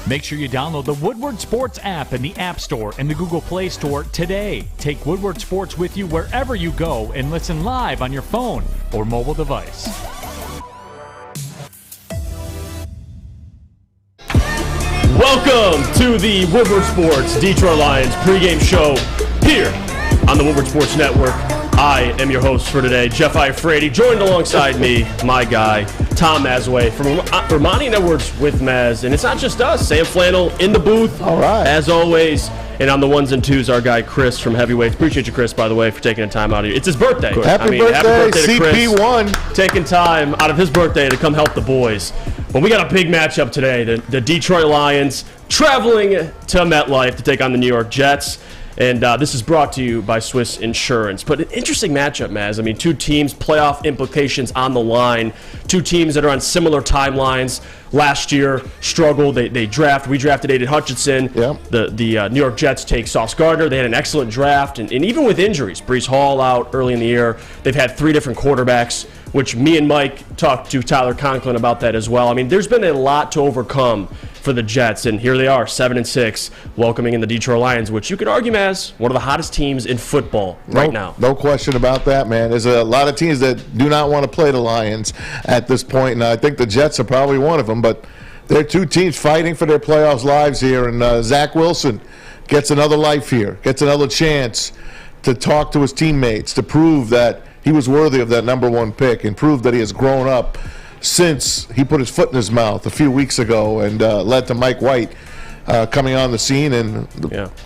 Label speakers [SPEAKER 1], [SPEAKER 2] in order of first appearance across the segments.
[SPEAKER 1] Make sure you download the Woodward Sports app in the App Store and the Google Play Store today. Take Woodward Sports with you wherever you go and listen live on your phone or mobile device.
[SPEAKER 2] Welcome to the Woodward Sports Detroit Lions pregame show here on the Woodward Sports Network. I am your host for today, Jeff Iafrate, joined alongside me, my guy, Tom Mazawey from Ermanni and Edwards with Maz. And it's not just us, Sam Flannel in the booth,
[SPEAKER 3] all right,
[SPEAKER 2] as always. And on the ones and twos, our guy Chris from Heavyweights. Appreciate you, Chris, by the way, for taking the time out of here. It's his birthday.
[SPEAKER 3] Happy birthday
[SPEAKER 2] to Chris.
[SPEAKER 3] CP1.
[SPEAKER 2] Taking time out of his birthday to come help the boys. But we got a big matchup today. The Detroit Lions traveling to MetLife to take on the New York Jets. And this is brought to you by Swiss Insurance. But an interesting matchup, Maz. I mean, two teams, playoff implications on the line. Two teams that are on similar timelines. Last year, struggled. We drafted Aiden Hutchinson.
[SPEAKER 3] Yep.
[SPEAKER 2] The New York Jets take Sauce Gardner. They had an excellent draft. And even with injuries, Breece Hall out early in the year. They've had three different quarterbacks, which me and Mike talked to Tyler Conklin about that as well. I mean, there's been a lot to overcome for the Jets, and here they are, 7-6, welcoming in the Detroit Lions, which you could argue as one of the hottest teams in football right now.
[SPEAKER 3] No question about that, man. There's a lot of teams that do not want to play the Lions at this point, and I think the Jets are probably one of them, but they're two teams fighting for their playoffs lives here, and Zach Wilson gets another life here, gets another chance to talk to his teammates, to prove that he was worthy of that number one pick and prove that he has grown up since he put his foot in his mouth a few weeks ago and led to Mike White coming on the scene. And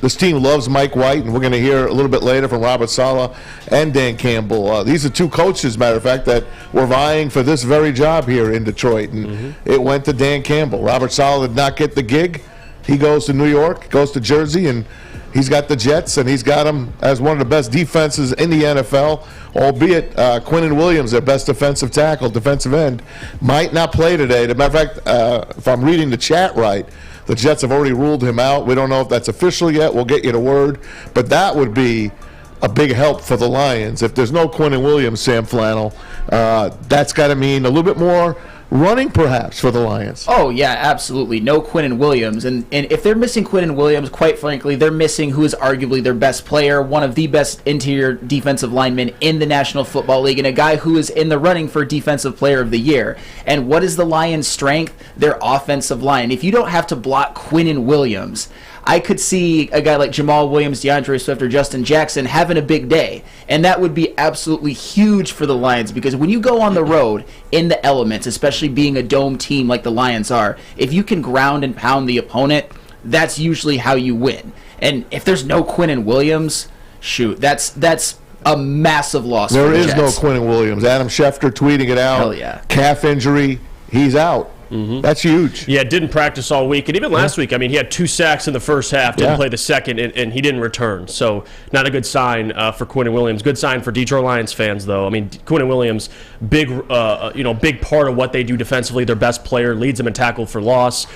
[SPEAKER 3] this team loves Mike White, and we're going to hear a little bit later from Robert Saleh and Dan Campbell. These are two coaches, matter of fact, that were vying for this very job here in Detroit, and it went to Dan Campbell. Robert Saleh did not get the gig. He goes to New York, goes to Jersey, and he's got the Jets, and he's got them as one of the best defenses in the NFL, albeit Quinnen Williams, their best defensive tackle, defensive end, might not play today. As a matter of fact, if I'm reading the chat right, the Jets have already ruled him out. We don't know if that's official yet. We'll get you the word. But that would be a big help for the Lions. If there's no Quinnen Williams, Sam Flannel, that's got to mean a little bit more running, perhaps, for the Lions.
[SPEAKER 4] Oh, yeah, absolutely. No Quinnen Williams. And if they're missing Quinnen Williams, quite frankly, they're missing who is arguably their best player, one of the best interior defensive linemen in the National Football League, and a guy who is in the running for Defensive Player of the Year. And what is the Lions' strength? Their offensive line. If you don't have to block Quinnen Williams, I could see a guy like Jamal Williams, DeAndre Swift, or Justin Jackson having a big day. And that would be absolutely huge for the Lions, because when you go on the road in the elements, especially being a dome team like the Lions are, if you can ground and pound the opponent, that's usually how you win. And if there's no Quinnen Williams, shoot, that's a massive loss for the Jets.
[SPEAKER 3] There is no Quinnen Williams. Adam Schefter tweeting it out.
[SPEAKER 4] Hell yeah.
[SPEAKER 3] Calf injury, he's out. That's huge.
[SPEAKER 2] Yeah, didn't practice all week. And even last week, I mean, he had 2 sacks in the first half, didn't play the second, and he didn't return. So not a good sign for Quinnen Williams. Good sign for Detroit Lions fans, though. I mean, Quinnen Williams, big part of what they do defensively. Their best player, leads them in tackle for loss,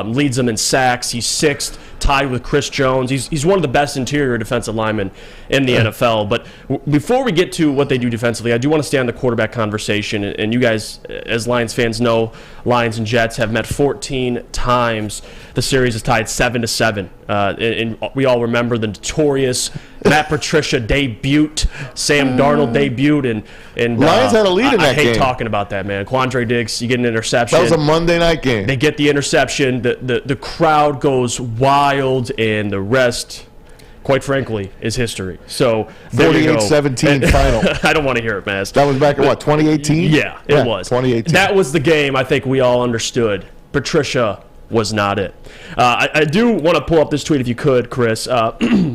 [SPEAKER 2] leads them in sacks. He's 6th, tied with Chris Jones. He's one of the best interior defensive linemen in the NFL. But before we get to what they do defensively, I do want to stay on the quarterback conversation. And you guys, as Lions fans, know Lions and Jets have met 14 times. The series is tied 7-7. And we all remember the notorious Matt Patricia debut, Sam Darnold debut, and
[SPEAKER 3] Lions had a lead in that game.
[SPEAKER 2] I hate talking about that, man. Quandre Diggs, you get an interception.
[SPEAKER 3] That was a Monday night game.
[SPEAKER 2] They get the interception. The crowd goes wild, and the rest, quite frankly, is history. So there you go.
[SPEAKER 3] 48-17 final.
[SPEAKER 2] I don't want to hear it, Maz.
[SPEAKER 3] That was back in, what, 2018?
[SPEAKER 2] Yeah, it was.
[SPEAKER 3] 2018.
[SPEAKER 2] That was the game I think we all understood. Patricia was not it. I do want to pull up this tweet if you could, Chris.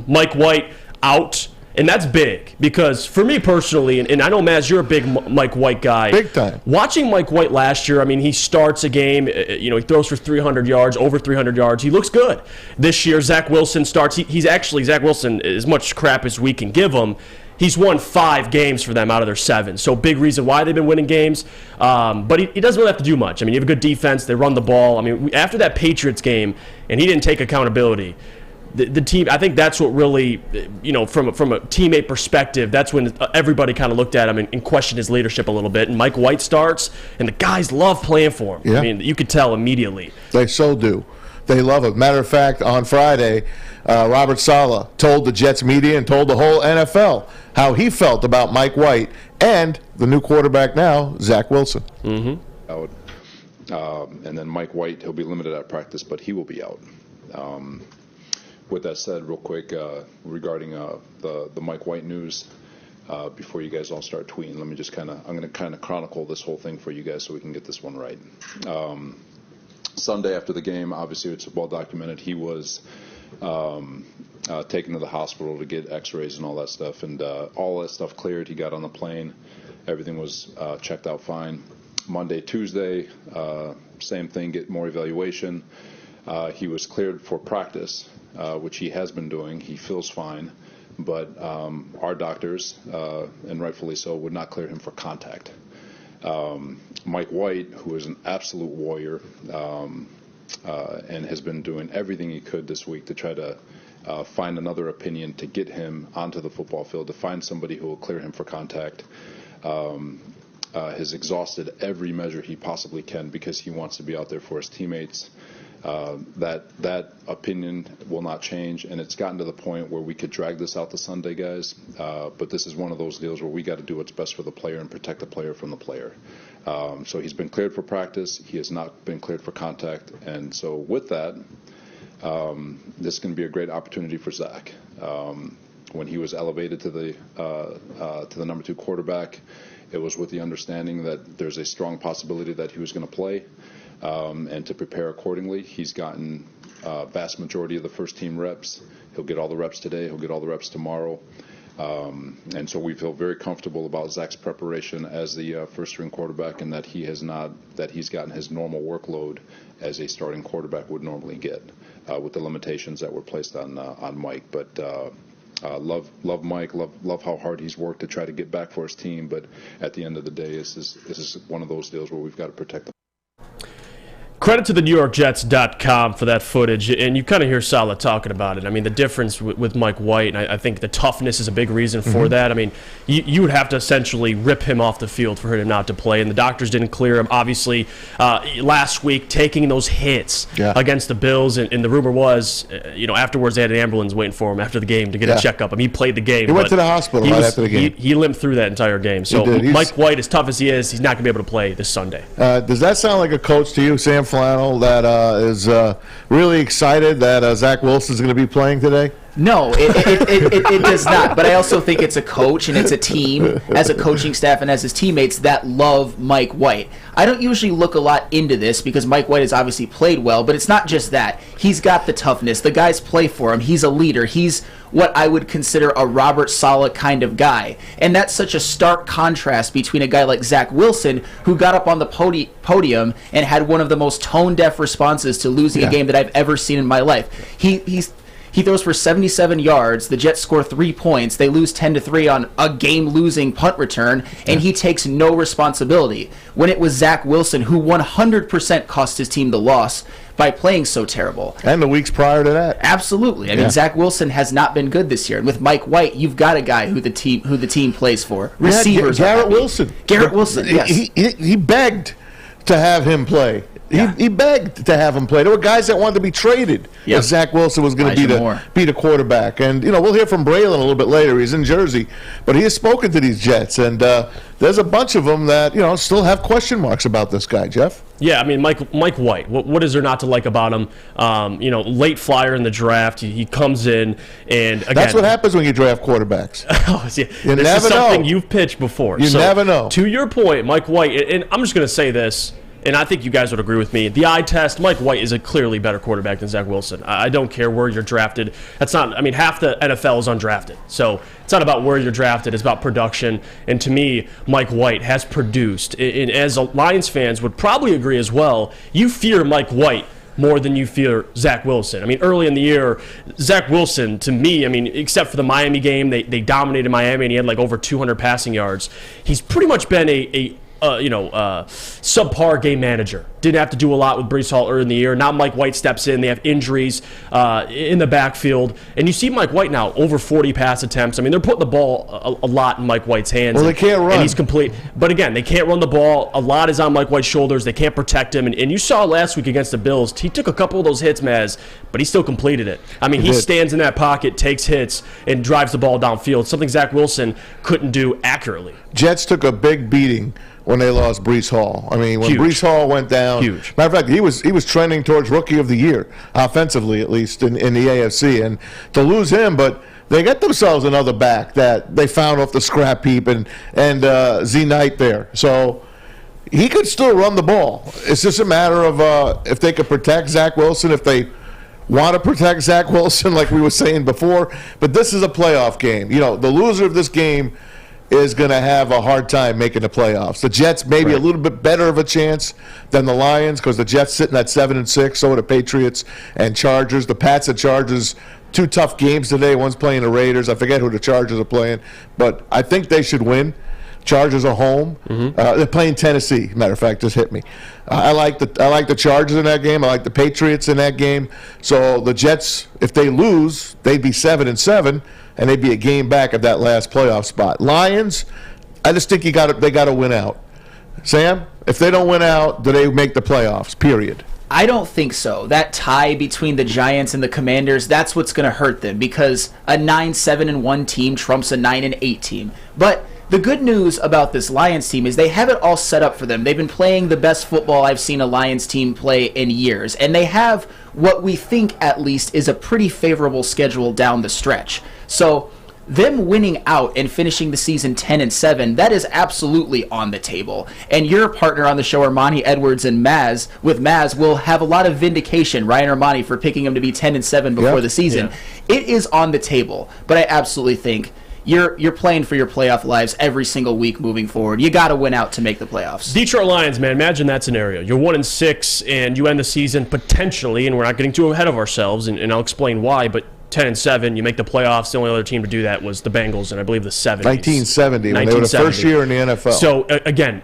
[SPEAKER 2] Mike White out, and that's big because for me personally, and I know, Maz, you're a big Mike White guy.
[SPEAKER 3] Big time.
[SPEAKER 2] Watching Mike White last year, I mean, he starts a game, he throws for 300 yards, over 300 yards. He looks good. This year, Zach Wilson starts. Zach Wilson, as much crap as we can give him, he's won 5 games for them out of their 7. So big reason why they've been winning games. But he doesn't really have to do much. I mean, you have a good defense. They run the ball. I mean, after that Patriots game, and he didn't take accountability, the team, I think that's what really, from a teammate perspective, that's when everybody kind of looked at him and questioned his leadership a little bit. And Mike White starts, and the guys love playing for him.
[SPEAKER 3] Yeah.
[SPEAKER 2] I mean, you could tell immediately.
[SPEAKER 3] They so do. they love him. Matter of fact, on Friday, Robert Saleh told the Jets media and told the whole NFL how he felt about Mike White and the new quarterback now, Zach Wilson.
[SPEAKER 5] Out. And then Mike White, he'll be limited at practice, but he will be out. With that said, real quick, regarding the Mike White news, before you guys all start tweeting, let me just I'm going to kind of chronicle this whole thing for you guys so we can get this one right. Sunday after the game, obviously it's well documented, he was taken to the hospital to get x-rays and all that stuff, and all that stuff cleared. He got on the plane. Everything was checked out fine. Monday, Tuesday, same thing, get more evaluation. He was cleared for practice, which he has been doing. He feels fine, but our doctors, and rightfully so, would not clear him for contact. Mike White, who is an absolute warrior, and has been doing everything he could this week to try to find another opinion to get him onto the football field, to find somebody who will clear him for contact, has exhausted every measure he possibly can because he wants to be out there for his teammates. That opinion will not change, and it's gotten to the point where we could drag this out to Sunday, guys, but this is one of those deals where we got to do what's best for the player and protect the player from the player. So he's been cleared for practice. He has not been cleared for contact, and so with that, this is going to be a great opportunity for Zach. When he was elevated to the number 2 quarterback, it was with the understanding that there's a strong possibility that he was going to play, and to prepare accordingly. He's gotten vast majority of the first team reps. He'll get all the reps today. He'll get all the reps tomorrow. And so we feel very comfortable about Zach's preparation as the first string quarterback, and that he's gotten his normal workload as a starting quarterback would normally get, with the limitations that were placed on Mike. But love Mike, love how hard he's worked to try to get back for his team. But at the end of the day, this is one of those deals where we've got to protect the.
[SPEAKER 2] Credit to the NewYorkJets.com for that footage, and you kind of hear Saleh talking about it. I mean, the difference with Mike White, and I think the toughness is a big reason for that. I mean, you would have to essentially rip him off the field for him not to play, and the doctors didn't clear him. Obviously, last week, taking those hits against the Bills, and the rumor was, afterwards they had an ambulance waiting for him after the game to get a checkup. I mean, he played the game.
[SPEAKER 3] He went to the hospital right after the game.
[SPEAKER 2] He limped through that entire game. So Mike White, as tough as he is, he's not going to be able to play this Sunday.
[SPEAKER 3] Does that sound like a coach to you, Sam Flannel, that is really excited that Zach Wilson's going to be playing today?
[SPEAKER 4] No, it does not. But I also think it's a coach and it's a team, as a coaching staff and as his teammates, that love Mike White. I don't usually look a lot into this because Mike White has obviously played well, but it's not just that. He's got the toughness. The guys play for him. He's a leader. He's what I would consider a Robert Saleh kind of guy. And that's such a stark contrast between a guy like Zach Wilson, who got up on the podium and had one of the most tone-deaf responses to losing a game that I've ever seen in my life. He throws for 77 yards. The Jets score 3 points. They lose 10-3 on a game-losing punt return, and he takes no responsibility. When it was Zach Wilson, who 100% cost his team the loss by playing so terrible.
[SPEAKER 3] And the weeks prior to that.
[SPEAKER 4] Absolutely. I mean, Zach Wilson has not been good this year. And with Mike White, you've got a guy who the team plays for. Receivers.
[SPEAKER 3] Garrett Wilson.
[SPEAKER 4] Garrett Wilson, yes.
[SPEAKER 3] He begged to have him play. He begged to have him play. There were guys that wanted to be traded if Zach Wilson was going to be the quarterback. And, we'll hear from Braylon a little bit later. He's in Jersey. But he has spoken to these Jets. And there's a bunch of them that, still have question marks about this guy, Jeff.
[SPEAKER 2] Yeah, I mean, Mike White, what is there not to like about him? Late flyer in the draft. He comes in, and again,
[SPEAKER 3] that's what happens when you draft quarterbacks.
[SPEAKER 2] You never know. Something you've pitched before.
[SPEAKER 3] You never know.
[SPEAKER 2] To your point, Mike White, and I'm just going to say this, and I think you guys would agree with me. The eye test, Mike White is a clearly better quarterback than Zach Wilson. I don't care where you're drafted. Half the NFL is undrafted. So it's not about where you're drafted. It's about production. And to me, Mike White has produced. And as Lions fans would probably agree as well, you fear Mike White more than you fear Zach Wilson. I mean, early in the year, Zach Wilson, to me, except for the Miami game, they dominated Miami and he had like over 200 passing yards. He's pretty much been a subpar game manager didn't have to do a lot with Breece Hall early in the year. Now Mike White steps in. They have injuries in the backfield. And you see Mike White now, over 40 pass attempts. I mean, they're putting the ball a lot in Mike White's hands.
[SPEAKER 3] Well, they can't run.
[SPEAKER 2] And he's complete. But again, they can't run the ball. A lot is on Mike White's shoulders. They can't protect him. And you saw last week against the Bills, he took a couple of those hits, Maz, but he still completed it. I mean, he stands in that pocket, takes hits, and drives the ball downfield, something Zach Wilson couldn't do accurately.
[SPEAKER 3] Jets took a big beating when they lost Breece Hall. I mean, when Breece Hall went down, matter of fact, he was trending towards Rookie of the Year, offensively at least, in the AFC. And to lose him, but they got themselves another back that they found off the scrap heap, and Z Knight there. So he could still run the ball. It's just a matter of if they could protect Zach Wilson, if they want to protect Zach Wilson, like we were saying before. But this is a playoff game. You know, the loser of this game is going to have a hard time making the playoffs. The Jets maybe a little bit better of a chance than the Lions, because the Jets sitting at 7-6, so are the Patriots and Chargers. The Pats and Chargers, two tough games today. One's playing the Raiders. I forget who the Chargers are playing, but I think they should win. Chargers are home. They're playing Tennessee. Matter of fact, just hit me. I like the Chargers in that game. I like the Patriots in that game. So the Jets, if they lose, they'd be 7-7, and they'd be a game back of that last playoff spot. Lions, I just think they got to win out. Sam, if they don't win out, do they make the playoffs? Period.
[SPEAKER 4] I don't think so. That tie between the Giants and the Commanders, that's what's going to hurt them, because a 9-7-1 team trumps a 9-8 team. But the good news about this Lions team is they have it all set up for them. They've been playing the best football I've seen a Lions team play in years, and they have what we think at least is a pretty favorable schedule down the stretch. So them winning out and finishing the season 10-7, that is absolutely on the table. And your partner on the show, Ermanni Edwards and Maz, will have a lot of vindication, Ryan Ermanni, for picking him to be 10-7 before the season. It is on the table, but I absolutely think you're playing for your playoff lives every single week moving forward. You got to win out to make the playoffs.
[SPEAKER 2] Detroit Lions, man, imagine that scenario. You're 1-6, and you end the season potentially, and we're not getting too ahead of ourselves, and I'll explain why, but 10-7, you make the playoffs. The only other team to do that was the Bengals in, I believe, the 70s.
[SPEAKER 3] 1970, when they were the first year in the NFL.
[SPEAKER 2] So, again,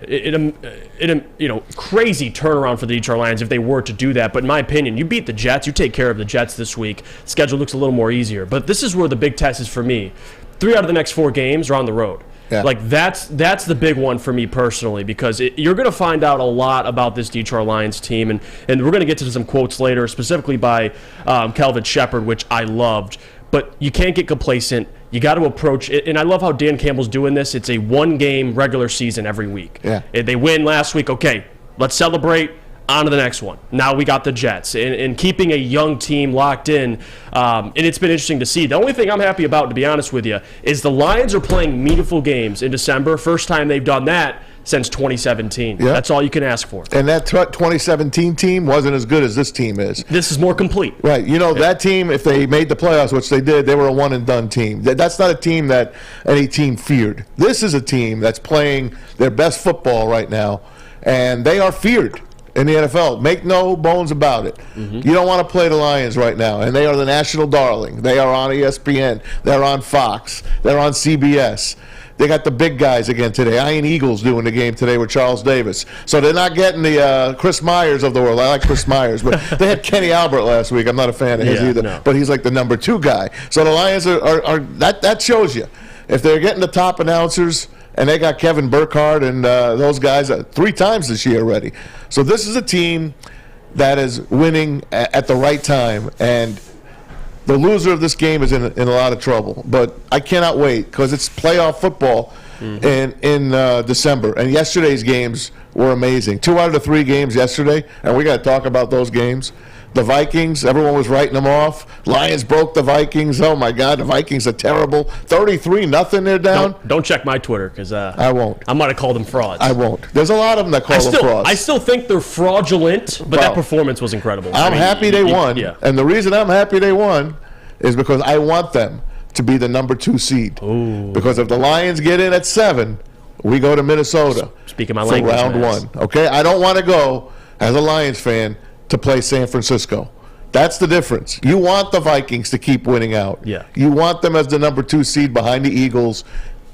[SPEAKER 2] crazy turnaround for the Detroit Lions if they were to do that. But in my opinion, you beat the Jets. You take care of the Jets this week. Schedule looks a little more easier. But this is where the big test is for me. 3 out of the next 4 games are on the road. Yeah. Like, that's the big one for me personally, because you're going to find out a lot about this Detroit Lions team, and we're going to get to some quotes later, specifically by Kelvin Shepard, which I loved. But you can't get complacent. You got to approach it, and I love how Dan Campbell's doing this. It's a 1-game regular season every week. Yeah. They win last week. Okay, let's celebrate. On to the next one. Now we got the Jets. And keeping a young team locked in, and it's been interesting to see. The only thing I'm happy about, to be honest with you, is the Lions are playing meaningful games in December. First time they've done that since 2017. Yeah. That's all you can ask for.
[SPEAKER 3] And that 2017 team wasn't as good as this team is.
[SPEAKER 2] This is more complete.
[SPEAKER 3] Right. You know, that team, if they made the playoffs, which they did, they were a one-and-done team. That's not a team that any team feared. This is a team that's playing their best football right now, and they are feared in the NFL. Make no bones about it. You don't want to play the Lions right now, and they are the national darling. They are on ESPN. They're on Fox. They're on CBS. They got the big guys again today. Iron Eagles doing the game today with Charles Davis. So they're not getting the Chris Myers of the world. I like Chris Myers, but they had Kenny Albert last week. I'm not a fan of his either, but he's like the number 2 guy. So the Lions are that shows you. If they're getting the top announcers, and they got Kevin Burkhardt and those guys 3 times this year already. So this is a team that is winning at the right time, and the loser of this game is in a lot of trouble. But I cannot wait, because it's playoff football in December. And yesterday's games were amazing. 2 out of the 3 games yesterday, and we got to talk about those games. The Vikings, everyone was writing them off. Lions broke the Vikings. Oh, my God, the Vikings are terrible. 33-0 they're down.
[SPEAKER 2] Don't check my Twitter, because
[SPEAKER 3] I won't.
[SPEAKER 2] I might have called them frauds.
[SPEAKER 3] I won't. There's a lot of them that call them frauds.
[SPEAKER 2] I still think they're fraudulent, but that performance was incredible.
[SPEAKER 3] I'm happy they won. Yeah. And the reason I'm happy they won is because I want them to be the number 2 seed.
[SPEAKER 2] Ooh.
[SPEAKER 3] Because if the Lions get in at 7, we go to Minnesota
[SPEAKER 2] Speaking my
[SPEAKER 3] for
[SPEAKER 2] language,
[SPEAKER 3] round 1. Okay? I don't want to go, as a Lions fan, to play San Francisco. That's the difference. You want the Vikings to keep winning out.
[SPEAKER 2] Yeah.
[SPEAKER 3] You want them as the number 2 seed behind the Eagles.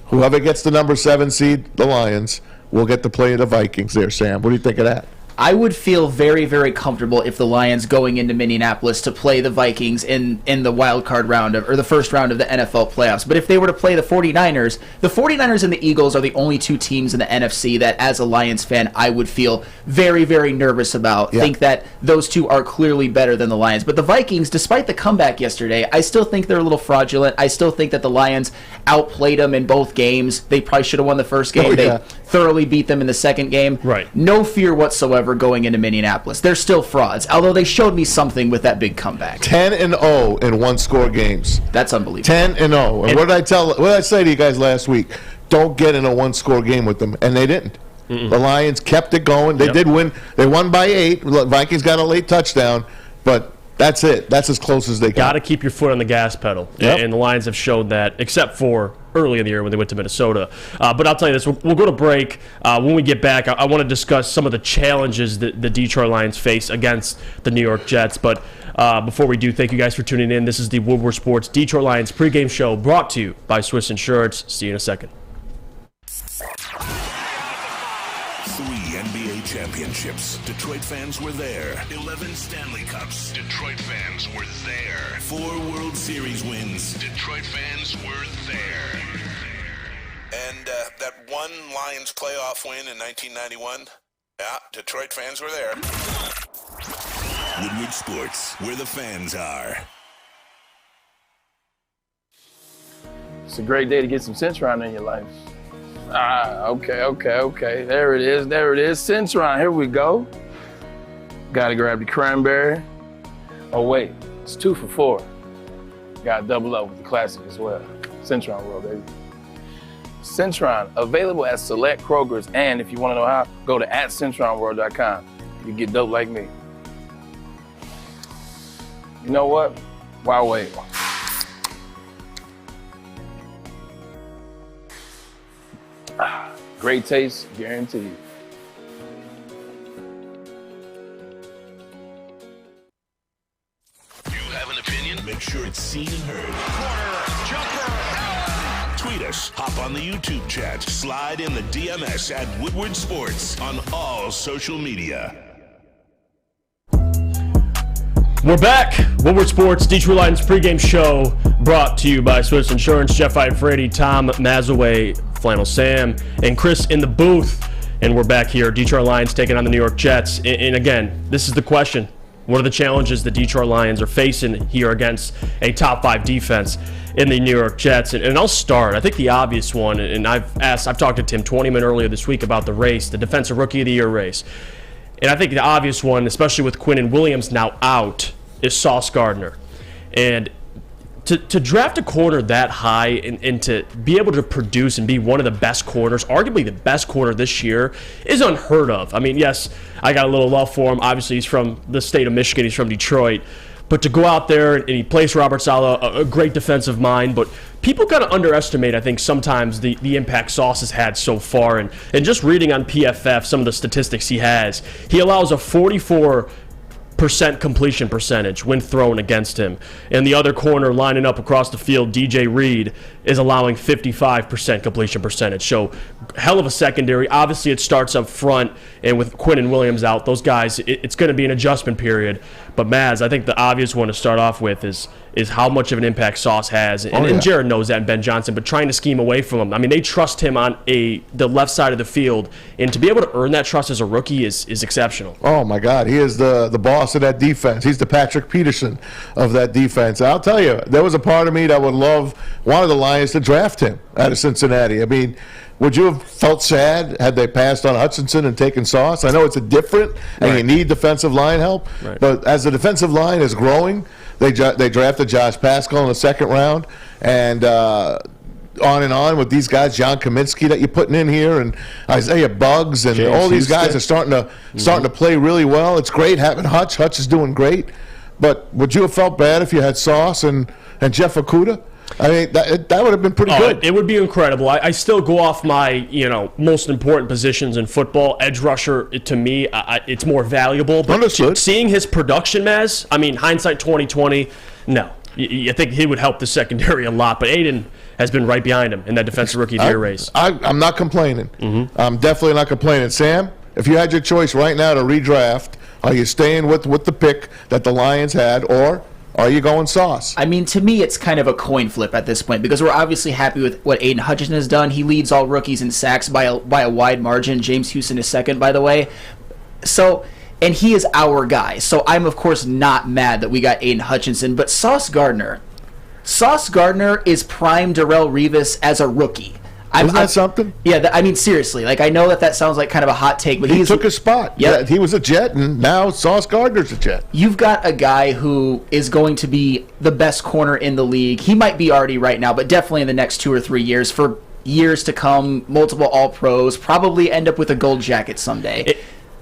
[SPEAKER 3] Whoever gets the number 7 seed, the Lions, will get to play the Vikings there, Sam. What do you think of that?
[SPEAKER 4] I would feel very, very comfortable if the Lions going into Minneapolis to play the Vikings in the wild card round or the first round of the NFL playoffs. But if they were to play the 49ers and the Eagles are the only two teams in the NFC that, as a Lions fan, I would feel very, very nervous about.
[SPEAKER 3] Yeah.
[SPEAKER 4] Think that those two are clearly better than the Lions. But the Vikings, despite the comeback yesterday, I still think they're a little fraudulent. I still think that the Lions outplayed them in both games. They probably should have won the first game. They thoroughly beat them in the second game.
[SPEAKER 2] Right.
[SPEAKER 4] No fear whatsoever going into Minneapolis. They're still frauds, although they showed me something with that big comeback.
[SPEAKER 3] 10-0 in one-score games.
[SPEAKER 4] That's unbelievable.
[SPEAKER 3] 10-0. And what did I say to you guys last week? Don't get in a one-score game with them, and they didn't. The Lions kept it going. They did win. They won by 8. Vikings got a late touchdown, but that's it. That's as close as they got.
[SPEAKER 2] Got to keep your foot on the gas pedal, and the Lions have showed that, except for early in the year when they went to Minnesota. But I'll tell you this, we'll go to break. When we get back, I want to discuss some of the challenges that the Detroit Lions face against the New York Jets. But before we do, thank you guys for tuning in. This is the Woodward Sports Detroit Lions pregame show brought to you by Swiss Insurance. See you in a second.
[SPEAKER 6] 3 NBA championships. Detroit fans were there. 11 Stanley Cups. Detroit fans were there. 4 World Series wins. Detroit fans were there. And that one Lions playoff win in 1991. Yeah, Detroit fans were there. Woodward Sports, where the fans are.
[SPEAKER 7] It's a great day to get some Centron in your life. Okay. There it is. Centron, here we go. Gotta grab the cranberry. Oh, wait, it's 2 for $4. Gotta double up with the classic as well. Centron World, baby. Centron, available at select Krogers, and if you wanna know how, go to @CentronWorld.com. You get dope like me. You know what? Why wait? Great taste, guaranteed.
[SPEAKER 6] You have an opinion? Make sure it's seen and heard. Corner, jumper. Tweet us, hop on the YouTube chat, slide in the DMS at Woodward Sports on all social media.
[SPEAKER 2] We're back. Woodward Sports, Detroit Lions pregame show brought to you by Swiss Insurance. Jeff Iafrate, Tom Mazawey, Flannel Sam, and Chris in the booth. And we're back here. Detroit Lions taking on the New York Jets. And again, this is the question. What are the challenges the Detroit Lions are facing here against a top 5 defense in the New York Jets? And I'll start. I think the obvious one, and I've talked to Tim Twentyman earlier this week about the race, the Defensive Rookie of the Year race. And I think the obvious one, especially with Quinnen Williams now out, is Sauce Gardner. And to draft a corner that high and to be able to produce and be one of the best corners, arguably the best corner this year, is unheard of. I mean, yes, I got a little love for him. Obviously, he's from the state of Michigan. He's from Detroit. But to go out there and he plays Robert Saleh, a great defensive mind, but people kind of underestimate, I think, sometimes the impact Sauce has had so far. And just reading on PFF some of the statistics he has, he allows a 44% completion percentage when thrown against him. And the other corner lining up across the field, DJ Reed, is allowing 55% completion percentage. So hell of a secondary. Obviously, it starts up front, and with Quinnen Williams out, those guys, it's going to be an adjustment period. But Maz, I think the obvious one to start off with is how much of an impact Sauce has. And Jared knows that, and Ben Johnson, but trying to scheme away from him. I mean, they trust him on the left side of the field, and to be able to earn that trust as a rookie is exceptional.
[SPEAKER 3] Oh, my God. He is the boss of that defense. He's the Patrick Peterson of that defense. I'll tell you, there was a part of me that wanted the Lions to draft him out of Cincinnati. I mean, would you have felt sad had they passed on Hutchinson and taken Sauce? I know it's different, and you need defensive line help.
[SPEAKER 2] Right.
[SPEAKER 3] But as the defensive line is growing, they drafted Josh Pascal in the second round, and on with these guys, John Kaminsky that you're putting in here, and Isaiah Buggs, and
[SPEAKER 2] James
[SPEAKER 3] all these
[SPEAKER 2] Houston.
[SPEAKER 3] guys are starting to play really well. It's great having Hutch. Hutch is doing great. But would you have felt bad if you had Sauce and Jeff Okudah? I mean, that would have been pretty good.
[SPEAKER 2] It would be incredible. I still go off my most important positions in football. Edge rusher, to me, it's more valuable. But
[SPEAKER 3] Understood.
[SPEAKER 2] Seeing his production, Maz, I mean, hindsight 2020, no. I think he would help the secondary a lot. But Aiden has been right behind him in that defensive rookie of the year race.
[SPEAKER 3] I'm not complaining. I'm definitely not complaining. Sam, If you had your choice right now to redraft, are you staying with the pick that the Lions had, or are you going Sauce?
[SPEAKER 4] I mean, to me, it's kind of a coin flip at this point because we're obviously happy with what Aiden Hutchinson has done. He leads all rookies in sacks by a wide margin. James Houston is second, by the way. So, and he is our guy. So I'm, of course, not mad that we got Aiden Hutchinson. But Sauce Gardner is prime Darrelle Revis as a rookie.
[SPEAKER 3] Isn't that something?
[SPEAKER 4] Yeah, I mean, seriously. Like, I know that sounds like kind of a hot take, but
[SPEAKER 3] he took his spot.
[SPEAKER 4] Yep.
[SPEAKER 3] Yeah, he was a Jet, and now Sauce Gardner's a Jet.
[SPEAKER 4] You've got a guy who is going to be the best corner in the league. He might be already right now, but definitely in the next 2 or 3 years, for years to come, multiple All-Pros, probably end up with a gold jacket someday.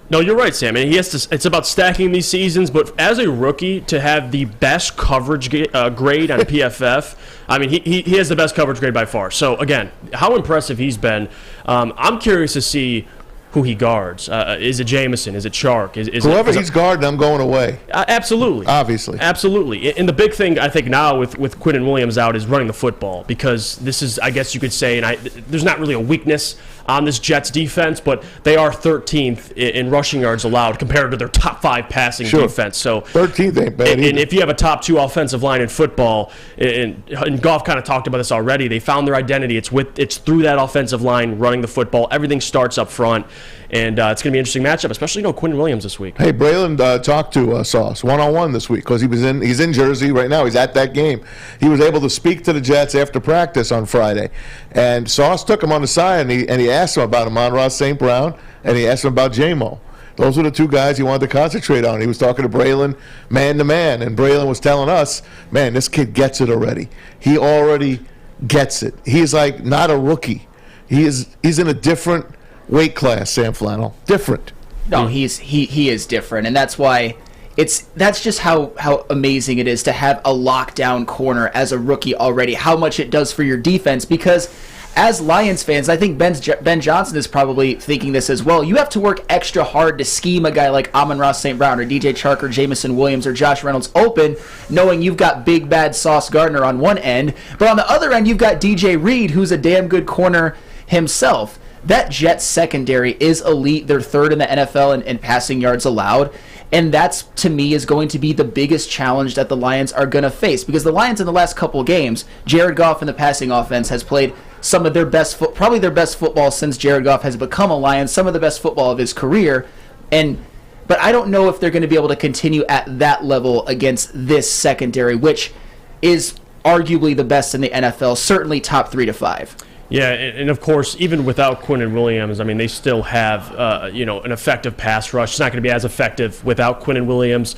[SPEAKER 2] No, you're right, Sam. And it's about stacking these seasons, but as a rookie, to have the best coverage grade on PFF, I mean, he has the best coverage grade by far. So, again, how impressive he's been. I'm curious to see who he guards. Is it Jameson? Is it Chark?
[SPEAKER 3] Whoever he's guarding, I'm going away.
[SPEAKER 2] Absolutely.
[SPEAKER 3] Obviously.
[SPEAKER 2] Absolutely. And the big thing, I think, now with Quinnen Williams out is running the football, because this is, I guess you could say, and there's not really a weakness on this Jets defense, but they are 13th in rushing yards allowed compared to their top 5 passing defense. So
[SPEAKER 3] 13th ain't bad.
[SPEAKER 2] And if you have a top 2 offensive line in football, and Goff kind of talked about this already, they found their identity. It's through that offensive line running the football. Everything starts up front. And it's going to be an interesting matchup, especially Quinnen Williams this week.
[SPEAKER 3] Hey, Braylon talked to Sauce one-on-one this week because he's in Jersey right now. He's at that game. He was able to speak to the Jets after practice on Friday, and Sauce took him on the side and he asked him about Amon-Ra St. Brown, and he asked him about J-Mo. Those were the 2 guys he wanted to concentrate on. He was talking to Braylon man to man, and Braylon was telling us, man, this kid gets it already. He already gets it. He's like not a rookie. He's in a different weight class, Sam Flannel. Different.
[SPEAKER 4] No, he is different, and that's why that's just how amazing it is to have a lockdown corner as a rookie already. How much it does for your defense, because as Lions fans, I think Ben Johnson is probably thinking this as well. You have to work extra hard to scheme a guy like Amon-Ra St. Brown or DJ Chark or Jameson Williams or Josh Reynolds open, knowing you've got big bad Sauce Gardner on one end, but on the other end you've got DJ Reed, who's a damn good corner himself. That Jets secondary is elite. They're 3rd in the NFL in passing yards allowed. And that's, to me, is going to be the biggest challenge that the Lions are going to face. Because the Lions in the last couple of games, Jared Goff in the passing offense has played some of their best, probably their best football since Jared Goff has become a Lion, some of the best football of his career. But I don't know if they're going to be able to continue at that level against this secondary, which is arguably the best in the NFL, certainly top 3 to 5.
[SPEAKER 2] Yeah, and of course, even without Quinnen Williams, I mean, they still have, an effective pass rush. It's not going to be as effective without Quinnen Williams,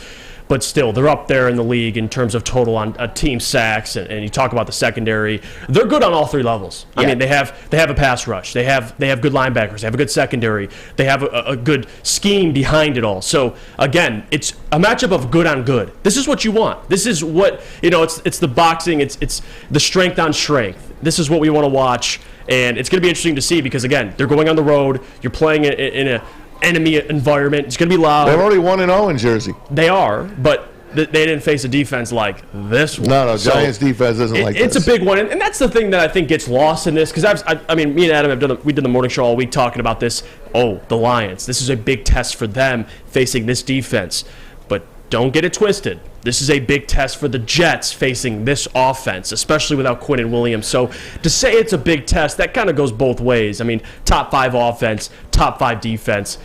[SPEAKER 2] but still, they're up there in the league in terms of total on team sacks. And you talk about the secondary; they're good on all 3 levels. Yeah. I mean, they have a pass rush, they have good linebackers, they have a good secondary, they have a good scheme behind it all. So again, it's a matchup of good on good. This is what you want. This is what It's the boxing. It's the strength on strength. This is what we want to watch, and it's going to be interesting to see because, again, they're going on the road. You're playing in an enemy environment. It's going to be loud.
[SPEAKER 3] They're already 1-0 in Jersey.
[SPEAKER 2] They are, but they didn't face a defense like this one.
[SPEAKER 3] No, Giants defense isn't like this.
[SPEAKER 2] It's a big one, and that's the thing that I think gets lost in this because I mean, me and Adam we did the morning show all week talking about this. Oh, the Lions. This is a big test for them facing this defense, but don't get it twisted. This is a big test for the Jets facing this offense, especially without Quinnen Williams. So to say it's a big test, that kind of goes both ways. I mean, top 5 offense, top 5 defense.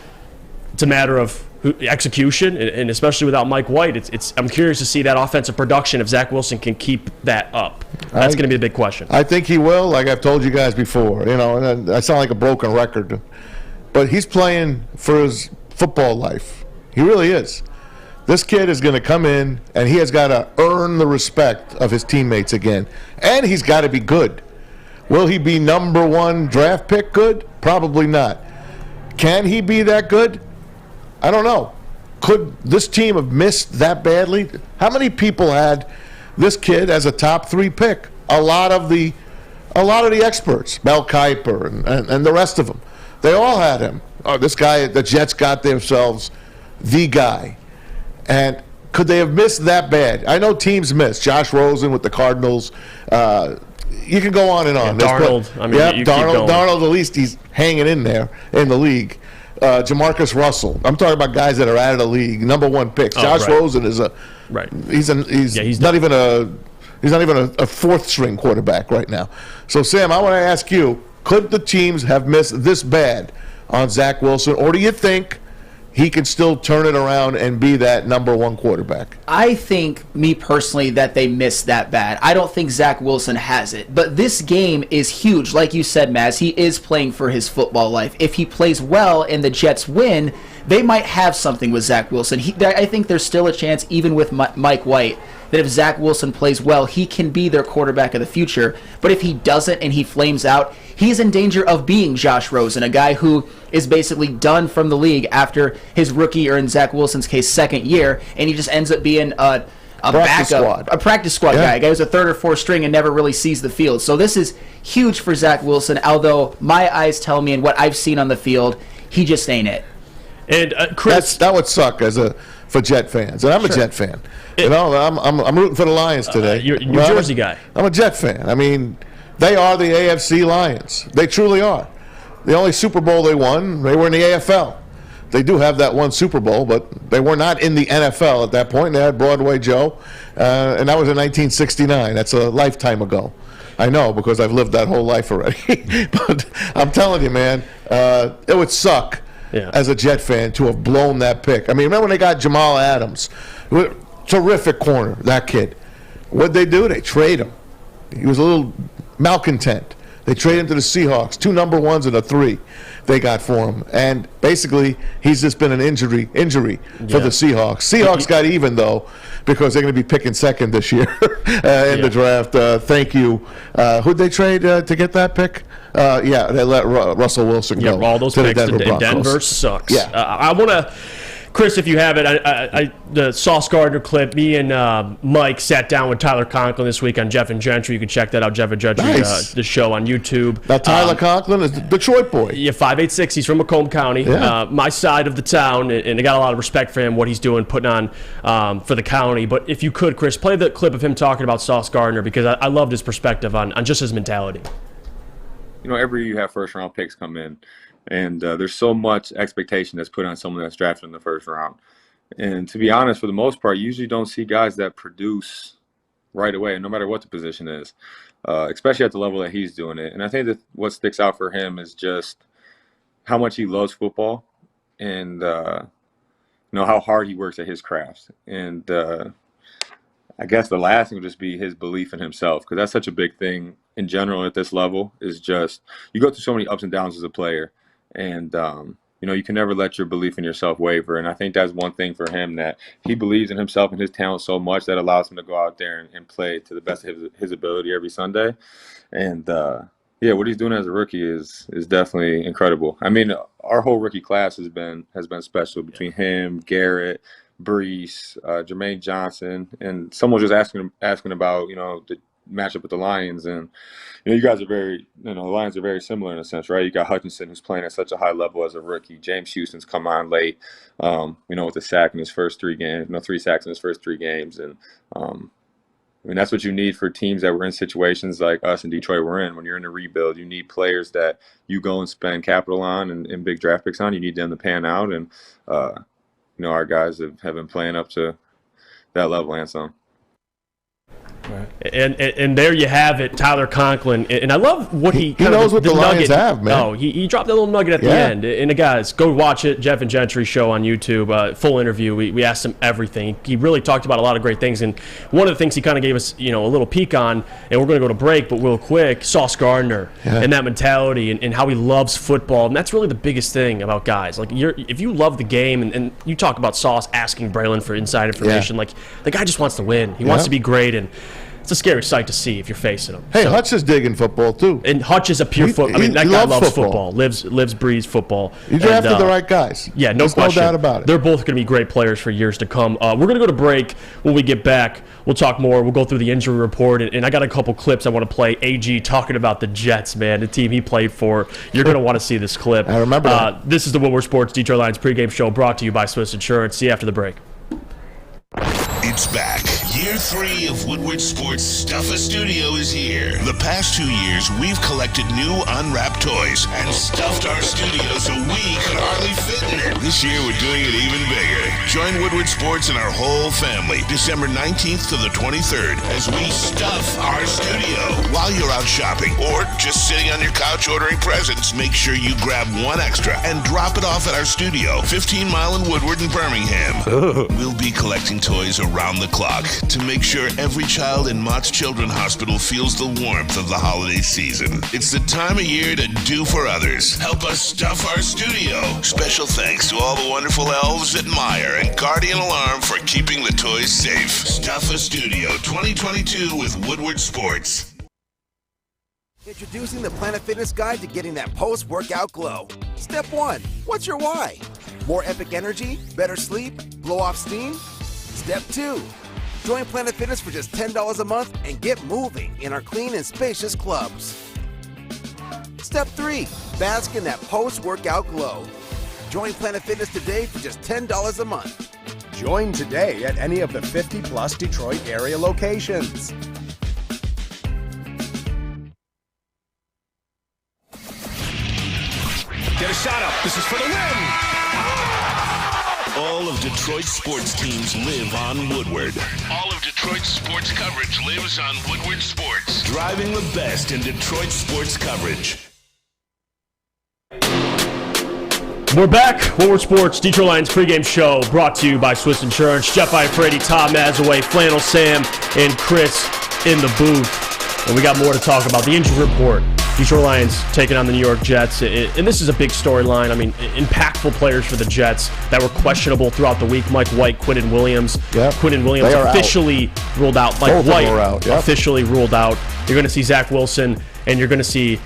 [SPEAKER 2] It's a matter of execution, and especially without Mike White, I'm curious to see that offensive production if Zach Wilson can keep that up. That's going to be a big question.
[SPEAKER 3] I think he will, like I've told you guys before. And I sound like a broken record, but he's playing for his football life. He really is. This kid is going to come in, and he has got to earn the respect of his teammates again. And he's got to be good. Will he be number 1 draft pick good? Probably not. Can he be that good? I don't know. Could this team have missed that badly? How many people had this kid as a top 3 pick? A lot of the experts, Mel Kiper and the rest of them, they all had him. Oh, this guy, the Jets got themselves the guy. And could they have missed that bad? I know teams miss. Josh Rosen with the Cardinals. You can go on and on.
[SPEAKER 2] Darnold.
[SPEAKER 3] Darnold. At least he's hanging in there in the league. Jamarcus Russell. I'm talking about guys that are out of the league, number one picks. Josh Rosen is he's not even a fourth string quarterback right now. So Sam, I want to ask you, could the teams have missed this bad on Zach Wilson, or do you think he can still turn it around and be that number one quarterback?
[SPEAKER 4] I think, me personally, that they missed that bad. I don't think Zach Wilson has it. But this game is huge. Like you said, Maz, he is playing for his football life. If he plays well and the Jets win, they might have something with Zach Wilson. I think there's still a chance, even with Mike White, that if Zach Wilson plays well, he can be their quarterback of the future. But if he doesn't and he flames out, he's in danger of being Josh Rosen, a guy who is basically done from the league after his rookie, or in Zach Wilson's case, second year, and he just ends up being a practice squad guy, a guy who's a third or fourth string and never really sees the field. So this is huge for Zach Wilson, although my eyes tell me, and what I've seen on the field, he just ain't it.
[SPEAKER 2] And Chris,
[SPEAKER 3] that would suck for Jet fans, and I'm a Jet fan. I'm rooting for the Lions today.
[SPEAKER 2] You're a New Jersey guy.
[SPEAKER 3] I'm a Jet fan. I mean, they are the AFC Lions. They truly are. The only Super Bowl they won, they were in the AFL. They do have that one Super Bowl, but they were not in the NFL at that point. They had Broadway Joe, and that was in 1969. That's a lifetime ago. I know, because I've lived that whole life already. But I'm telling you, man, it would suck as a Jet fan to have blown that pick. I mean, remember when they got Jamal Adams? Terrific corner, that kid. What'd they do? They trade him. He was a little malcontent. They traded him to the Seahawks, 2 number 1s and a 3 they got for him. And basically, he's just been an injury for the Seahawks. Seahawks got even, though, because they're going to be picking second this year in the draft. Thank you. Who'd they trade to get that pick? They let Russell Wilson go.
[SPEAKER 2] All those
[SPEAKER 3] to
[SPEAKER 2] picks
[SPEAKER 3] the
[SPEAKER 2] Denver sucks.
[SPEAKER 3] Yeah.
[SPEAKER 2] I want to... Chris, if you have it, the Sauce Gardner clip, me and Mike sat down with Tyler Conklin this week on Jeff and Gentry. You can check that out, Jeff and Gentry, the show on YouTube.
[SPEAKER 3] Now, Tyler Conklin is the Detroit boy.
[SPEAKER 2] Yeah, 5'8", he's from Macomb County, my side of the town, and I got a lot of respect for him, what he's doing, putting on for the county. But if you could, Chris, play the clip of him talking about Sauce Gardner, because I loved his perspective on just his mentality.
[SPEAKER 8] You know, every year you have first-round picks come in. And there's so much expectation that's put on someone that's drafted in the first round. And to be honest, for the most part, you usually don't see guys that produce right away, no matter what the position is, especially at the level that he's doing it. And I think that what sticks out for him is just how much he loves football and, how hard he works at his craft. And I guess the last thing would just be his belief in himself, because that's such a big thing in general at this level, is just you go through so many ups and downs as a player. And, you can never let your belief in yourself waver. And I think that's one thing for him, that he believes in himself and his talent so much that allows him to go out there and play to the best of his ability every Sunday. And, what he's doing as a rookie is definitely incredible. I mean, our whole rookie class has been special between him, Garrett, Brees, Jermaine Johnson, and someone was just asking about, the matchup with the Lions. And, you guys are the Lions are very similar in a sense, right? You got Hutchinson, who's playing at such a high level as a rookie. James Houston's come on late, with a sack in his first 3 games, 3 sacks in his first 3 games. And, that's what you need for teams that were in situations like us in Detroit were in. When you're in a rebuild, you need players that you go and spend capital on and big draft picks on. You need them to pan out. And, our guys have been playing up to that level and some.
[SPEAKER 2] Right. And there you have it, Tyler Conklin. And I love what he
[SPEAKER 3] knows what the Lions have, man.
[SPEAKER 2] Oh, he dropped that little nugget at the end. And guys, go watch it. Jeff and Gentry show on YouTube. Full interview. We asked him everything. He really talked about a lot of great things. And one of the things he kind of gave us, a little peek on, and we're going to go to break, but real quick, Sauce Gardner and that mentality and how he loves football. And that's really the biggest thing about guys. Like, if you love the game, and you talk about Sauce asking Braylon for inside information, like, the guy just wants to win. He wants to be great, and it's a scary sight to see if you're facing him.
[SPEAKER 3] Hey, Hutch is digging football, too.
[SPEAKER 2] And Hutch is a pure football. That guy loves football. Lives, breathes football.
[SPEAKER 3] You drafted the right guys.
[SPEAKER 2] Yeah,
[SPEAKER 3] There's
[SPEAKER 2] question.
[SPEAKER 3] No doubt about it.
[SPEAKER 2] They're both going to be great players for years to come. We're going to go to break. When we get back, we'll talk more. We'll go through the injury report. And I got a couple clips I want to play. AG talking about the Jets, man, the team he played for. You're going to want to see this clip.
[SPEAKER 3] I remember that.
[SPEAKER 2] This is the Woodward Sports Detroit Lions pregame show brought to you by Swiss Insurance. See you after the break.
[SPEAKER 6] It's back. Year 3 of Woodward Sports Stuff a Studio is here. The past 2 years, we've collected new unwrapped toys and stuffed our studio so we could hardly fit in it. This year, we're doing it even bigger. Join Woodward Sports and our whole family December 19th to the 23rd as we stuff our studio. While you're out shopping or just sitting on your couch ordering presents, make sure you grab one extra and drop it off at our studio, 15 Mile in Woodward in Birmingham. We'll be collecting toys around the clock to make sure every child in Mott's Children's Hospital feels the warmth of the holiday season. It's the time of year to do for others. Help us stuff our studio. Special thanks to all the wonderful elves at Meyer and Guardian Alarm for keeping the toys safe. Stuff a Studio 2022 with Woodward Sports.
[SPEAKER 9] Introducing the Planet Fitness Guide to getting that post-workout glow. Step 1. What's your why? More epic energy? Better sleep? Blow off steam? Step 2. Join Planet Fitness for just $10 a month and get moving in our clean and spacious clubs. Step 3. Bask in that post-workout glow. Join Planet Fitness today for just $10 a month.
[SPEAKER 10] Join today at any of the 50-plus Detroit area locations.
[SPEAKER 6] Get a shot up. This is for the win. All of Detroit's sports teams live on Woodward. All of Detroit's sports coverage lives on Woodward Sports. Driving the best in Detroit sports coverage.
[SPEAKER 2] We're back. Woodward Sports, Detroit Lions pregame show brought to you by Swiss Insurance. Jeff Iafrate, Tom Mazawey, Flannel Sam, and Chris in the booth. And we got more to talk about. The injury report. Detroit Lions taking on the New York Jets. And this is a big storyline. I mean, impactful players for the Jets that were questionable throughout the week. Mike White, Quinnen Williams.
[SPEAKER 3] Yep.
[SPEAKER 2] Quinnen Williams officially ruled out. Mike White officially ruled out. You're going to see Zach Wilson, and you're going to see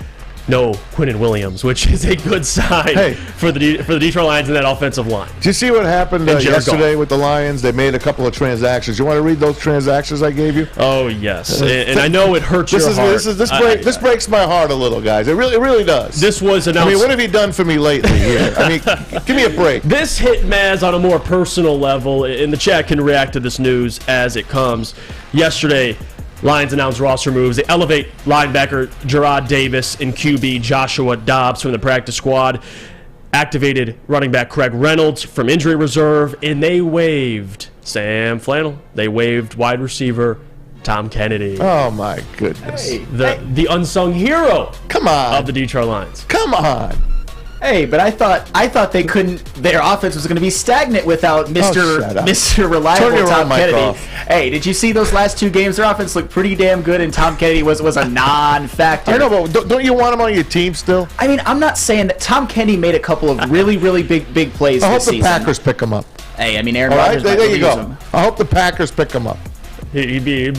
[SPEAKER 2] no Quinnen Williams, which is a good sign for the Detroit Lions in that offensive line.
[SPEAKER 3] Did you see what happened yesterday with the Lions? They made a couple of transactions. You want to read those transactions I gave you?
[SPEAKER 2] Oh, yes. And I know it hurts your heart.
[SPEAKER 3] This breaks my heart a little, guys. It really does.
[SPEAKER 2] This was announced.
[SPEAKER 3] I mean, what have you done for me lately here? I mean, give me a break.
[SPEAKER 2] This hit Maz on a more personal level, and the chat can react to this news as it comes. Yesterday, Lions announced roster moves. They elevate linebacker Gerard Davis and QB Joshua Dobbs from the practice squad. Activated running back Craig Reynolds from injury reserve. And they waived Sam Flannel. They waived wide receiver Tom Kennedy.
[SPEAKER 3] Oh, my goodness.
[SPEAKER 2] The unsung hero of the Detroit Lions.
[SPEAKER 3] Come on.
[SPEAKER 4] Hey, but I thought they couldn't. Their offense was going to be stagnant without Mr. Reliable Tom Kennedy. Hey, did you see those last 2 games? Their offense looked pretty damn good, and Tom Kennedy was a non-factor.
[SPEAKER 3] I know, but don't you want him on your team still?
[SPEAKER 4] I mean, I'm not saying that. Tom Kennedy made a couple of really big plays.
[SPEAKER 3] I hope
[SPEAKER 4] the
[SPEAKER 3] Packers pick him up.
[SPEAKER 4] Hey, I mean, Aaron Rodgers.
[SPEAKER 3] There you go. Him. I hope the Packers pick him up.
[SPEAKER 2] Aaron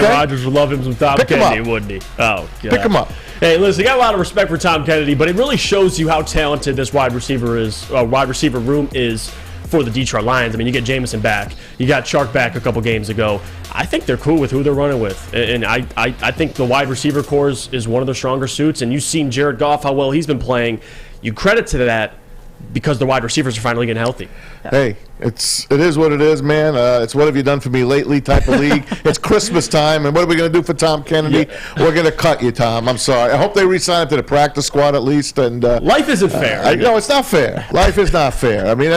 [SPEAKER 2] Rodgers would love him some Tom Kennedy, wouldn't he? Oh, God.
[SPEAKER 3] Pick him up.
[SPEAKER 2] Hey, listen, I got a lot of respect for Tom Kennedy, but it really shows you how talented this wide receiver room is for the Detroit Lions. I mean, you get Jamison back. You got Chark back a couple games ago. I think they're cool with who they're running with. And I think the wide receiver core is one of their stronger suits. And you've seen Jared Goff, how well he's been playing. You credit to that because the wide receivers are finally getting healthy.
[SPEAKER 3] Hey, it is what it is, man. It's what have you done for me lately type of league. It's Christmas time, and what are we going to do for Tom Kennedy? We're going to cut you, Tom. I'm sorry. I hope they re-sign him to the practice squad at least. And
[SPEAKER 2] life isn't fair.
[SPEAKER 3] No, it's not fair. Life is not fair. I mean,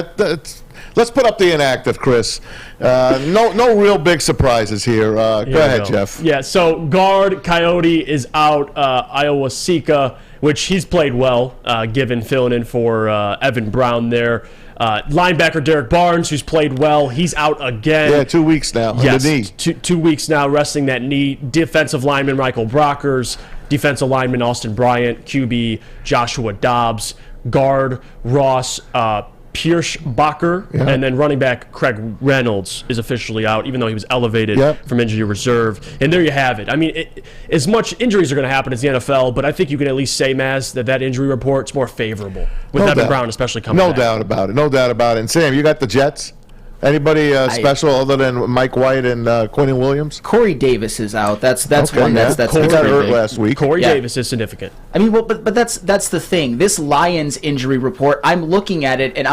[SPEAKER 3] let's put up the inactive, Chris. No real big surprises here. Go ahead, Jeff.
[SPEAKER 2] Yeah, so guard Coyote is out. Iowa Sika, which he's played well, given filling in for Evan Brown there. Linebacker Derek Barnes, who's played well, he's out again.
[SPEAKER 3] Yeah, 2 weeks now.
[SPEAKER 2] Yes,
[SPEAKER 3] the knee.
[SPEAKER 2] 2 weeks now, resting that knee. Defensive lineman Michael Brockers, defensive lineman Austin Bryant, QB Joshua Dobbs, guard Ross Pierschbacher, and then running back Craig Reynolds is officially out, even though he was elevated from injury reserve. And there you have it. I mean, as much injuries are going to happen as the NFL, but I think you can at least say, Maz, that injury report's more favorable with Evan Brown especially coming back.
[SPEAKER 3] No doubt about it. And Sam, you got the Jets? Anybody special other than Mike White and Quinnen Williams?
[SPEAKER 4] Corey Davis is out. That's one that's
[SPEAKER 3] Corey got hurt last week.
[SPEAKER 2] Corey Davis is significant.
[SPEAKER 4] I mean, but that's the thing. This Lions injury report, I'm looking at it and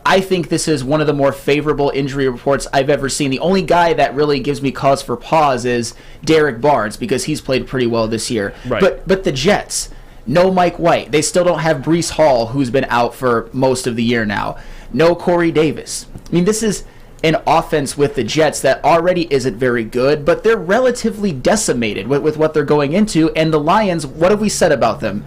[SPEAKER 4] I think this is one of the more favorable injury reports I've ever seen. The only guy that really gives me cause for pause is Derek Barnes, because he's played pretty well this year.
[SPEAKER 2] Right.
[SPEAKER 4] But the Jets, no Mike White. They still don't have Breece Hall, who's been out for most of the year now. No Corey Davis. I mean, this is an offense with the Jets that already isn't very good, but they're relatively decimated with what they're going into. And the Lions, what have we said about them?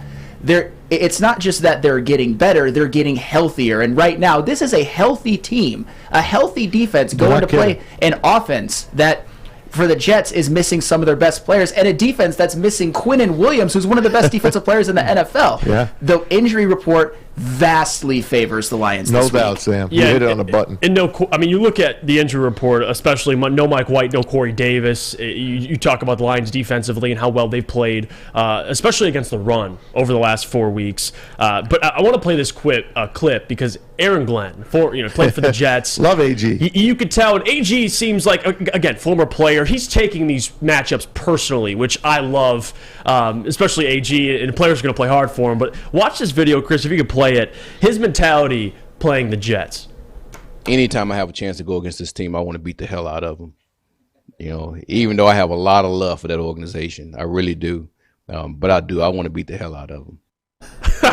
[SPEAKER 4] It's not just that they're getting better, they're getting healthier. And right now, this is a healthy team, a healthy defense going to play an offense that, for the Jets, is missing some of their best players, and a defense that's missing Quinnen Williams, who's one of the best defensive players in the NFL.
[SPEAKER 3] Yeah.
[SPEAKER 4] The injury report vastly favors the Lions
[SPEAKER 3] No
[SPEAKER 4] this week.
[SPEAKER 3] doubt, Sam. You hit it on the button.
[SPEAKER 2] And you look at the injury report, especially no Mike White, no Corey Davis. You talk about the Lions defensively and how well they've played, especially against the run over the last 4 weeks. But I want to play this clip because Aaron Glenn, played for the Jets.
[SPEAKER 3] Love AG.
[SPEAKER 2] You could tell, and AG seems like, again, former player. He's taking these matchups personally, which I love, especially AG, and the players are going to play hard for him. But watch this video, Chris, if you could play it. His mentality playing the Jets.
[SPEAKER 11] Anytime I have a chance to go against this team, I want to beat the hell out of them. Even though I have a lot of love for that organization, I really do. But I want to beat the hell out of them.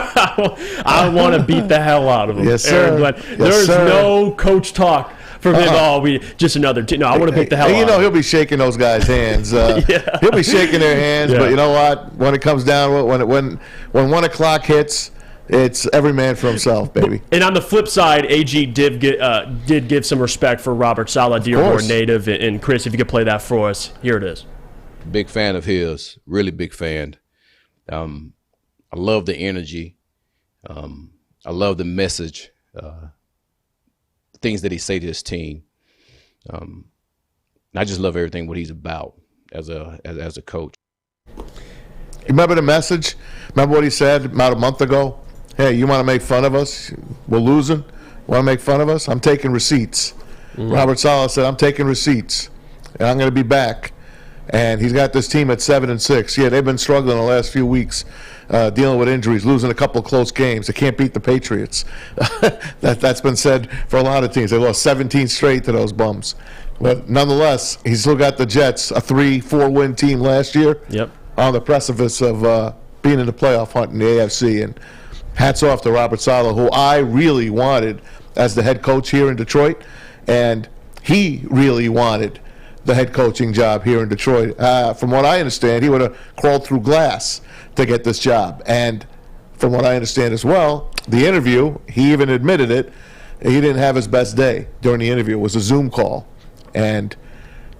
[SPEAKER 2] I want to beat the hell out of them.
[SPEAKER 3] Yes, sir.
[SPEAKER 2] Aaron Glenn.
[SPEAKER 3] Yes,
[SPEAKER 2] There's
[SPEAKER 3] sir.
[SPEAKER 2] no coach talk from him. We just another team. No, I want to beat the hell out of them.
[SPEAKER 3] He'll be shaking those guys' hands. He'll be shaking their hands.
[SPEAKER 2] Yeah.
[SPEAKER 3] But you know what? When it comes down, when 1 o'clock hits, it's every man for himself, baby.
[SPEAKER 2] And on the flip side, AG did give some respect for Robert Saleh, Dearborn native. And Chris, if you could play that for us, here it is.
[SPEAKER 11] Big fan of his, really big fan. I love the energy. I love the message, things that he say to his team. And I just love everything what he's about as a coach.
[SPEAKER 3] You remember the message? Remember what he said about a month ago? Hey, you want to make fun of us? We're losing. Want to make fun of us? I'm taking receipts. Mm-hmm. Robert Saleh said, I'm taking receipts, and I'm going to be back. And he's got this team at 7-6. Yeah, they've been struggling the last few weeks, dealing with injuries, losing a couple of close games. They can't beat the Patriots. That's been said for a lot of teams. They lost 17 straight to those bums. But nonetheless, he's still got the Jets, a 3-4 win team last year.
[SPEAKER 2] Yep.
[SPEAKER 3] On the precipice of being in the playoff hunt in the AFC. And hats off to Robert Saleh, who I really wanted as the head coach here in Detroit. And he really wanted the head coaching job here in Detroit. From what I understand, he would have crawled through glass to get this job. And from what I understand as well, the interview, he even admitted it, he didn't have his best day during the interview. It was a Zoom call. And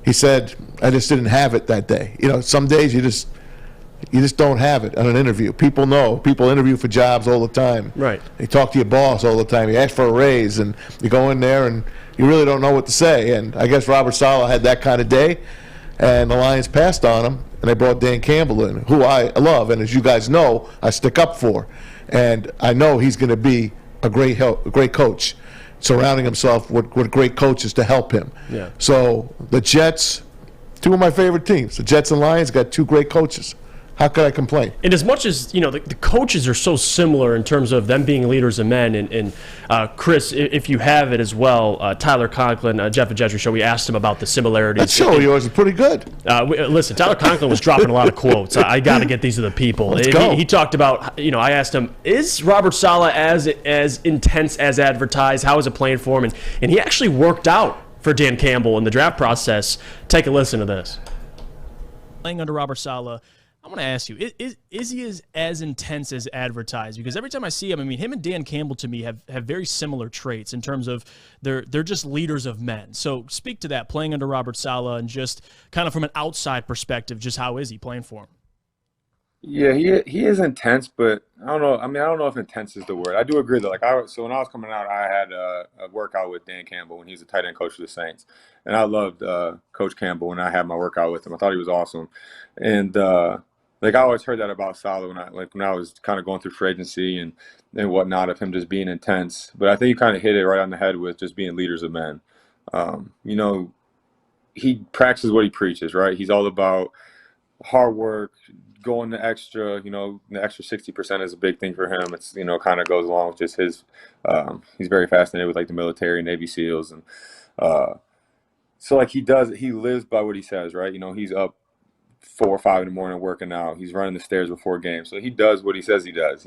[SPEAKER 3] he said, I just didn't have it that day. Some days you just don't have it on an interview. People know. People interview for jobs all the time.
[SPEAKER 2] Right.
[SPEAKER 3] They talk to your boss all the time. You ask for a raise, and you go in there, and you really don't know what to say. And I guess Robert Saleh had that kind of day, and the Lions passed on him, and they brought Dan Campbell in, who I love, and as you guys know, I stick up for. And I know he's going to be a great coach, surrounding himself with great coaches to help him.
[SPEAKER 2] Yeah.
[SPEAKER 3] So the Jets, two of my favorite teams. The Jets and Lions got two great coaches. How could I complain?
[SPEAKER 2] And as much as, the coaches are so similar in terms of them being leaders of men, and Chris, if you have it as well, Tyler Conklin, Jeff and Gentry show, we asked him about the similarities.
[SPEAKER 3] That show of yours is pretty good.
[SPEAKER 2] Listen, Tyler Conklin was dropping a lot of quotes. I got to get these to the people.
[SPEAKER 3] Let's go.
[SPEAKER 2] He talked about, I asked him, is Robert Saleh as intense as advertised? How is it playing for him? And he actually worked out for Dan Campbell in the draft process. Take a listen to this. Playing under Robert Saleh, I want to ask you, is he as intense as advertised? Because every time I see him, him and Dan Campbell to me have very similar traits in terms of they're just leaders of men. So speak to that, playing under Robert Saleh, and just kind of from an outside perspective, just how is he playing for him?
[SPEAKER 8] Yeah, he is intense, but I don't know. I don't know if intense is the word. I do agree though. So when I was coming out, I had a workout with Dan Campbell when he was a tight end coach for the Saints, and I loved Coach Campbell when I had my workout with him. I thought he was awesome, and I always heard that about Saleh when I was kind of going through free agency and whatnot, of him just being intense. But I think you kind of hit it right on the head with just being leaders of men. He practices what he preaches, right? He's all about hard work, going the extra 60% is a big thing for him. It's kind of goes along with just his. He's very fascinated with like the military, Navy SEALs, and so like he lives by what he says, right? He's up 4 or 5 in the morning working out. He's running the stairs before games, so he does what he says he does.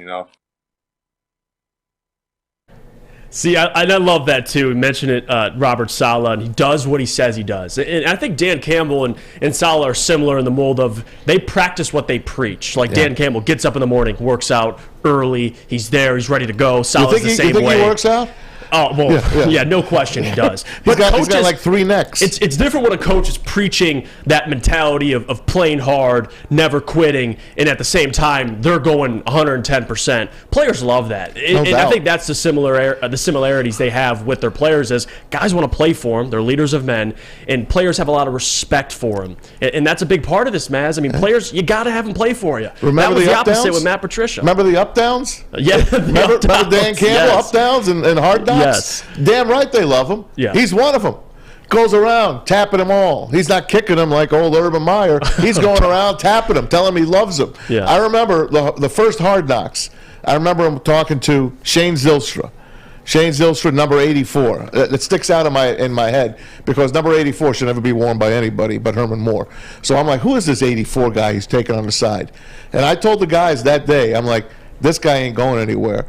[SPEAKER 2] See, I love that too. We mentioned it, Robert Saleh, and he does what he says he does. And I think Dan Campbell and Saleh are similar in the mold of they practice what they preach. Like Dan Campbell gets up in the morning, works out early, he's there, he's ready to go. Saleh's the same way.
[SPEAKER 3] You think he works out?
[SPEAKER 2] Oh, well, yeah, no question he does.
[SPEAKER 3] He's got like 3 necks.
[SPEAKER 2] It's different when a coach is preaching that mentality of playing hard, never quitting, and at the same time, they're going 110%. Players love that. And I think that's the similarities they have with their players is guys want to play for them. They're leaders of men, and players have a lot of respect for them. And that's a big part of this, Maz. I mean, players, you got to have them play for you.
[SPEAKER 3] Remember
[SPEAKER 2] that was
[SPEAKER 3] the
[SPEAKER 2] opposite with Matt Patricia.
[SPEAKER 3] Remember the up-downs?
[SPEAKER 2] Yeah.
[SPEAKER 3] Remember Dan Campbell, up-downs and hard knocks?
[SPEAKER 2] Yes.
[SPEAKER 3] Damn right they love him.
[SPEAKER 2] Yeah.
[SPEAKER 3] He's one of them. Goes around tapping them all. He's not kicking them like old Urban Meyer. He's going around tapping them, telling him he loves them.
[SPEAKER 2] Yeah.
[SPEAKER 3] I remember the first Hard Knocks. I remember him talking to Shane Zylstra. Shane Zylstra, number 84. It sticks out in my head because number 84 should never be worn by anybody but Herman Moore. So I'm like, who is this 84 guy he's taking on the side? And I told the guys that day, I'm like, this guy ain't going anywhere.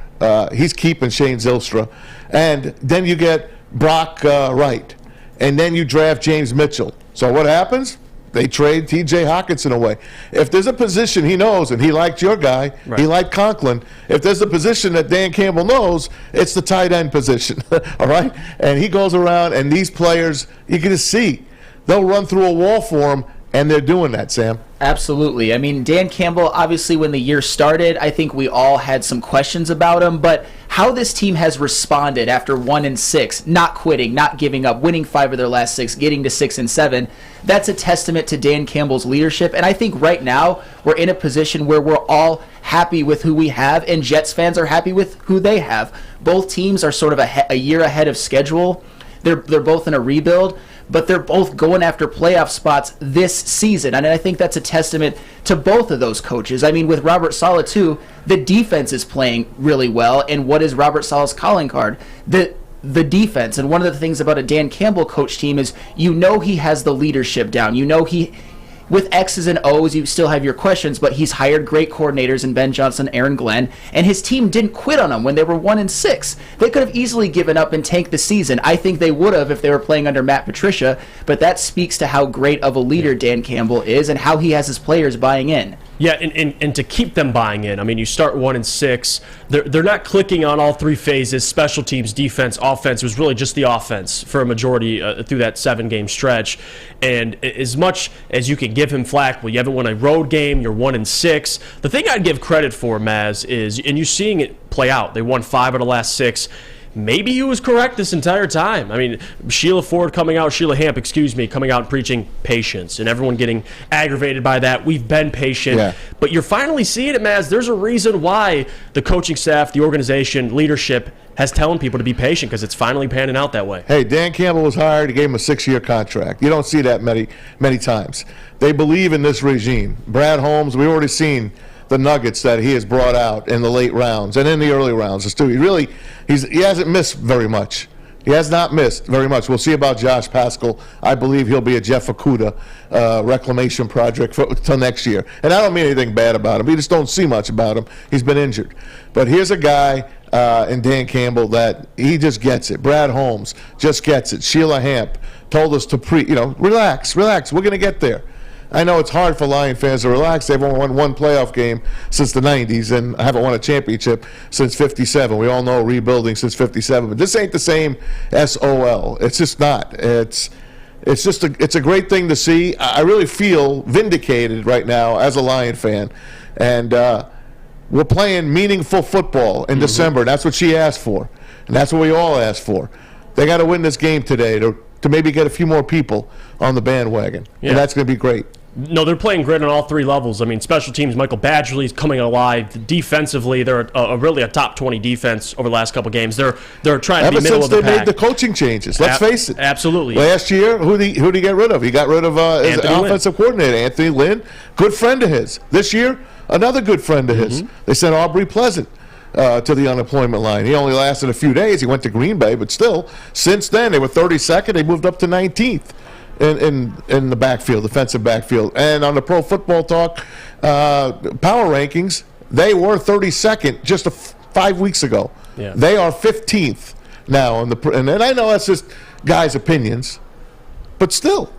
[SPEAKER 3] He's keeping Shane Zylstra. And then you get Brock Wright. And then you draft James Mitchell. So what happens? They trade T.J. Hockenson away. If there's a position he knows, and he liked your guy, he liked Conklin, if there's a position that Dan Campbell knows, it's the tight end position, all right? And he goes around, and these players, you can just see, they'll run through a wall for him, and they're doing that, Sam.
[SPEAKER 4] Absolutely. I mean, Dan Campbell, obviously when the year started, I think we all had some questions about him, but how this team has responded after 1-6, not quitting, not giving up, winning 5 of their last 6, getting to 6-7, that's a testament to Dan Campbell's leadership. And I think right now we're in a position where we're all happy with who we have, and Jets fans are happy with who they have. Both teams are sort of a year ahead of schedule. They're both in a rebuild, but they're both going after playoff spots this season. And I think that's a testament to both of those coaches. I mean, with Robert Saleh, too, the defense is playing really well. And what is Robert Saleh's calling card? The defense. And one of the things about a Dan Campbell coach team is he has the leadership down. With X's and O's, you still have your questions, but he's hired great coordinators in Ben Johnson, Aaron Glenn, and his team didn't quit on him when they were 1-6. They could have easily given up and tanked the season. I think they would have if they were playing under Matt Patricia, but that speaks to how great of a leader Dan Campbell is and how he has his players buying in.
[SPEAKER 2] Yeah, and to keep them buying in. I mean, you start 1-6. They're not clicking on all 3 phases, special teams, defense, offense. It was really just the offense for a majority through that 7-game stretch. And as much as you can give him flack, well, you haven't won a road game, you're 1-6. The thing I'd give credit for, Maz, is, and you're seeing it play out, they won 5 of the last 6. Maybe he was correct this entire time. I mean, Sheila Hamp, coming out and preaching patience, and everyone getting aggravated by that. We've been patient. But you're finally seeing it, Maz. There's a reason why the coaching staff, the organization, leadership has telling people to be patient because it's finally panning out that way.
[SPEAKER 3] Hey, Dan Campbell was hired. He gave him a 6-year contract. You don't see that many times. They believe in this regime. Brad Holmes, we've already seen the nuggets that he has brought out in the late rounds and in the early rounds. He hasn't missed very much. He has not missed very much. We'll see about Josh Paschal. I believe he'll be a Jeff Okudah reclamation project till next year. And I don't mean anything bad about him. We just don't see much about him. He's been injured. But here's a guy in Dan Campbell that he just gets it. Brad Holmes just gets it. Sheila Hamp told us to relax. We're going to get there. I know it's hard for Lion fans to relax. They've only won 1 playoff game since the 90s and haven't won a championship since 57. We all know rebuilding since 57. But this ain't the same SOL. It's just not. It's a great thing to see. I really feel vindicated right now as a Lion fan. And we're playing meaningful football in December. That's what she asked for. And that's what we all asked for. They got to win this game today to maybe get a few more people on the bandwagon. And that's going to be great.
[SPEAKER 2] No, they're playing great on all three levels. I mean, special teams, Michael Badgley's coming alive. Defensively, they're really a top 20 defense over the last couple games. They're trying to be middle of the pack.
[SPEAKER 3] Ever since they made the coaching changes, let's face it.
[SPEAKER 2] Absolutely.
[SPEAKER 3] Last year, who'd he get rid of? He got rid of his offensive coordinator, Anthony Lynn, good friend of his. This year, another good friend of his. They sent Aubrey Pleasant to the unemployment line. He only lasted a few days. He went to Green Bay, but still, since then, they were 32nd. They moved up to 19th. In the backfield, defensive backfield. And on the Pro Football Talk power rankings, they were 32nd just 5 weeks ago.
[SPEAKER 2] Yeah.
[SPEAKER 3] They are 15th now. And I know that's just guys' opinions, but still,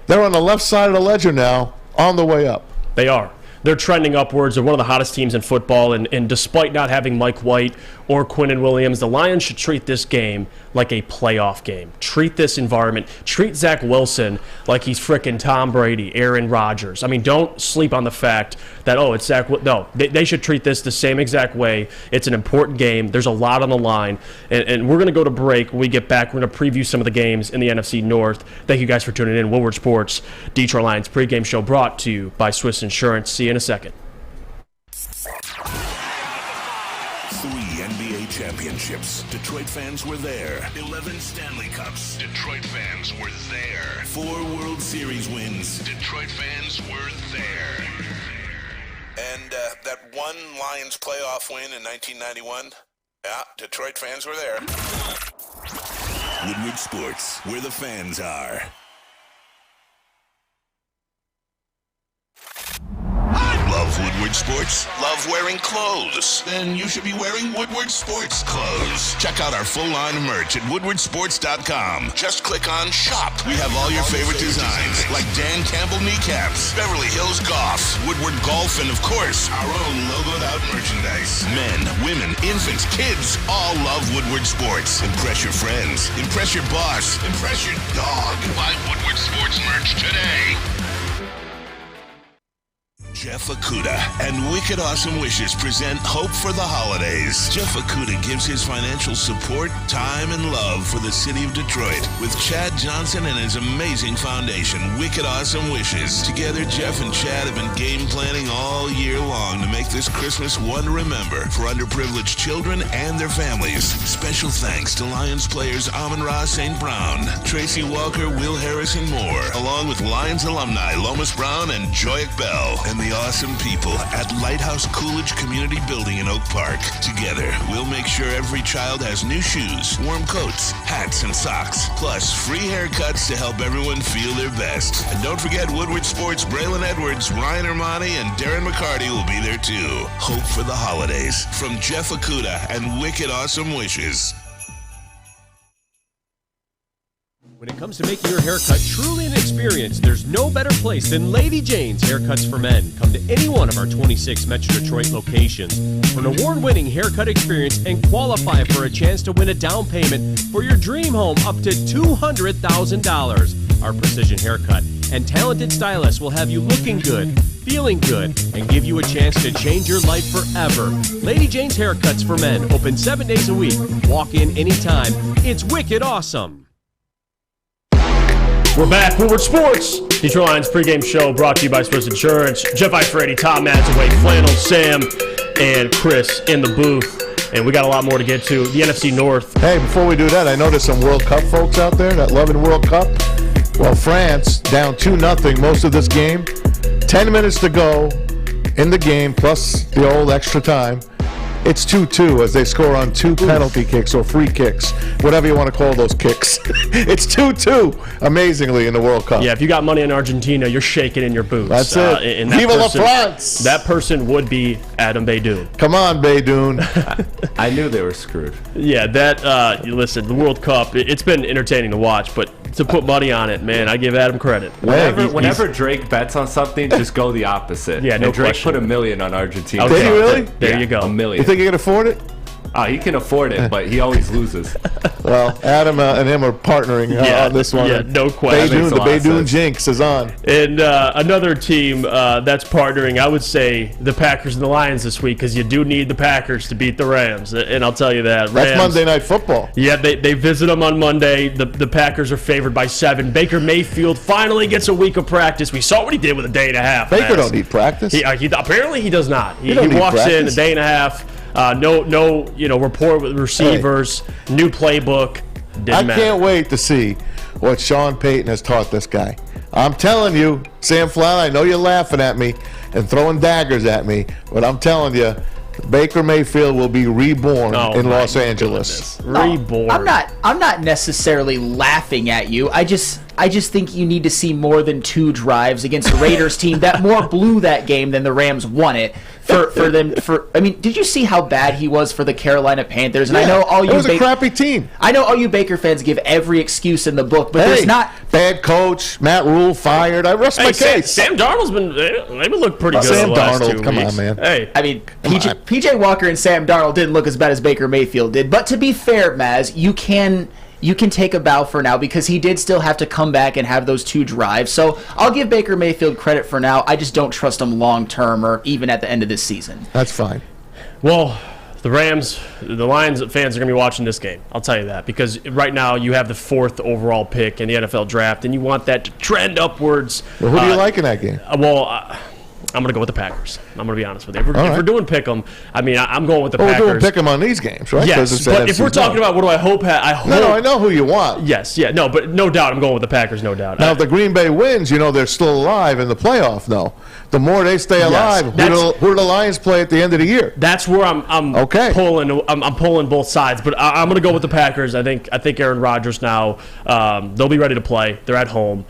[SPEAKER 3] they're on the left side of the ledger now, on the way up.
[SPEAKER 2] They are. They're trending upwards. They're one of the hottest teams in football, and despite not having Mike White or Quinnen Williams, the Lions should treat this game like a playoff game. Treat this environment. Treat Zach Wilson like he's frickin' Tom Brady, Aaron Rodgers. I mean, don't sleep on the fact that, it's Zach. No, they should treat this the same exact way. It's an important game. There's a lot on the line, and we're going to go to break. When we get back, we're going to preview some of the games in the NFC North. Thank you guys for tuning in. Woodward Sports, Detroit Lions pregame show brought to you by Swiss Insurance. See you in a second.
[SPEAKER 6] 3 NBA championships. Detroit fans were there. 11 Stanley Cups. Detroit fans were there. 4 World Series wins. Detroit fans were there.
[SPEAKER 12] And that one Lions playoff win in 1991, yeah, Detroit fans were there.
[SPEAKER 6] Woodward Sports, where the fans are. Love Woodward Sports? Love wearing clothes? Then you should be wearing Woodward Sports clothes. Check out our full line of merch at woodwardsports.com. Just click on Shop. We have all your favorite designs, like Dan Campbell kneecaps, Beverly Hills Golf, Woodward Golf, and of course, our own logoed out merchandise. Men, women, infants, kids, all love Woodward Sports. Impress your friends. Impress your boss. Impress your dog. Buy Woodward Sports merch today. Jeff Akuta and Wicked Awesome Wishes present Hope for the Holidays. Jeff Akuta gives his financial support, time, and love for the city of Detroit with Chad Johnson and his amazing foundation, Wicked Awesome Wishes. Together, Jeff and Chad have been game planning all year long to make this Christmas one to remember for underprivileged children and their families. Special thanks to Lions players Amon-Ra St. Brown, Tracy Walker, Will Harris, and more, along with Lions alumni Lomas Brown and Joyak Bell, and the awesome people at Lighthouse Coolidge Community Building in Oak Park. Together, we'll make sure every child has new shoes, warm coats, hats, and socks, plus free haircuts to help everyone feel their best. And don't forget Woodward Sports, Braylon Edwards, Ryan Ermanni, and Darren McCarty will be there too. Hope for the holidays from Jeff Akuta and Wicked Awesome Wishes.
[SPEAKER 13] When it comes to making your haircut truly an experience, there's no better place than Lady Jane's Haircuts for Men. Come to any one of our 26 Metro Detroit locations for an award-winning haircut experience and qualify for a chance to win a down payment for your dream home up to $200,000. Our precision haircut and talented stylists will have you looking good, feeling good, and give you a chance to change your life forever. Lady Jane's Haircuts for Men, open 7 days a week. Walk in anytime. It's wicked awesome.
[SPEAKER 2] We're back. Woodward Sports, Detroit Lions pregame show brought to you by Swiss Insurance. Jeff Iafrate, Tom Mazawey, Flannel, Sam, and Chris in the booth. And we got a lot more to get to. The NFC North.
[SPEAKER 3] Hey, before we do that, I know there's some World Cup folks out there that love in World Cup. Well, France down 2-0 most of this game. 10 minutes to go in the game, plus the old extra time. It's 2-2 as they score on 2 penalty kicks or free kicks, whatever you want to call those kicks. It's 2-2, amazingly, in the World Cup.
[SPEAKER 2] Yeah, if you got money in Argentina, you're shaking in your boots.
[SPEAKER 3] That's it. Viva la France!
[SPEAKER 2] That person would be Adam Beydoun.
[SPEAKER 3] Come on, Beydoun.
[SPEAKER 14] I knew they were screwed.
[SPEAKER 2] Yeah, listen, the World Cup, it's been entertaining to watch, but to put money on it, man, I give Adam credit.
[SPEAKER 14] Whenever Drake bets on something, just go the opposite.
[SPEAKER 2] Yeah, no
[SPEAKER 14] Drake
[SPEAKER 2] question.
[SPEAKER 14] put $1 million on Argentina.
[SPEAKER 3] Did he really?
[SPEAKER 2] There you go.
[SPEAKER 14] $1 million.
[SPEAKER 3] You think you can afford it?
[SPEAKER 14] He can afford it, but he always loses.
[SPEAKER 3] Well, Adam and him are partnering on this one.
[SPEAKER 2] Yeah, no question.
[SPEAKER 3] The Baydoun jinx is on.
[SPEAKER 2] And another team that's partnering, I would say the Packers and the Lions this week, because you do need the Packers to beat the Rams. And I'll tell you that.
[SPEAKER 3] That's Monday Night Football.
[SPEAKER 2] Yeah, they visit them on Monday. The Packers are favored by 7. Baker Mayfield finally gets a week of practice. We saw what he did with a day and a half.
[SPEAKER 3] Baker don't need practice.
[SPEAKER 2] Apparently he does not. He
[SPEAKER 3] walks
[SPEAKER 2] walks in a day and a half. No, rapport with receivers, new playbook.
[SPEAKER 3] I can't wait to see what Sean Payton has taught this guy. I'm telling you, Sam Flannel, I know you're laughing at me and throwing daggers at me, but I'm telling you, Baker Mayfield will be reborn in Los Angeles.
[SPEAKER 2] Reborn.
[SPEAKER 4] I'm not necessarily laughing at you. I just think you need to see more than 2 drives against a Raiders team that more blew that game than the Rams won it. I mean, did you see how bad he was for the Carolina Panthers? And I know all you.
[SPEAKER 3] It was a crappy team.
[SPEAKER 4] I know all you Baker fans give every excuse in the book, but there's not
[SPEAKER 3] bad coach. Matt Rule fired. I rest my case.
[SPEAKER 2] Sam Darnold's they've been looking pretty good.
[SPEAKER 3] Sam
[SPEAKER 2] the last
[SPEAKER 3] Darnold,
[SPEAKER 2] 2
[SPEAKER 3] come
[SPEAKER 2] weeks.
[SPEAKER 3] on, man.
[SPEAKER 2] Hey,
[SPEAKER 4] I mean, PJ Walker and Sam Darnold didn't look as bad as Baker Mayfield did. But to be fair, Maz, you can take a bow for now because he did still have to come back and have those 2 drives. So I'll give Baker Mayfield credit for now. I just don't trust him long term or even at the end of this season.
[SPEAKER 3] That's fine.
[SPEAKER 2] Well, the Lions fans are going to be watching this game. I'll tell you that because right now you have the 4th overall pick in the NFL draft, and you want that to trend upwards.
[SPEAKER 3] Well, who do you like in that game?
[SPEAKER 2] I'm going to go with the Packers. I'm going to be honest with you. If we're doing Pick'em, I mean, I'm going with the Packers.
[SPEAKER 3] We're doing Pick'em on these games, right?
[SPEAKER 2] Yes, but if we're talking about what do I hope...
[SPEAKER 3] No, I know who you want.
[SPEAKER 2] Yes, yeah, no, but no doubt I'm going with the Packers, no doubt.
[SPEAKER 3] Now, if the Green Bay wins, they're still alive in the playoff, though. The more they stay alive, who do the Lions play at the end of the year?
[SPEAKER 2] That's where I'm pulling. I'm pulling both sides, but I'm going to go with the Packers. I think Aaron Rodgers now, they'll be ready to play. They're at home.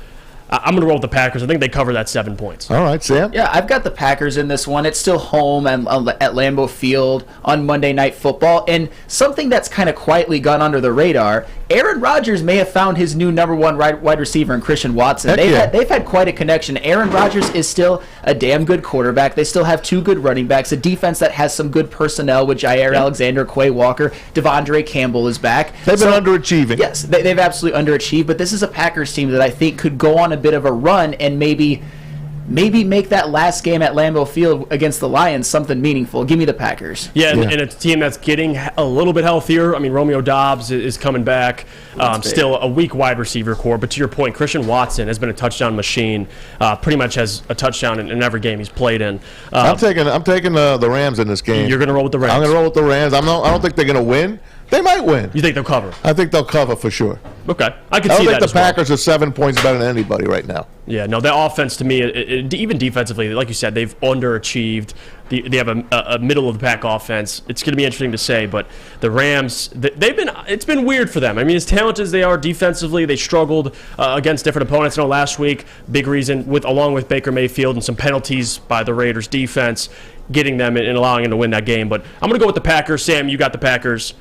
[SPEAKER 2] I'm going to roll with the Packers. I think they cover that 7 points.
[SPEAKER 3] All right, Sam?
[SPEAKER 4] Yeah, I've got the Packers in this one. It's still home at Lambeau Field on Monday Night Football. And something that's kind of quietly gone under the radar, Aaron Rodgers may have found his new number 1 wide receiver in Christian Watson. They've had quite a connection. Aaron Rodgers is still a damn good quarterback. They still have 2 good running backs, a defense that has some good personnel with Jair Alexander, Quay Walker, Devondre Campbell is back.
[SPEAKER 3] They've been underachieving.
[SPEAKER 4] Yes, they've absolutely underachieved, but this is a Packers team that I think could go on a bit of a run and maybe make that last game at Lambeau Field against the Lions something meaningful. Give me the Packers.
[SPEAKER 2] Yeah, and it's a team that's getting a little bit healthier. I mean, Romeo Doubs is coming back. Still a weak wide receiver core, but to your point, Christian Watson has been a touchdown machine. Pretty much has a touchdown in every game he's played in.
[SPEAKER 3] I'm taking the Rams in this game.
[SPEAKER 2] You're going to roll with the Rams.
[SPEAKER 3] I'm going to roll with the Rams. I don't think they're going to win. They might win.
[SPEAKER 2] You think they'll cover?
[SPEAKER 3] I think they'll cover for sure.
[SPEAKER 2] Okay, I can see that.
[SPEAKER 3] I don't think
[SPEAKER 2] the
[SPEAKER 3] Packers are 7 points better than anybody right now.
[SPEAKER 2] Yeah, no, their offense to me, even defensively, like you said, they've underachieved. They have a middle of the pack offense. It's going to be interesting to say, but the Rams, it's been weird for them. I mean, as talented as they are defensively, they struggled against different opponents. I know last week, big reason along with Baker Mayfield and some penalties by the Raiders defense, getting them and allowing them to win that game. But I'm going to go with the Packers. Sam, you got the Packers.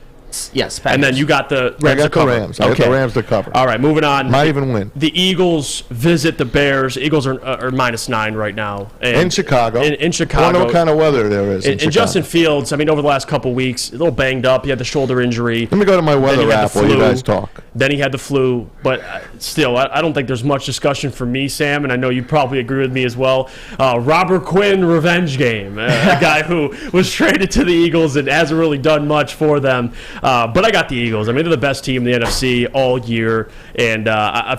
[SPEAKER 4] Yes, Packers.
[SPEAKER 2] And then you got the Rams
[SPEAKER 3] I got
[SPEAKER 2] to cover.
[SPEAKER 3] the Rams. I got the Rams to cover.
[SPEAKER 2] All right, moving on.
[SPEAKER 3] Might even win.
[SPEAKER 2] The Eagles visit the Bears. Eagles are -9 right now.
[SPEAKER 3] In Chicago.
[SPEAKER 2] In Chicago.
[SPEAKER 3] I wonder what kind of weather there is in Chicago.
[SPEAKER 2] Justin Fields, I mean, over the last couple weeks, a little banged up. He had the shoulder injury.
[SPEAKER 3] Let me go to my weather app while you guys talk.
[SPEAKER 2] Then he had the flu. But still, I don't think there's much discussion for me, Sam, and I know you probably agree with me as well. Robert Quinn revenge game. A guy who was traded to the Eagles and hasn't really done much for them. But I got the Eagles. I mean, they're the best team in the NFC all year. And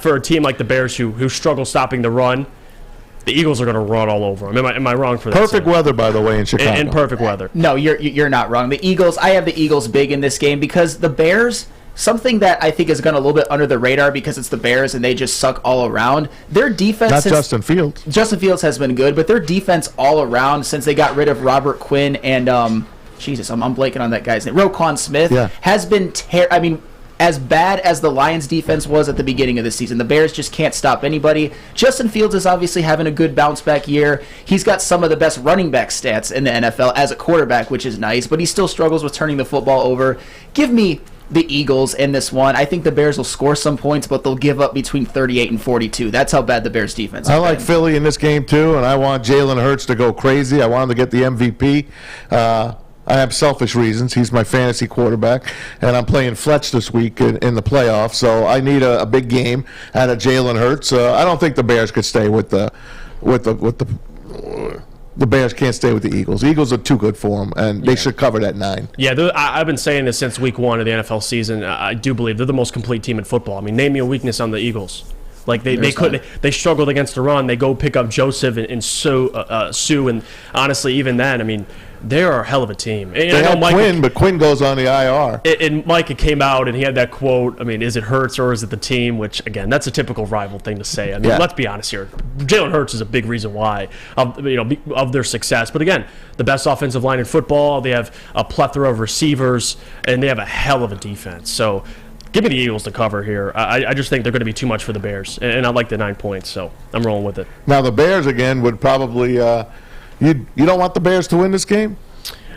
[SPEAKER 2] for a team like the Bears who struggle stopping the run, the Eagles are going to run all over them. Am I wrong for that?
[SPEAKER 3] Perfect weather, by the way, in Chicago.
[SPEAKER 2] In perfect weather.
[SPEAKER 4] No, you're not wrong. The Eagles, I have the Eagles big in this game because the Bears, something that I think has gone a little bit under the radar because it's the Bears and they just suck all around. Their defense...
[SPEAKER 3] Not Justin Fields.
[SPEAKER 4] Justin Fields has been good, but their defense all around since they got rid of Robert Quinn and... Jesus, I'm blanking on that guy's name. Roquan Smith has been as bad as the Lions defense was at the beginning of the season. The Bears just can't stop anybody. Justin Fields is obviously having a good bounce back year. He's got some of the best running back stats in the NFL as a quarterback, which is nice, but he still struggles with turning the football over. Give me the Eagles in this one. I think the Bears will score some points, but they'll give up between 38 and 42. That's how bad the Bears defense is.
[SPEAKER 3] I like Philly in this game too, and I want Jalen Hurts to go crazy. I want him to get the MVP. I have selfish reasons. He's my fantasy quarterback, and I'm playing Fletch this week in the playoffs, so I need a big game out of Jalen Hurts. I don't think the Bears could stay with the Bears can't stay with the Eagles. The Eagles are too good for them, and they should cover that 9.
[SPEAKER 2] Yeah, I've been saying this since week 1 of the NFL season. I do believe they're the most complete team in football. I mean, name me a weakness on the Eagles. Like they struggled against the run. They go pick up Joseph and Sue, and honestly, even then, I mean, they are a hell of a team. And
[SPEAKER 3] they have Quinn, but Quinn goes on the IR.
[SPEAKER 2] And Micah came out and he had that quote. I mean, is it Hurts or is it the team? Which again, that's a typical rival thing to say. I mean, let's be honest here. Jalen Hurts is a big reason why of their success. But again, the best offensive line in football. They have a plethora of receivers, and they have a hell of a defense. So. Give me the Eagles to cover here. I just think they're going to be too much for the Bears, and I like the 9 points, so I'm rolling with it.
[SPEAKER 3] Now the Bears again would probably you don't want the Bears to win this game.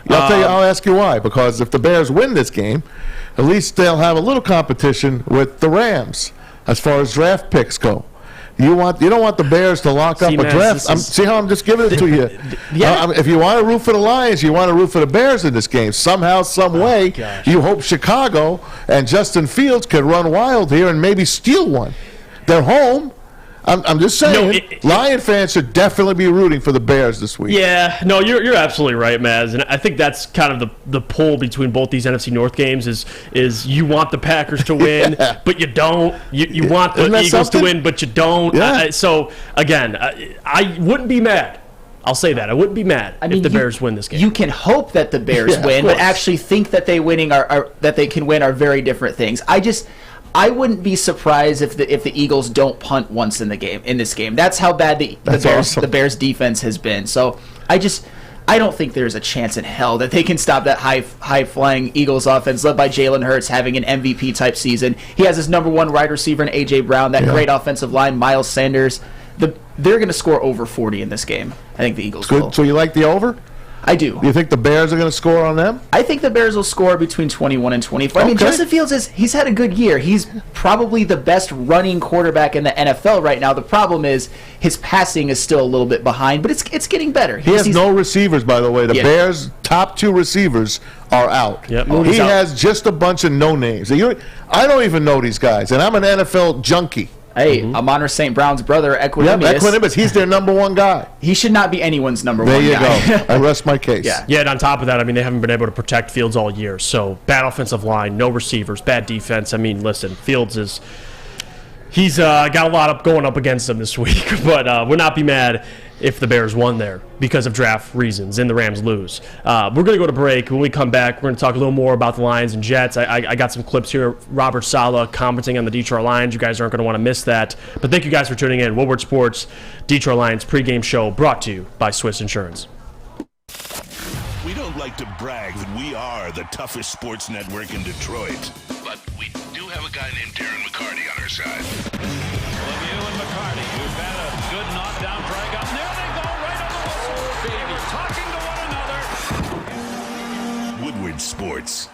[SPEAKER 3] I'll ask you why. Because if the Bears win this game, at least they'll have a little competition with the Rams as far as draft picks go. You don't want the Bears to lock up a draft. See how I'm just giving it to you. If you want to root for the Lions, you want to root for the Bears in this game. Somehow, some way, you hope Chicago and Justin Fields can run wild here and maybe steal one. They're home. I'm just saying, Lion fans should definitely be rooting for the Bears this week.
[SPEAKER 2] Yeah, no, you're absolutely right, Maz, and I think that's kind of the pull between both these NFC North games is you want the Packers to win, but you don't. You want the Eagles to win, but you don't.
[SPEAKER 3] Yeah.
[SPEAKER 2] So again, I wouldn't be mad. I'll say that. I wouldn't be mad if the Bears win this game.
[SPEAKER 4] You can hope that the Bears win, but actually think that they can win are very different things. I wouldn't be surprised if the Eagles don't punt once in this game. That's how bad the Bears defense has been. So I don't think there's a chance in hell that they can stop that high flying Eagles offense led by Jalen Hurts having an MVP type season. He has his number 1 wide receiver in AJ Brown, that great offensive line, Miles Sanders. They're going to score over 40 in this game. I think the Eagles will.
[SPEAKER 3] So you like the over?
[SPEAKER 4] I do.
[SPEAKER 3] You think the Bears are going to score on them?
[SPEAKER 4] I think the Bears will score between 21 and 24. I mean, Justin Fields he's had a good year. He's probably the best running quarterback in the NFL right now. The problem is his passing is still a little bit behind, but it's getting better.
[SPEAKER 3] He has no receivers, by the way. The Bears' top 2 receivers are out.
[SPEAKER 2] Yep.
[SPEAKER 3] He has just a bunch of no names. I don't even know these guys, and I'm an NFL junkie.
[SPEAKER 4] Hey, Amon-Ra St. Brown's brother, Equanimous.
[SPEAKER 3] Yeah, Equanimous. He's their number 1 guy.
[SPEAKER 4] He should not be anyone's number 1 guy.
[SPEAKER 3] There you go. I rest my case.
[SPEAKER 2] Yeah, and on top of that, I mean, they haven't been able to protect Fields all year. So, bad offensive line, no receivers, bad defense. I mean, listen, Fields he's got a lot going up against him this week. But would not be mad if the Bears won there because of draft reasons and the Rams lose. We're going to go to break. When we come back, we're going to talk a little more about the Lions and Jets. I got some clips here. Robert Saleh commenting on the Detroit Lions. You guys aren't going to want to miss that. But thank you guys for tuning in. Woodward Sports, Detroit Lions pregame show brought to you by Swiss Insurance.
[SPEAKER 6] We don't like to brag that we are the toughest sports network in Detroit, but we do have a guy named Darren McCarty on our side.
[SPEAKER 15] Lemieux and McCarty, who've had a good knockdown drag up. There they go, right on the whistle. They were talking to one another.
[SPEAKER 6] Woodward Sports.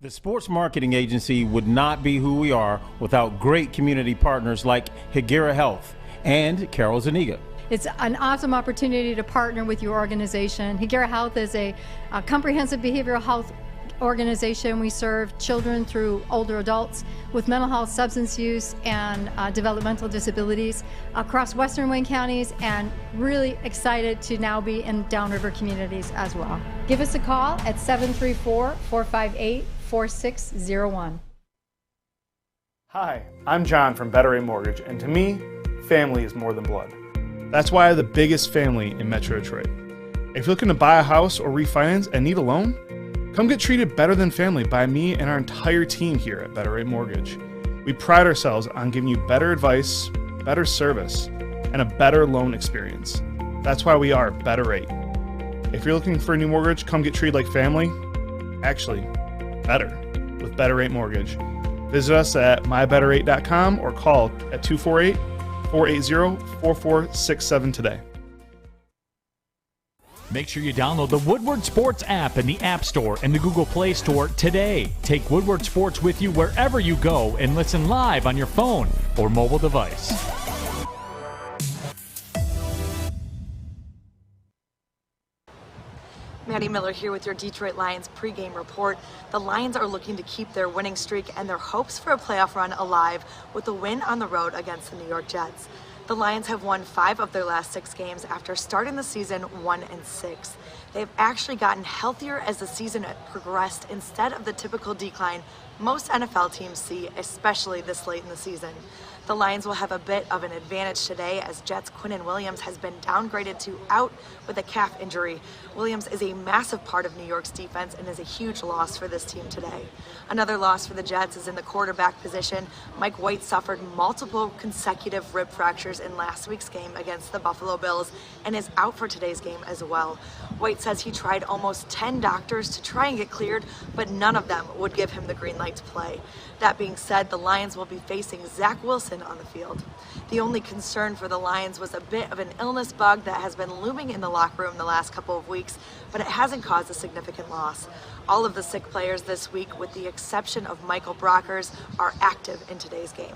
[SPEAKER 16] The sports marketing agency would not be who we are without great community partners like Higuera Health and Carol Zuniga.
[SPEAKER 17] It's an awesome opportunity to partner with your organization. Higuera Health is a comprehensive behavioral health organization. We serve children through older adults with mental health, substance use, and developmental disabilities across Western Wayne counties, and really excited to now be in downriver communities as well. Give us a call at 734-458-4601.
[SPEAKER 18] Hi, I'm John from Better Rate Mortgage, and to me, family is more than blood. That's why I have the biggest family in Metro Detroit. If you're looking to buy a house or refinance and need a loan, come get treated better than family by me and our entire team here at Better Rate Mortgage. We pride ourselves on giving you better advice, better service, and a better loan experience. That's why we are Better Rate. If you're looking for a new mortgage, come get treated like family. Actually, better with Better Rate Mortgage. Visit us at mybetterrate.com or call at 248-480-4467 today.
[SPEAKER 1] Make sure you download the Woodward Sports app in the App Store and the Google Play Store today. Take Woodward Sports with you wherever you go and listen live on your phone or mobile device.
[SPEAKER 19] Maddie Miller here with your Detroit Lions pregame report. The Lions are looking to keep their winning streak and their hopes for a playoff run alive with a win on the road against the New York Jets. The Lions have won 5 of their last 6 games after starting the season 1-6. They've actually gotten healthier as the season progressed instead of the typical decline most NFL teams see, especially this late in the season. The Lions will have a bit of an advantage today as Jets' Quinnen Williams has been downgraded to out with a calf injury. Williams is a massive part of New York's defense and is a huge loss for this team today. Another loss for the Jets is in the quarterback position. Mike White suffered multiple consecutive rib fractures in last week's game against the Buffalo Bills and is out for today's game as well. White says he tried almost 10 doctors to try and get cleared, but none of them would give him the green light to play. That being said, the Lions will be facing Zach Wilson on the field. The only concern for the Lions was a bit of an illness bug that has been looming in the locker room the last couple of weeks, but it hasn't caused a significant loss. All of the sick players this week, with the exception of Michael Brockers, are active in today's game.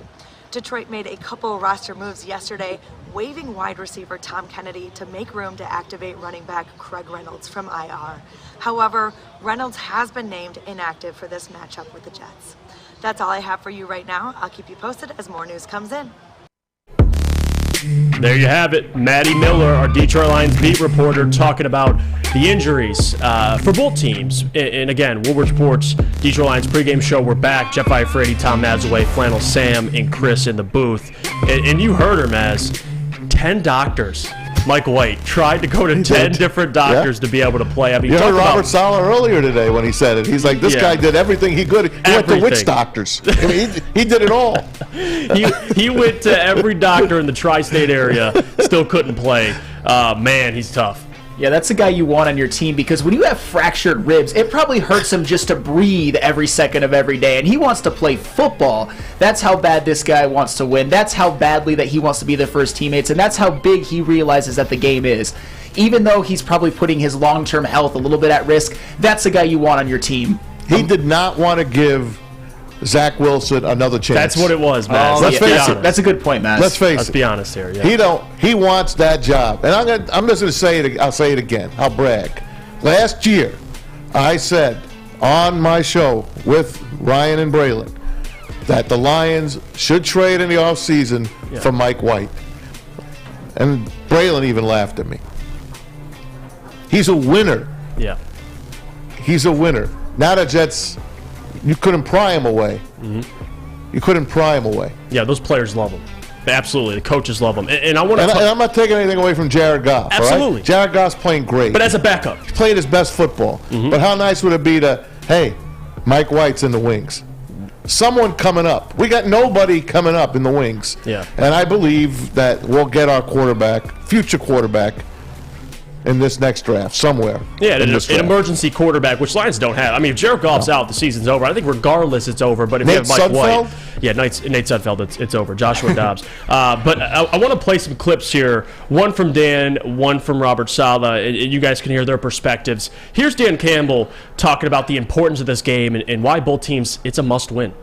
[SPEAKER 19] Detroit made a couple roster moves yesterday, waiving wide receiver Tom Kennedy to make room to activate running back Craig Reynolds from IR. However, Reynolds has been named inactive for this matchup with the Jets. That's all I have for you right now. I'll keep you posted as more news comes in.
[SPEAKER 2] There you have it. Maddie Miller, our Detroit Lions beat reporter, talking about the injuries for both teams. And again, Woodward Sports, Detroit Lions pregame show. We're back. Jeff Iafrate, Tom Mazawey, Flannel, Sam, and Chris in the booth. And you heard her, Maz. 10 doctors. Mike White tried to go to 10 different doctors to be able to play. I mean,
[SPEAKER 3] you heard Robert Saleh earlier today when he said it. He's like, this guy did everything he could. He went to witch doctors. I mean, he did it all.
[SPEAKER 2] He went to every doctor in the tri-state area, still couldn't play. Man, he's tough.
[SPEAKER 4] Yeah, that's the guy you want on your team, because when you have fractured ribs, it probably hurts him just to breathe every second of every day, and he wants to play football. That's how bad this guy wants to win. That's how badly that he wants to be the first teammates, and that's how big he realizes that the game is. Even though he's probably putting his long-term health a little bit at risk, that's the guy you want on your team.
[SPEAKER 3] He did not want to give Zach Wilson another chance.
[SPEAKER 2] That's what it was, man.
[SPEAKER 3] Let's face it.
[SPEAKER 4] That's a good point, man.
[SPEAKER 3] Let's face it.
[SPEAKER 2] Let's be honest here. Yeah.
[SPEAKER 3] He wants that job, and I'm just going to say it. I'll say it again. I'll brag. Last year, I said on my show with Ryan and Braylon that the Lions should trade in the offseason for Mike White, and Braylon even laughed at me. He's a winner.
[SPEAKER 2] Yeah.
[SPEAKER 3] He's a winner. Now the Jets. You couldn't pry him away. You couldn't pry him away.
[SPEAKER 2] Yeah, those players love him. Absolutely, the coaches love him. And I want to.
[SPEAKER 3] And I'm not taking anything away from Jared Goff.
[SPEAKER 2] Absolutely,
[SPEAKER 3] right? Jared Goff's playing great.
[SPEAKER 2] But as a backup,
[SPEAKER 3] he's playing his best football. But how nice would it be to, hey, Mike White's in the wings. Someone coming up. We got nobody coming up in the wings.
[SPEAKER 2] Yeah.
[SPEAKER 3] And I believe that we'll get our future quarterback, in this next draft somewhere.
[SPEAKER 2] Yeah, an emergency quarterback, which Lions don't have. I mean, if Jared Goff's out, the season's over. I think regardless, it's over. But if you have Mike White, Nate Sudfeld, it's over. Joshua Dobbs. But I want to play some clips here. One from Dan, one from Robert Saleh, and you guys can hear their perspectives. Here's Dan Campbell talking about the importance of this game and why both teams, it's a must-win.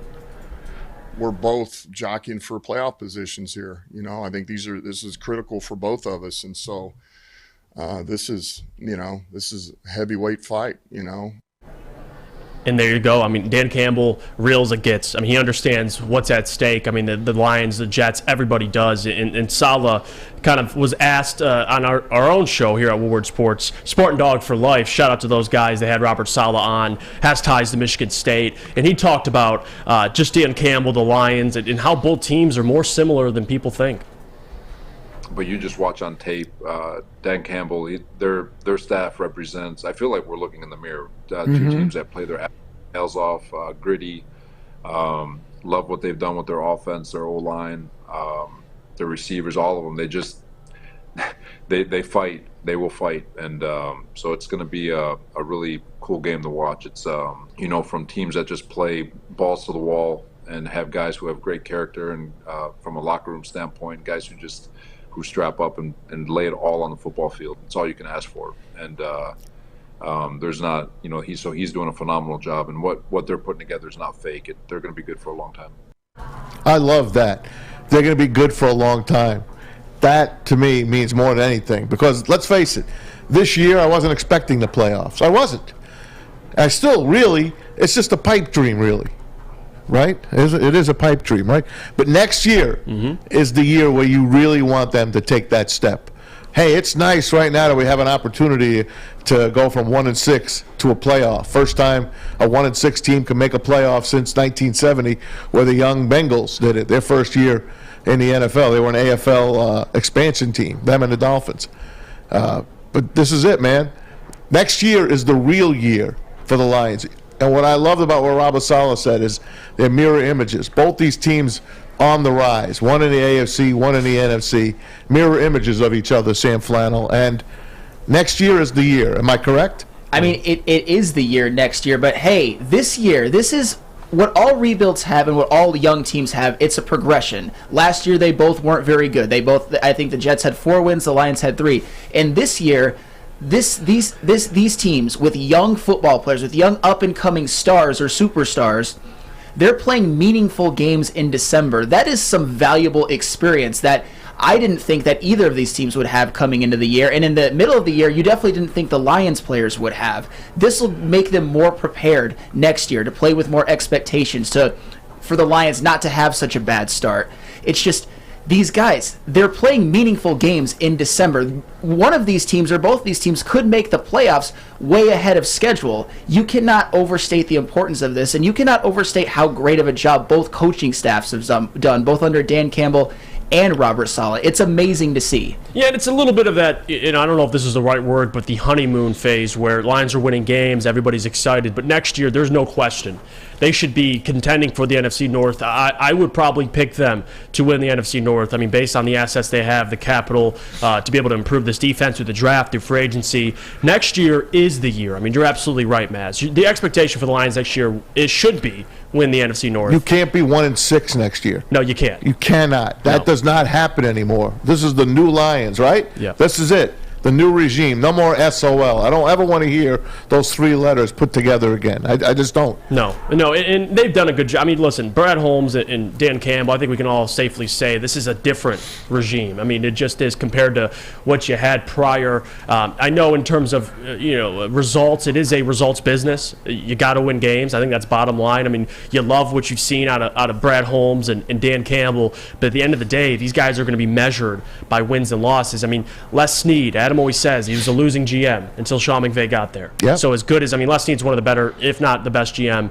[SPEAKER 20] We're both jockeying for playoff positions here. You know, I think this is critical for both of us, and so. This is a heavyweight fight,
[SPEAKER 2] And there you go. I mean, Dan Campbell, real as it gets. I mean, he understands what's at stake. I mean, the Lions, the Jets, everybody does. And Saleh kind of was asked on our own show here at Woodward Sports, Spartan Dog for Life. Shout out to those guys. They had Robert Saleh on, has ties to Michigan State. And he talked about just Dan Campbell, the Lions, and how both teams are more similar than people think.
[SPEAKER 5] But you just watch on tape, Dan Campbell, their staff represents, I feel like we're looking in the mirror, two teams that play their tails off, gritty, love what they've done with their offense, their O-line, their receivers, all of them. They just, they fight, they will fight. And so it's going to be a really cool game to watch. It's, from teams that just play balls to the wall and have guys who have great character and from a locker room standpoint, guys who strap up and lay it all on the football field. It's all you can ask for. And there's not, he's doing a phenomenal job. And what they're putting together is not fake. They're going to be good for a long time.
[SPEAKER 3] I love that. They're going to be good for a long time. That, to me, means more than anything. Because, let's face it, this year I wasn't expecting the playoffs. I wasn't. I still really, it's just a pipe dream, really. Right? It is a pipe dream, right? But next year is the year where you really want them to take that step. Hey, it's nice right now that we have an opportunity to go from 1-6 to a playoff. First time a 1-6 team can make a playoff since 1970, where the young Bengals did it. Their first year in the NFL, they were an AFL expansion team. Them and the Dolphins. But this is it, man. Next year is the real year for the Lions. And what I loved about what Rob Saleh said is they're mirror images. Both these teams on the rise, one in the AFC, one in the NFC, mirror images of each other, Sam Flannel. And next year is the year. Am I correct?
[SPEAKER 4] I mean, it is the year next year. But, hey, this year, this is what all rebuilds have and what all young teams have. It's a progression. Last year, they both weren't very good. I think the Jets had 4 wins, the Lions had 3. And this year, these teams with young football players, with young up-and-coming stars or superstars, they're playing meaningful games in December. That is some valuable experience that I didn't think that either of these teams would have coming into the year. And in the middle of the year, you definitely didn't think the Lions players would have. This will make them more prepared next year to play with more expectations, for the Lions not to have such a bad start. It's just, these guys, they're playing meaningful games in December. One of these teams or both these teams could make the playoffs way ahead of schedule. You cannot overstate the importance of this, and you cannot overstate how great of a job both coaching staffs have done, both under Dan Campbell and Robert Saleh. It's amazing to see.
[SPEAKER 2] Yeah, and it's a little bit of that, I don't know if this is the right word, but the honeymoon phase where Lions are winning games, everybody's excited, but next year, there's no question. They should be contending for the NFC North. I would probably pick them to win the NFC North. I mean, based on the assets they have, the capital, to be able to improve this defense through the draft, through free agency. Next year is the year. I mean, you're absolutely right, Maz. The expectation for the Lions next year should be win the NFC North.
[SPEAKER 3] You can't be 1-6 next year.
[SPEAKER 2] No, you can't.
[SPEAKER 3] You cannot. That does not happen anymore. This is the new Lions, right?
[SPEAKER 2] Yeah.
[SPEAKER 3] This is it. The new regime. No more SOL. I don't ever want to hear those 3 letters put together again. I just don't.
[SPEAKER 2] No, and they've done a good job. I mean, listen, Brad Holmes and Dan Campbell, I think we can all safely say this is a different regime. I mean, it just is compared to what you had prior. I know in terms of, results, it is a results business. You got to win games. I think that's bottom line. I mean, you love what you've seen out of Brad Holmes and Dan Campbell, but at the end of the day, these guys are going to be measured by wins and losses. I mean, Les Snead, Adam always says he was a losing GM until Sean McVay got there.
[SPEAKER 3] Yep.
[SPEAKER 2] So as good as, Les Snead's one of the better, if not the best GM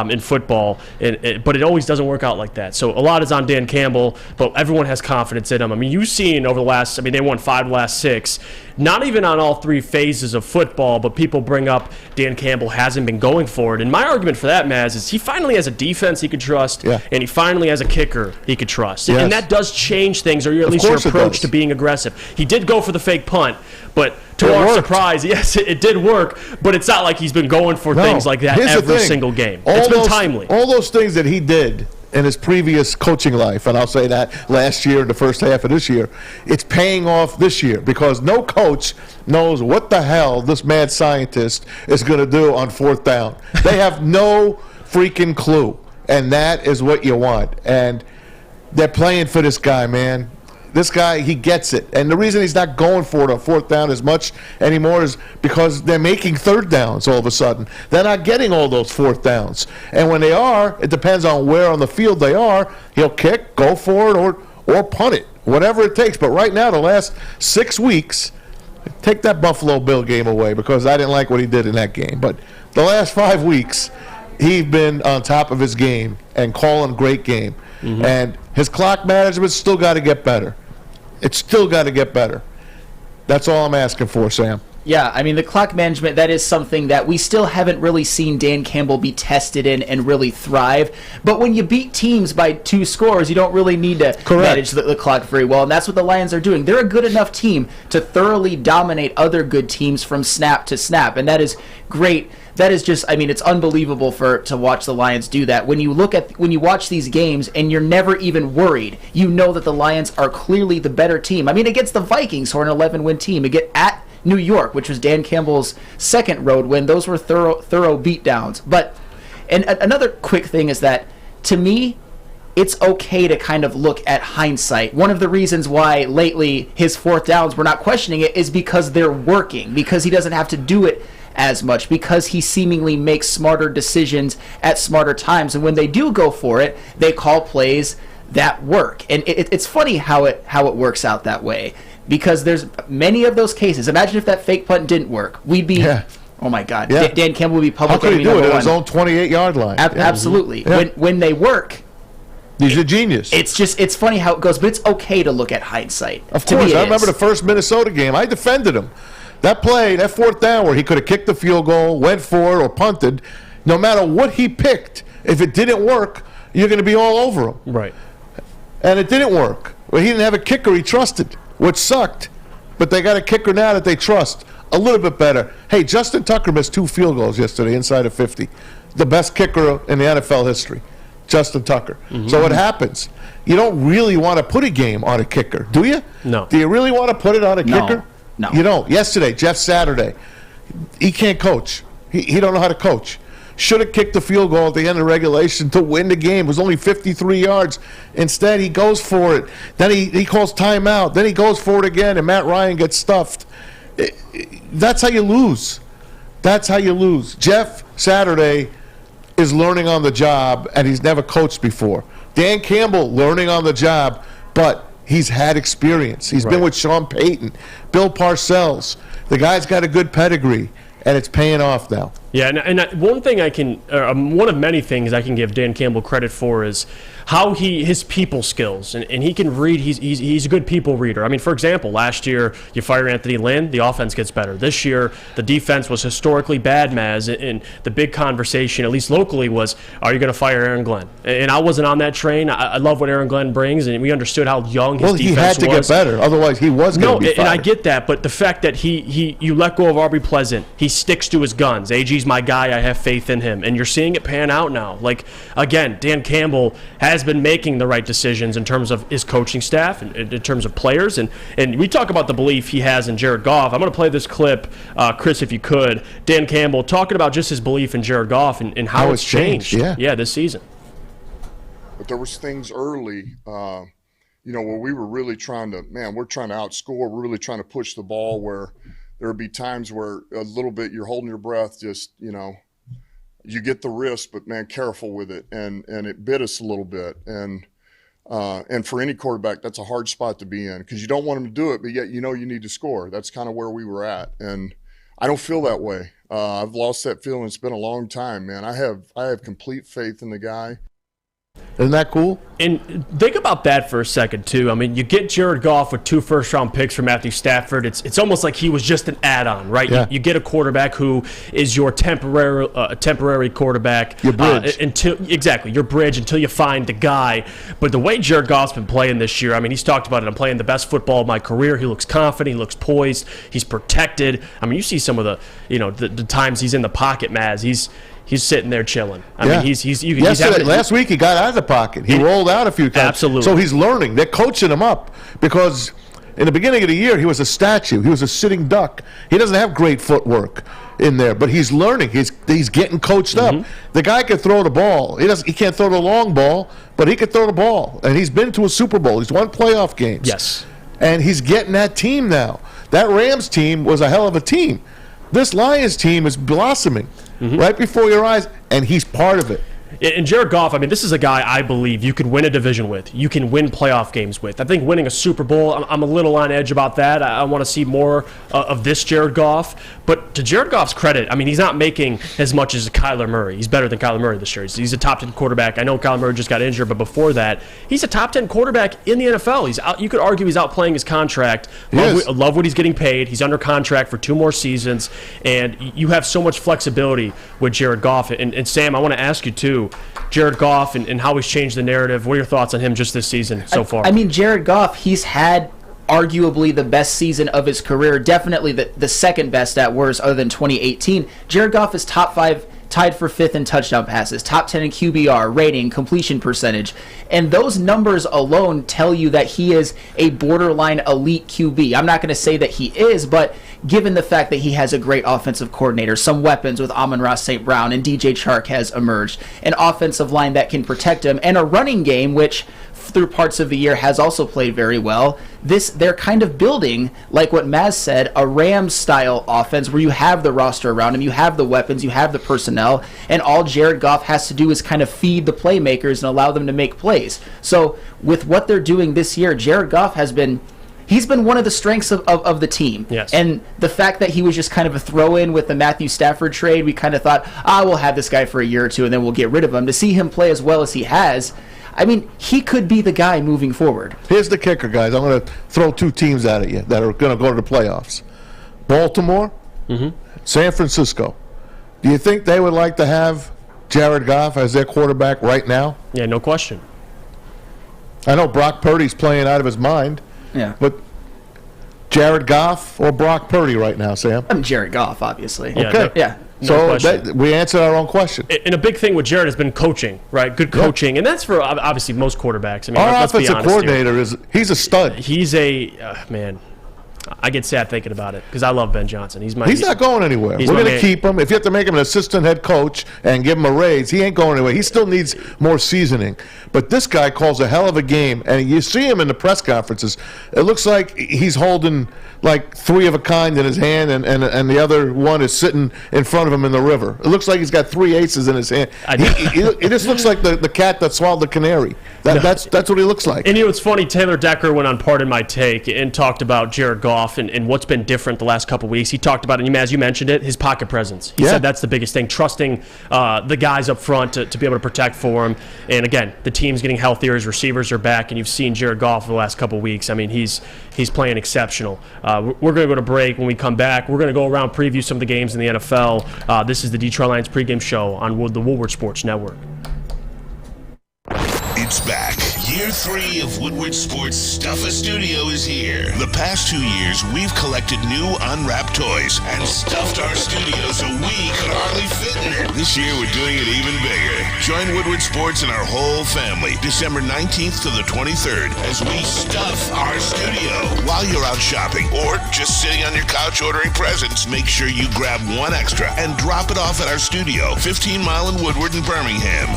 [SPEAKER 2] in football, but it always doesn't work out like that. So a lot is on Dan Campbell, but everyone has confidence in him. I mean, you've seen over the last, they won 5 of the last 6. Not even on all 3 phases of football, but people bring up Dan Campbell hasn't been going for it. And my argument for that, Maz, is he finally has a defense he could trust, and he finally has a kicker he could trust. Yes. And that does change things, or at least your approach to being aggressive. He did go for the fake punt, but to our surprise, yes, it did work, but it's not like he's been going for things like that every single game. It's been timely.
[SPEAKER 3] All those things that he did in his previous coaching life, and I'll say that last year, the first half of this year, it's paying off this year because no coach knows what the hell this mad scientist is going to do on 4th down. They have no freaking clue, and that is what you want. And they're playing for this guy, man. This guy, he gets it. And the reason he's not going for it on 4th down as much anymore is because they're making 3rd downs all of a sudden. They're not getting all those 4th downs. And when they are, it depends on where on the field they are. He'll kick, go for it, or punt it, whatever it takes. But right now, the last 6 weeks, take that Buffalo Bill game away because I didn't like what he did in that game. But the last 5 weeks, he's been on top of his game and calling a great game. Mm-hmm. And his clock management's still got to get better. It's still got to get better. That's all I'm asking for, Sam.
[SPEAKER 4] Yeah, the clock management, that is something that we still haven't really seen Dan Campbell be tested in and really thrive. But when you beat teams by 2 scores, you don't really need to manage the clock very well. And that's what the Lions are doing. They're a good enough team to thoroughly dominate other good teams from snap to snap. And that is great. That is just, it's unbelievable to watch the Lions do that. When you watch these games and you're never even worried, you know that the Lions are clearly the better team. Against the Vikings, who are an 11-win team, at New York, which was Dan Campbell's 2nd road win, those were thorough beatdowns. But, and another quick thing is that, to me, it's okay to kind of look at hindsight. One of the reasons why lately his fourth downs, we're not questioning it, is because they're working, because he doesn't have to do it as much, because he seemingly makes smarter decisions at smarter times. And when they do go for it, they call plays that work. And it's funny how it works out that way, because there's many of those cases. Imagine if that fake punt didn't work. We'd be... Yeah. Oh my God!
[SPEAKER 3] Yeah.
[SPEAKER 4] Dan Campbell would be public
[SPEAKER 3] enemy number one. How could he do it at his own 28-yard line?
[SPEAKER 4] Absolutely.
[SPEAKER 3] Yeah.
[SPEAKER 4] When they work,
[SPEAKER 3] he's a genius.
[SPEAKER 4] It's funny how it goes, but it's okay to look at hindsight.
[SPEAKER 3] Of course, I remember the first Minnesota game. I defended him. That play, that fourth down where he could have kicked the field goal, went for it, or punted. No matter what he picked, if it didn't work, you're going to be all over him.
[SPEAKER 2] Right.
[SPEAKER 3] And it didn't work. Well, he didn't have a kicker he trusted, which sucked. But they got a kicker now that they trust a little bit better. Hey, Justin Tucker missed 2 field goals yesterday inside of 50. The best kicker in the NFL history, Justin Tucker. Mm-hmm. So what happens? You don't really want to put a game on a kicker, do you?
[SPEAKER 2] No.
[SPEAKER 3] Do you really want to put it on a kicker?
[SPEAKER 4] No.
[SPEAKER 3] You don't. Yesterday, Jeff Saturday, he can't coach. He don't know how to coach. Should have kicked the field goal at the end of regulation to win the game. It was only 53 yards. Instead, he goes for it. Then he calls timeout. Then he goes for it again, and Matt Ryan gets stuffed. That's how you lose. That's how you lose. Jeff Saturday is learning on the job, and he's never coached before. Dan Campbell learning on the job, but he's had experience. He's been with Sean Payton, Bill Parcells. The guy's got a good pedigree, and it's paying off now.
[SPEAKER 2] Yeah, and one thing one of many things I can give Dan Campbell credit for is how his people skills, and he can read. He's a good people reader. I mean, for example, last year you fire Anthony Lynn, the offense gets better. This year the defense was historically bad, Maz, and the big conversation, at least locally, was, are you going to fire Aaron Glenn? And I wasn't on that train. I love what Aaron Glenn brings, and we understood how young his defense was.
[SPEAKER 3] Well, he had to get better, otherwise he was going to be fired.
[SPEAKER 2] And I get that, but the fact that you let go of Aubrey Pleasant, he sticks to his guns. AG's my guy. I have faith in him, and you're seeing it pan out now. Like, again, Dan Campbell has been making the right decisions in terms of his coaching staff and in terms of players, and we talk about the belief he has in Jared Goff. I'm going to play this clip, Chris, if you could. Dan Campbell talking about just his belief in Jared Goff and how it's changed. Yeah, this season.
[SPEAKER 20] But there was things early, where we were really trying to, we're trying to outscore. We're really trying to push the ball, where there would be times where a little bit you're holding your breath, just, you get the risk, but careful with it. And it bit us a little bit. And for any quarterback, that's a hard spot to be in, because you don't want him to do it, but yet you need to score. That's kind of where we were at. And I don't feel that way. I've lost that feeling. It's been a long time, man. I have complete faith in the guy.
[SPEAKER 3] Isn't that cool?
[SPEAKER 2] And think about that for a second, too. I mean, you get Jared Goff with 2 first-round picks from Matthew Stafford. It's almost like he was just an add-on, right?
[SPEAKER 3] Yeah.
[SPEAKER 2] You get a quarterback who is your temporary quarterback.
[SPEAKER 3] Your bridge.
[SPEAKER 2] Your bridge until you find the guy. But the way Jared Goff's been playing this year, I mean, he's talked about it. I'm playing the best football of my career. He looks confident. He looks poised. He's protected. I mean, you see some of the times he's in the pocket, Maz. He's sitting there chilling. I mean,
[SPEAKER 3] last week he got out of the pocket. He rolled out a few times.
[SPEAKER 2] Absolutely.
[SPEAKER 3] So he's learning. They're coaching him up, because in the beginning of the year he was a statue. He was a sitting duck. He doesn't have great footwork in there, but he's learning. He's getting coached up. The guy can throw the ball. He can't throw the long ball, but he can throw the ball. And he's been to a Super Bowl. He's won playoff games.
[SPEAKER 2] Yes.
[SPEAKER 3] And he's getting that team now. That Rams team was a hell of a team. This Lions team is blossoming right before your eyes, and he's part of it.
[SPEAKER 2] And Jared Goff, I mean, this is a guy I believe you could win a division with. You can win playoff games with. I think winning a Super Bowl, I'm a little on edge about that. I want to see more of this Jared Goff. But to Jared Goff's credit, I mean, he's not making as much as Kyler Murray. He's better than Kyler Murray this year. He's a top 10 quarterback. I know Kyler Murray just got injured, but before that, he's a top 10 quarterback in the NFL. You could argue he's outplaying his contract. Love what he's getting paid. He's under contract for 2 more seasons, and you have so much flexibility with Jared Goff. And Sam, I want to ask you too, Jared Goff and how he's changed the narrative. What are your thoughts on him just this season so far?
[SPEAKER 4] I mean, Jared Goff, he's had arguably the best season of his career, definitely the second best at worst other than 2018. Jared Goff is top 5, tied for 5th in touchdown passes, top 10 in QBR, rating, completion percentage. And those numbers alone tell you that he is a borderline elite QB. I'm not going to say that he is, but given the fact that he has a great offensive coordinator, some weapons with Amon-Ra St. Brown and DJ Chark has emerged, an offensive line that can protect him, and a running game which through parts of the year has also played very well. They're kind of building, like what Maz said, a Rams-style offense where you have the roster around him, you have the weapons, you have the personnel, and all Jared Goff has to do is kind of feed the playmakers and allow them to make plays. So with what they're doing this year, Jared Goff he's been one of the strengths of the team.
[SPEAKER 2] Yes.
[SPEAKER 4] And the fact that he was just kind of a throw-in with the Matthew Stafford trade, we kind of thought, we'll have this guy for a year or two and then we'll get rid of him. To see him play as well as he has, I mean, he could be the guy moving forward.
[SPEAKER 3] Here's the kicker, guys. I'm going to throw two teams out at you that are going to go to the playoffs. Baltimore, San Francisco. Do you think they would like to have Jared Goff as their quarterback right now?
[SPEAKER 2] Yeah, no question.
[SPEAKER 3] I know Brock Purdy's playing out of his mind.
[SPEAKER 4] Yeah.
[SPEAKER 3] But Jared Goff or Brock Purdy right now, Sam?
[SPEAKER 4] I'm Jared Goff, obviously.
[SPEAKER 3] Okay. So we answered our own question.
[SPEAKER 2] And a big thing with Jared has been coaching, right? Good coaching. And that's for obviously most quarterbacks. I mean,
[SPEAKER 3] our
[SPEAKER 2] let's be
[SPEAKER 3] offensive
[SPEAKER 2] honest
[SPEAKER 3] coordinator he's a stud.
[SPEAKER 2] He's man. I get sad thinking about it because I love Ben Johnson. He's
[SPEAKER 3] not going anywhere. We're going to keep him. If you have to make him an assistant head coach and give him a raise, he ain't going anywhere. He still needs more seasoning. But this guy calls a hell of a game, and you see him in the press conferences. It looks like he's holding like three of a kind in his hand, and the other one is sitting in front of him in the river. It looks like he's got three aces in his hand. It just looks like the cat that swallowed the canary. That's what he looks like.
[SPEAKER 2] And it's funny, Taylor Decker went on Pardon My Take and talked about Jared Goff and what's been different the last couple of weeks. He talked about it, and as you mentioned it, his pocket presence. He said that's the biggest thing, trusting the guys up front to be able to protect for him. And again, the team's getting healthier, his receivers are back, and you've seen Jared Goff the last couple of weeks. I mean, he's playing exceptional. We're going to go to break. When we come back, we're going to go around, preview some of the games in the NFL. This is the Detroit Lions pregame show on the Woodward Sports Network.
[SPEAKER 6] It's back. Year 3 of Woodward Sports Stuff-A Studio is here. The past 2 years, we've collected new unwrapped toys and stuffed our studio so we could hardly fit in it. This year, we're doing it even bigger. Join Woodward Sports and our whole family December 19th to the 23rd as we stuff our studio. While you're out shopping or just sitting on your couch ordering presents, make sure you grab one extra and drop it off at our studio, 15 Mile in Woodward in Birmingham.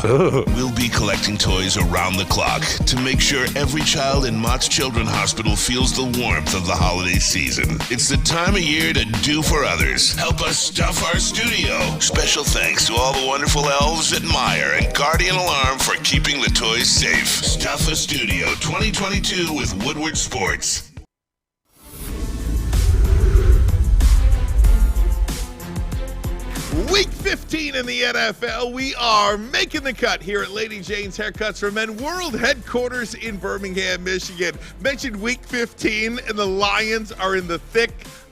[SPEAKER 6] We'll be collecting toys around the clock to make sure every child in Mott's Children's Hospital feels the warmth of the holiday season. It's the time of year to do for others. Help us stuff our studio. Special thanks to all the wonderful elves at Meyer and Guardian Alarm for keeping the toys safe. Stuff-A Studio 2022 with Woodward Sports.
[SPEAKER 21] Week 15 in the NFL. We are making the cut here at Lady Jane's Haircuts for Men World Headquarters in Birmingham, Michigan. Mentioned Week 15, and the Lions are in the thick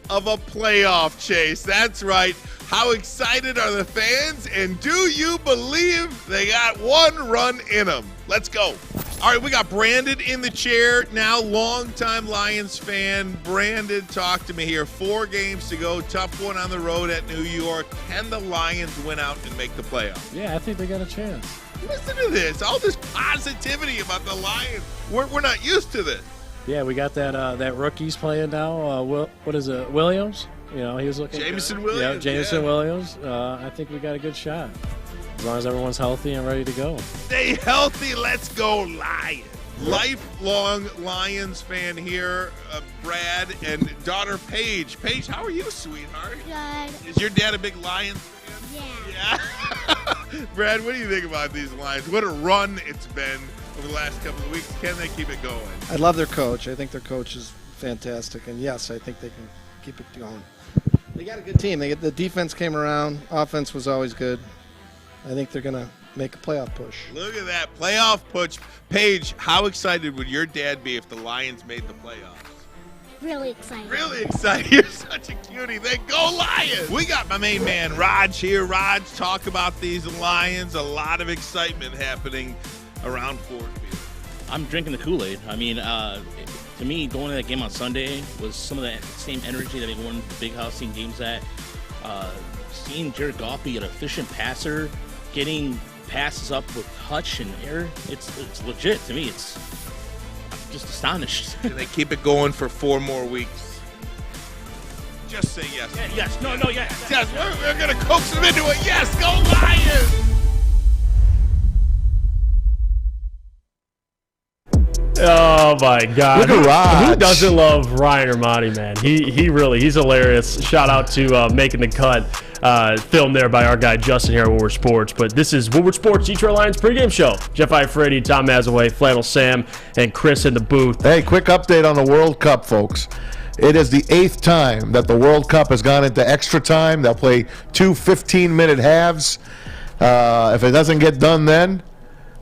[SPEAKER 21] of a playoff chase. That's right. How excited are the fans? And do you believe they got one run in them? Let's go. All right, we got Brandon in the chair now, longtime Lions fan. Brandon, talk to me here. 4 games to go, tough one on the road at New York. Can the Lions win out and make the playoffs?
[SPEAKER 22] Yeah, I think they got a chance.
[SPEAKER 21] Listen to this, all this positivity about the Lions. We're not used to this.
[SPEAKER 22] Yeah, we got that rookie's playing now. What is it, Williams? You know, he was looking
[SPEAKER 21] Jameson
[SPEAKER 22] good.
[SPEAKER 21] Williams.
[SPEAKER 22] Yeah, Jameson Williams. I think we got a good shot. As long as everyone's healthy and ready to go.
[SPEAKER 21] Stay healthy. Let's go Lions. Lifelong Lions fan here, Brad, and daughter Paige. Paige, how are you, sweetheart?
[SPEAKER 23] Good.
[SPEAKER 21] Is your dad a big Lions fan? Yeah. Brad, what do you think about these Lions? What a run it's been over the last couple of weeks. Can they keep it going?
[SPEAKER 24] I love their coach. I think their coach is fantastic. And, yes, I think they can keep it going. They got a good team. The defense came around. Offense was always good. I think they're going to make a playoff push.
[SPEAKER 21] Look at that playoff push. Paige, how excited would your dad be if the Lions made the playoffs?
[SPEAKER 23] Really excited.
[SPEAKER 21] Really excited. You're such a cutie. Then go Lions. We got my main man, Raj, here. Raj, talk about these Lions. A lot of excitement happening around Ford Field.
[SPEAKER 25] I'm drinking the Kool-Aid. I mean, to me, going to that game on Sunday was some of that same energy that they won big house team games at. Seeing Jared Goff be an efficient passer, getting passes up with touch and air, it's legit to me. I'm just astonished.
[SPEAKER 21] Can they keep it going for 4 more weeks? Just say yes.
[SPEAKER 25] Yes. No. Yes.
[SPEAKER 21] Yes, we're going to coax them into it. Yes, go Lions!
[SPEAKER 2] Oh my God!
[SPEAKER 3] Look at Raj.
[SPEAKER 2] Who doesn't love Ryan Ermanni, man? He's hilarious. Shout out to Making the Cut, filmed there by our guy Justin here at Woodward Sports. But this is Woodward Sports Detroit Lions pregame show. Jeff Iafrate, Tom Mazawey, Flannel Sam, and Chris in the booth.
[SPEAKER 3] Hey, quick update on the World Cup, folks. It is the 8th time that the World Cup has gone into extra time. They'll play 2 15-minute halves. If it doesn't get done then,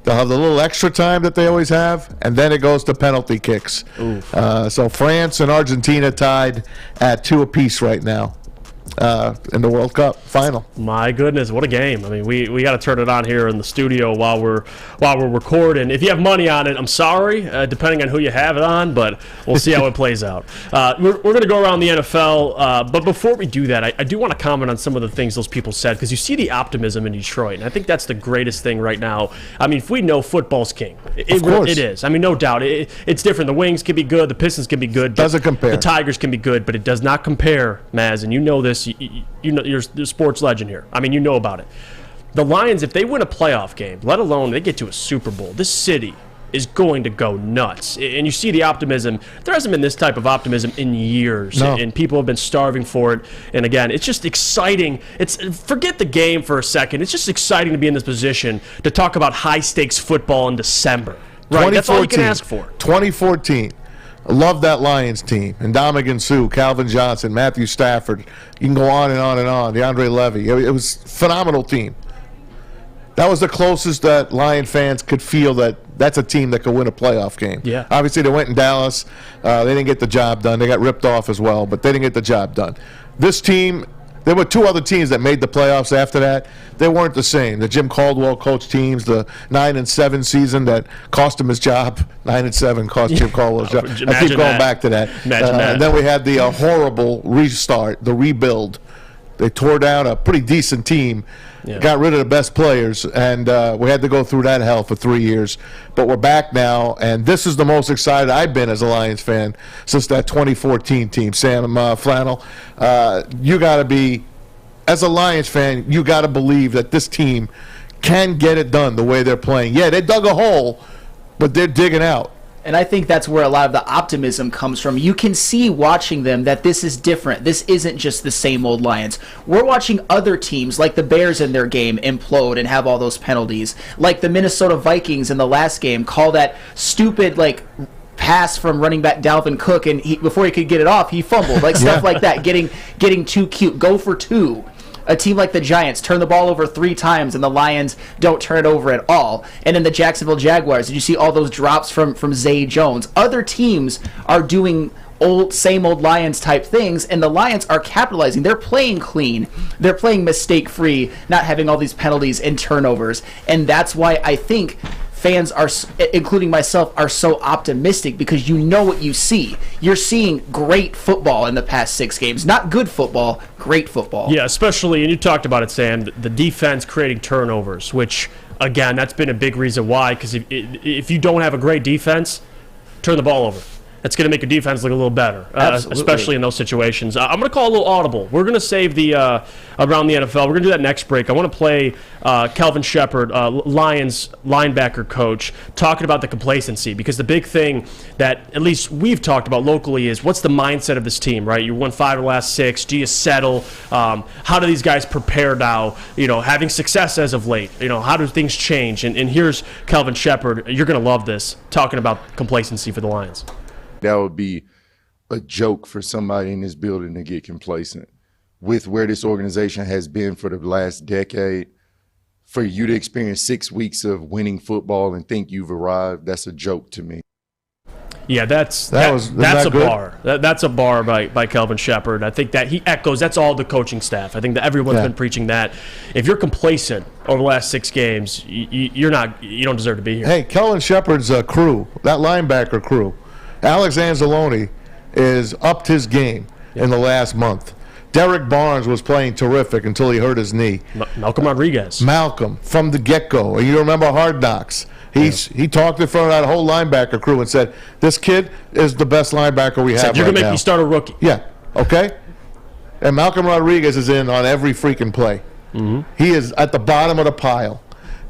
[SPEAKER 3] they'll have the little extra time that they always have, and then it goes to penalty kicks. So France and Argentina tied at 2 apiece right now in the World Cup final.
[SPEAKER 2] My goodness, what a game! I mean, we got to turn it on here in the studio while we're recording. If you have money on it, I'm sorry, depending on who you have it on, but we'll see how it plays out. We're going to go around the NFL, but before we do that, I do want to comment on some of the things those people said, because you see the optimism in Detroit, and I think that's the greatest thing right now. I mean, if we know football's king, it is. I mean, no doubt. It's different. The Wings can be good, the Pistons can be good.
[SPEAKER 3] Doesn't compare.
[SPEAKER 2] The Tigers can be good, but it does not compare, Maz, and you know this. You know, you're the sports legend here. I mean, you know about it. The Lions, if they win a playoff game, let alone they get to a Super Bowl, this city is going to go nuts. And you see the optimism. There hasn't been this type of optimism in years, and people have been starving for it. And again, it's just exciting. Forget the game for a second. It's just exciting to be in this position to talk about high-stakes football in December. Right? That's all you can ask for.
[SPEAKER 3] 2014. I love that Lions team. And Ndamukong Suh, Calvin Johnson, Matthew Stafford. You can go on and on and on. DeAndre Levy. It was a phenomenal team. That was the closest that Lion fans could feel that that's a team that could win a playoff game.
[SPEAKER 2] Yeah.
[SPEAKER 3] Obviously, they went in Dallas. They didn't get the job done. They got ripped off as well, but they didn't get the job done. This team, there were 2 other teams that made the playoffs after that. They weren't the same. The Jim Caldwell coached teams, the 9-7 season that cost him his job. 9-7 cost Jim Caldwell's job. I keep going back to that. And then we had the horrible restart, the rebuild. They tore down a pretty decent team, got rid of the best players, and we had to go through that hell for 3 years. But we're back now, and this is the most excited I've been as a Lions fan since that 2014 team. Sam, Flannel, you got to be, as a Lions fan, you got to believe that this team can get it done the way they're playing. Yeah, they dug a hole, but they're digging out.
[SPEAKER 4] And I think that's where a lot of the optimism comes from. You can see watching them that this is different. This isn't just the same old Lions. We're watching other teams like the Bears in their game implode and have all those penalties. Like the Minnesota Vikings in the last game call that stupid pass from running back Dalvin Cook, and before he could get it off, he fumbled. Stuff like that, getting too cute. Go for 2. A team like the Giants turn the ball over 3 times, and the Lions don't turn it over at all. And then the Jacksonville Jaguars, did you see all those drops from Zay Jones? Other teams are doing same old Lions type things, and the Lions are capitalizing. They're playing clean. They're playing mistake-free, not having all these penalties and turnovers. And that's why I think fans are, including myself, are so optimistic, because you know what you see. You're seeing great football in the past 6 games. Not good football, great football.
[SPEAKER 2] Yeah, especially, and you talked about it, Sam, the defense creating turnovers, which, again, that's been a big reason why, because if you don't have a great defense, turn the ball over. That's going to make your defense look a little better, especially in those situations. I'm going to call a little audible. We're going to save the around the NFL. We're going to do that next break. I want to play Kelvin Shepard, Lions linebacker coach, talking about the complacency, because the big thing that at least we've talked about locally is what's the mindset of this team, right? You won 5 of the last 6. Do you settle? How do these guys prepare now? Having success as of late. How do things change? And here's Kelvin Shepard. You're going to love this, talking about complacency for the Lions.
[SPEAKER 7] That would be a joke for somebody in this building to get complacent. With where this organization has been for the last decade, for you to experience 6 weeks of winning football and think you've arrived, that's a joke to me.
[SPEAKER 2] Yeah, that's a bar. That's a bar by Kelvin Shepard. I think that he echoes. That's all the coaching staff. I think that everyone's been preaching that. If you're complacent over the last 6 games, you don't deserve to be here.
[SPEAKER 3] Hey, Kelvin Shepard's crew, that linebacker crew. Alex Anzalone is upped his game in the last month. Derek Barnes was playing terrific until he hurt his knee.
[SPEAKER 2] Malcolm Rodriguez.
[SPEAKER 3] Malcolm, from the get-go. And you remember Hard Knocks. He talked in front of that whole linebacker crew and said, this kid is the best linebacker we have right now.
[SPEAKER 2] You're going to make me start a rookie.
[SPEAKER 3] Yeah, okay? And Malcolm Rodriguez is in on every freaking play. He is at the bottom of the pile.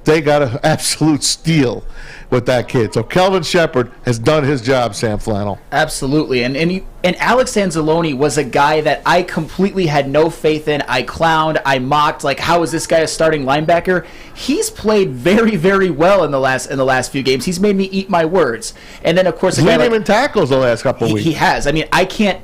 [SPEAKER 3] They got an absolute steal with that kid. So Kelvin Shepard has done his job, Sam Flannel.
[SPEAKER 4] Absolutely. And Alex Anzalone was a guy that I completely had no faith in. I clowned, I mocked, like, how is this guy a starting linebacker? He's played very, very well in the last few games. He's made me eat my words. And then, of course,
[SPEAKER 3] He's leading him in tackles the last couple of weeks.
[SPEAKER 4] He has. I mean, I can't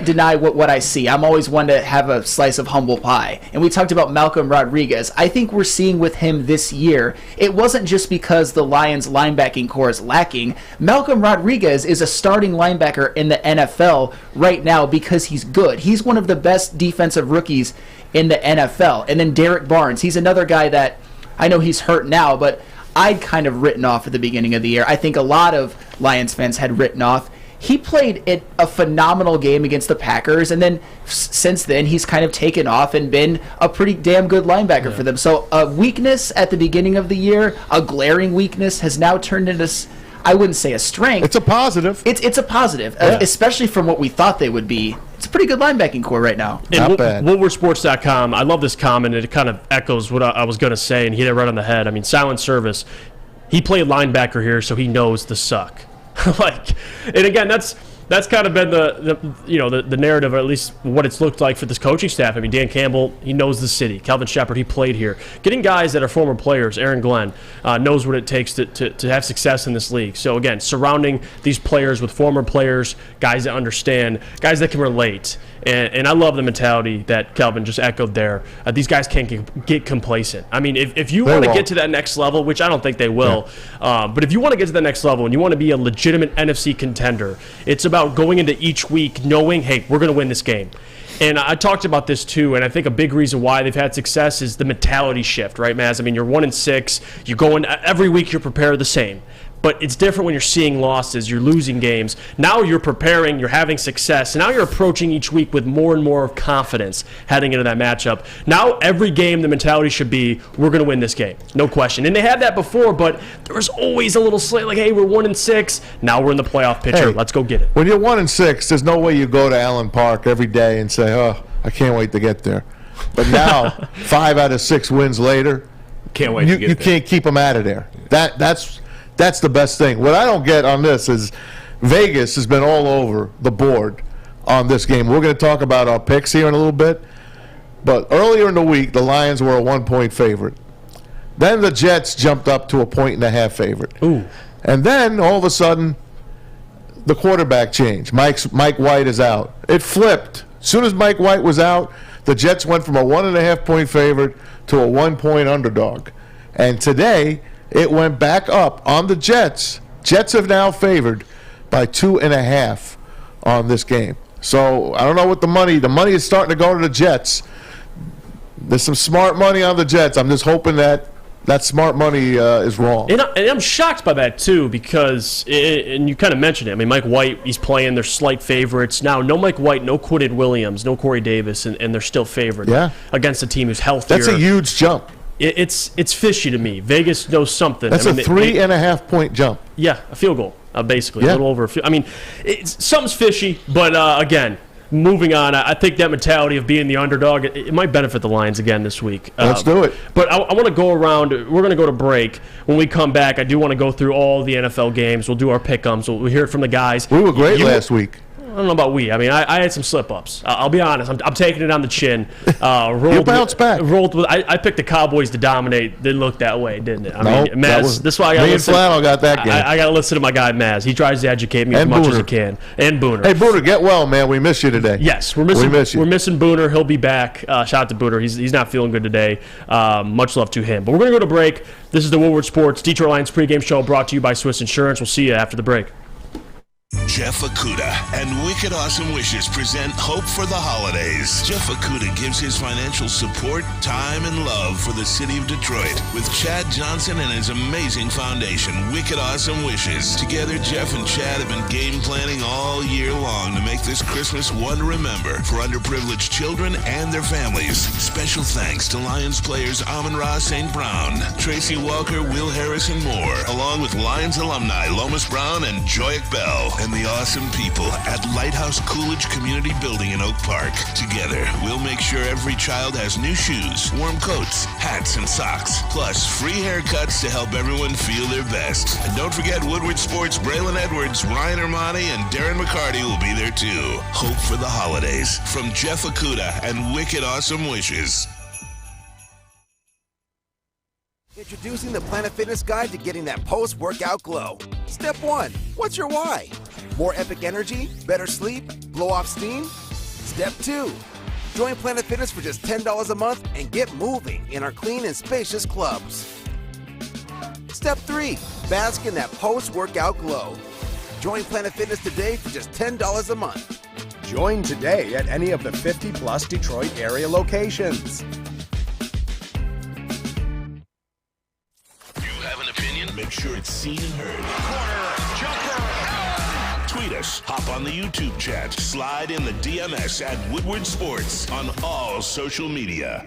[SPEAKER 4] deny what I see. I'm always one to have a slice of humble pie. And we talked about Malcolm Rodriguez. I think we're seeing with him this year, it wasn't just because the Lions linebacking core is lacking. Malcolm Rodriguez is a starting linebacker in the NFL right now because he's good. He's one of the best defensive rookies in the NFL. And then Derek Barnes, he's another guy that I know he's hurt now, but I'd kind of written off at the beginning of the year. I think a lot of Lions fans had written off. He played a phenomenal game against the Packers, and then since then he's kind of taken off and been a pretty damn good linebacker for them. So a weakness at the beginning of the year, a glaring weakness, has now turned into, I wouldn't say a strength.
[SPEAKER 3] It's a positive.
[SPEAKER 4] It's a positive, especially from what we thought they would be. It's a pretty good linebacking core right now.
[SPEAKER 2] Not bad. WoodwardSports.com, I love this comment. It kind of echoes what I was going to say, and he hit it right on the head. I mean, silent service. He played linebacker here, so he knows the suck. And again, that's kind of been the narrative, or at least what it's looked like for this coaching staff. I mean, Dan Campbell, he knows the city. Kelvin Shepard, he played here. Getting guys that are former players, Aaron Glenn, knows what it takes to have success in this league. So again, surrounding these players with former players, guys that understand, guys that can relate. And I love the mentality that Kelvin just echoed there. These guys can't get complacent. I mean, if you want to get to that next level, which I don't think they will, but if you want to get to the next level and you want to be a legitimate NFC contender, it's about going into each week knowing, hey, we're going to win this game. And I talked about this too, and I think a big reason why they've had success is the mentality shift, right, Maz? I mean, you're 1-6. You go in every week, you're prepared the same. But it's different when you're seeing losses, you're losing games. Now you're preparing, you're having success. And now you're approaching each week with more and more confidence heading into that matchup. Now every game, the mentality should be, we're going to win this game. No question. And they had that before, but there was always a little slight, like, hey, we're 1-6. Now we're in the playoff picture. Let's go get it.
[SPEAKER 3] When you're 1-6, there's no way you go to Allen Park every day and say, oh, I can't wait to get there. But now, 5 out of 6 wins later,
[SPEAKER 14] can't wait to get there.
[SPEAKER 3] You can't keep them out of there. That's the best thing. What I don't get on this is Vegas has been all over the board on this game. We're going to talk about our picks here in a little bit. But earlier in the week, the Lions were a 1-point favorite. Then the Jets jumped up to a 1.5 favorite.
[SPEAKER 2] Ooh.
[SPEAKER 3] And then all of a sudden, the quarterback changed. Mike White is out. It flipped. As soon as Mike White was out, the Jets went from a 1.5-point favorite to a 1-point underdog. And today, it went back up on the Jets. Jets have now favored by 2.5 on this game. So I don't know what the money is starting to go to the Jets. There's some smart money on the Jets. I'm just hoping that smart money is wrong.
[SPEAKER 2] And I'm shocked by that, too, because, and you kind of mentioned it, I mean, Mike White, he's playing, they're slight favorites. Now, no Mike White, no Quinton Williams, no Corey Davis, and they're still favored against a team who's healthier.
[SPEAKER 3] That's a huge jump.
[SPEAKER 2] It's fishy to me. Vegas knows something.
[SPEAKER 3] That's a 3.5-point jump.
[SPEAKER 2] Yeah, a field goal, basically. A little over a field. I mean, something's fishy, but again, moving on, I think that mentality of being the underdog, it might benefit the Lions again this week.
[SPEAKER 3] Let's do it.
[SPEAKER 2] But I want to go around. We're going to go to break. When we come back, I do want to go through all the NFL games. We'll do our pick-ems. We'll hear it from the guys.
[SPEAKER 3] We were great last week.
[SPEAKER 2] I don't know about we. I mean, I had some slip-ups. I'll be honest. I'm taking it on the chin.
[SPEAKER 3] You bounced back.
[SPEAKER 2] I picked the Cowboys to dominate. Didn't look that way, didn't it? I
[SPEAKER 3] mean,
[SPEAKER 2] Maz, this is why I got to listen.
[SPEAKER 3] Flannel got that game.
[SPEAKER 2] I got to listen to my guy, Maz. He tries to educate me as much as he can. And Booner.
[SPEAKER 3] Hey, Booner, get well, man. We miss you today.
[SPEAKER 2] Yes, we're missing Booner. He'll be back. Shout out to Booner. He's not feeling good today. Much love to him. But we're going to go to break. This is the Woodward Sports Detroit Lions pregame show brought to you by Swiss Insurance. We'll see you after the break.
[SPEAKER 6] Jeff Okuda and Wicked Awesome Wishes present Hope for the Holidays. Jeff Okuda gives his financial support, time, and love for the city of Detroit with Chad Johnson and his amazing foundation, Wicked Awesome Wishes. Together, Jeff and Chad have been game planning all year long to make this Christmas one to remember for underprivileged children and their families. Special thanks to Lions players Amon-Ra St. Brown, Tracy Walker, Will Harris, and more, along with Lions alumni Lomas Brown and Joyek Bell, and the the awesome people at Lighthouse Coolidge Community Building in Oak Park. Together, we'll make sure every child has new shoes, warm coats, hats, and socks, plus free haircuts to help everyone feel their best. And don't forget Woodward Sports' Braylon Edwards, Ryan Ermanni, and Darren McCarty will be there too. Hope for the holidays from Jeff Okuda and wicked awesome wishes.
[SPEAKER 8] Introducing the Planet Fitness Guide to getting that post-workout glow. Step 1. What's your why? More epic energy? Better sleep? Blow off steam? Step 2. Join Planet Fitness for just $10 a month and get moving in our clean and spacious clubs. Step 3. Bask in that post-workout glow. Join Planet Fitness today for just $10 a month.
[SPEAKER 9] Join today at any of the 50-plus Detroit area locations.
[SPEAKER 6] Make sure it's seen and heard. Corner, jumper. Tweet us, hop on the YouTube chat, slide in the DMS at Woodward Sports on all social media.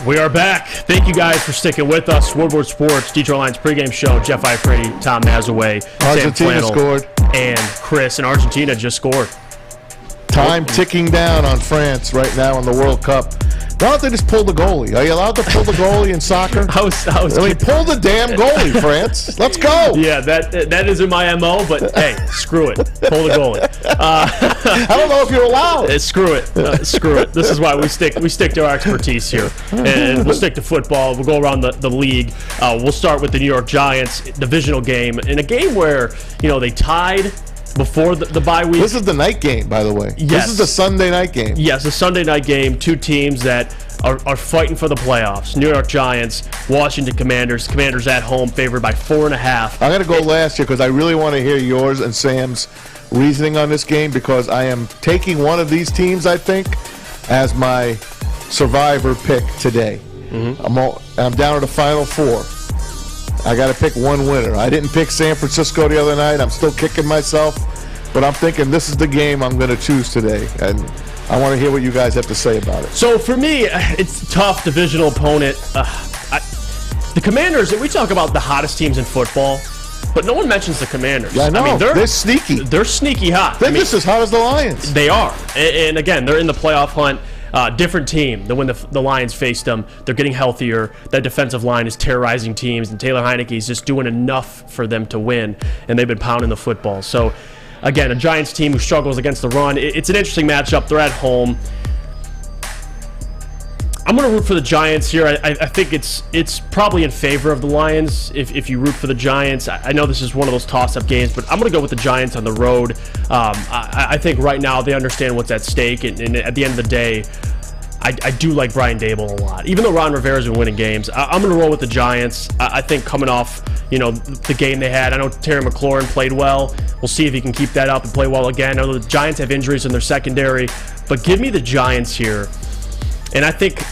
[SPEAKER 2] We are back. Thank you guys for sticking with us. Woodward Sports, Detroit Lions pregame show. Jeff Iafrate, Tom Mazawey,
[SPEAKER 3] Argentina
[SPEAKER 2] Sam Flannel,
[SPEAKER 3] scored.
[SPEAKER 2] And Chris. And Argentina just scored.
[SPEAKER 3] Time ticking down on France right now in the World Cup. Why don't they just pull the goalie? Are you allowed to pull the goalie in soccer? I mean, pull the damn goalie, France. Let's go.
[SPEAKER 2] Yeah, that isn't my MO, but hey, screw it. Pull the goalie.
[SPEAKER 3] I don't know if you're allowed.
[SPEAKER 2] Screw it. Screw it. This is why we stick to our expertise here. And we'll stick to football. We'll go around the league. We'll start with the New York Giants divisional game. In a game where, they tied before the bye week.
[SPEAKER 3] This is the night game, by the way.
[SPEAKER 2] Yes.
[SPEAKER 3] This is the Sunday night game.
[SPEAKER 2] Yes, a Sunday night game. Two teams that are fighting for the playoffs. New York Giants, Washington Commanders. Commanders at home, favored by 4.5.
[SPEAKER 3] I'm going to go last here because I really want to hear yours and Sam's reasoning on this game because I am taking one of these teams, I think, as my survivor pick today. Mm-hmm. I'm down to the final four. I got to pick one winner. I didn't pick San Francisco the other night. I'm still kicking myself, but I'm thinking this is the game I'm going to choose today, and I want to hear what you guys have to say about it.
[SPEAKER 2] So for me, it's a tough divisional opponent. The Commanders, we talk about the hottest teams in football, but no one mentions the Commanders.
[SPEAKER 3] Yeah, I know. I mean, they're sneaky.
[SPEAKER 2] They're sneaky hot.
[SPEAKER 3] They're just as hot as the Lions.
[SPEAKER 2] They are. And again, they're in the playoff hunt. Different team than when the Lions faced them. They're getting healthier. That defensive line is terrorizing teams, and Taylor Heineke is just doing enough for them to win, and they've been pounding the football. So, again, a Giants team who struggles against the run. It's an interesting matchup. They're at home. I'm going to root for the Giants here. I think it's probably in favor of the Lions if you root for the Giants. I know this is one of those toss-up games, but I'm going to go with the Giants on the road. I think right now they understand what's at stake, and at the end of the day, I do like Brian Daboll a lot. Even though Ron Rivera's been winning games, I'm going to roll with the Giants. I think coming off the game they had, I know Terry McLaurin played well. We'll see if he can keep that up and play well again. I know the Giants have injuries in their secondary, but give me the Giants here. And I think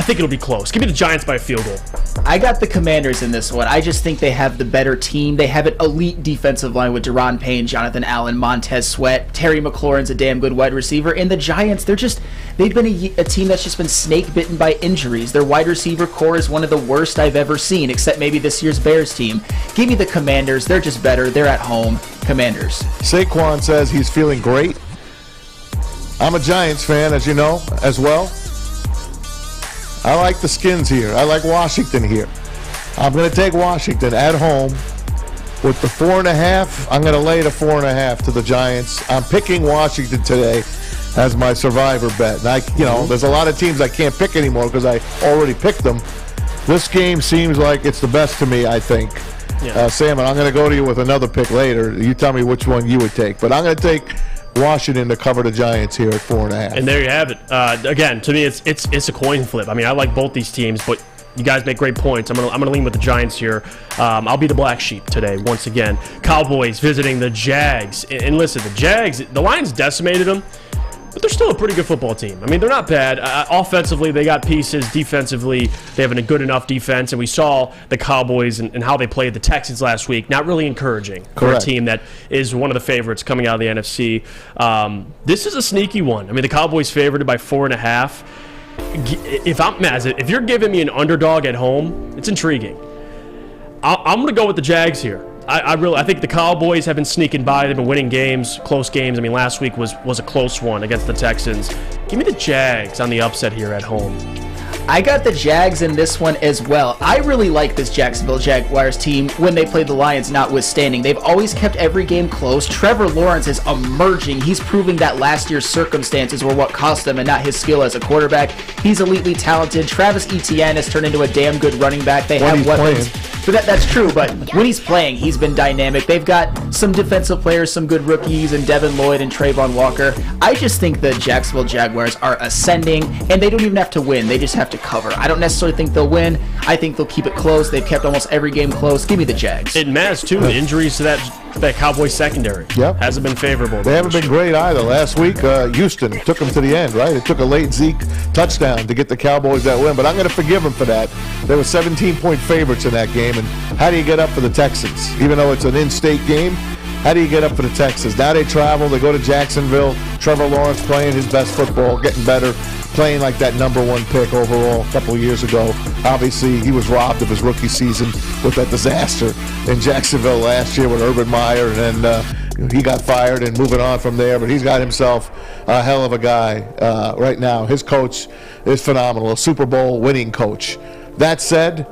[SPEAKER 2] it'll be close. Give me the Giants by a field goal.
[SPEAKER 4] I got the Commanders in this one. I just think they have the better team. They have an elite defensive line with Deron Payne, Jonathan Allen, Montez Sweat. Terry McLaurin's a damn good wide receiver. And the Giants, they've been a team that's just been snake bitten by injuries. Their wide receiver core is one of the worst I've ever seen, except maybe this year's Bears team. Give me the Commanders. They're just better. They're at home. Commanders.
[SPEAKER 3] Saquon says he's feeling great. I'm a Giants fan, as you know, as well. I like the Skins here. I like Washington here. I'm going to take Washington at home with the 4.5. I'm going to lay the 4.5 to the Giants. I'm picking Washington today as my survivor bet. And there's a lot of teams I can't pick anymore because I already picked them. This game seems like it's the best to me, I think. Yeah. Sam, and I'm going to go to you with another pick later. You tell me which one you would take. But I'm going to take Washington to cover the Giants here at 4.5.
[SPEAKER 2] And there you have it. Again, to me, it's a coin flip. I mean, I like both these teams, but you guys make great points. I'm gonna lean with the Giants here. I'll be the black sheep today once again. Cowboys visiting the Jags. And listen, the Lions decimated them, but they're still a pretty good football team. I mean, they're not bad. Offensively, they got pieces. Defensively, they have a good enough defense. And we saw the Cowboys and how they played the Texans last week. Not really encouraging for a team that is one of the favorites coming out of the NFC. This is a sneaky one. I mean, the Cowboys favored by 4.5. If you're giving me an underdog at home, it's intriguing. I'm going to go with the Jags here. I think the Cowboys have been sneaking by. They've been winning games, close games. I mean, last week was a close one against the Texans. Give me the Jags on the upset here at home.
[SPEAKER 4] I got the Jags in this one as well. I really like this Jacksonville Jaguars team when they play the Lions, notwithstanding. They've always kept every game close. Trevor Lawrence is emerging. He's proving that last year's circumstances were what cost them and not his skill as a quarterback. He's elitely talented. Travis Etienne has turned into a damn good running back. They have weapons. But that's true, but when he's playing, he's been dynamic. They've got some defensive players, some good rookies, and Devin Lloyd and Trayvon Walker. I just think the Jacksonville Jaguars are ascending, and they don't even have to win. They just have to cover. I don't necessarily think they'll win. I think they'll keep it close. They've kept almost every game close. Give me the Jags.
[SPEAKER 2] And Maz, too, injuries to that Cowboys secondary.
[SPEAKER 3] Yep.
[SPEAKER 2] Hasn't been favorable.
[SPEAKER 3] They haven't been great either. Last week, Houston took them to the end, right? It took a late Zeke touchdown to get the Cowboys that win, but I'm going to forgive them for that. They were 17-point favorites in that game, and how do you get up for the Texans? Even though it's an in-state game, how do you get up for the Texans? Now they travel, they go to Jacksonville. Trevor Lawrence playing his best football, getting better, playing like that #1 pick overall a couple of years ago. Obviously, he was robbed of his rookie season with that disaster in Jacksonville last year with Urban Meyer, and then he got fired and moving on from there. But he's got himself a hell of a guy right now. His coach is phenomenal, a Super Bowl winning coach. That said,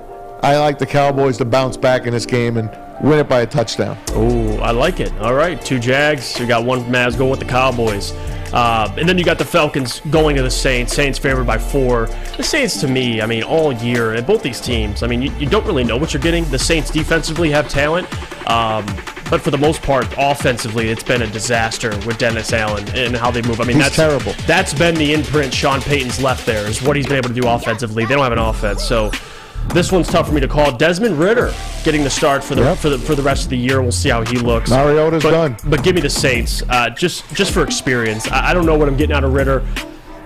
[SPEAKER 3] I like the Cowboys to bounce back in this game and win it by a touchdown.
[SPEAKER 2] Oh, I like it. All right, 2 Jags. You got 1 Mavs going with the Cowboys. And then you got the Falcons going to the Saints. Saints favored by 4. The Saints, to me, I mean, all year, and both these teams, I mean, you don't really know what you're getting. The Saints defensively have talent. But for the most part, offensively, it's been a disaster with Dennis Allen and how they move. I mean,
[SPEAKER 3] that's terrible.
[SPEAKER 2] That's been the imprint Sean Payton's left there, is what he's been able to do offensively. They don't have an offense, so this one's tough for me to call. Desmond Ridder getting the start for the rest of the year. We'll see how he looks.
[SPEAKER 3] Mariota's done.
[SPEAKER 2] But give me the Saints, just for experience. I don't know what I'm getting out of Ridder.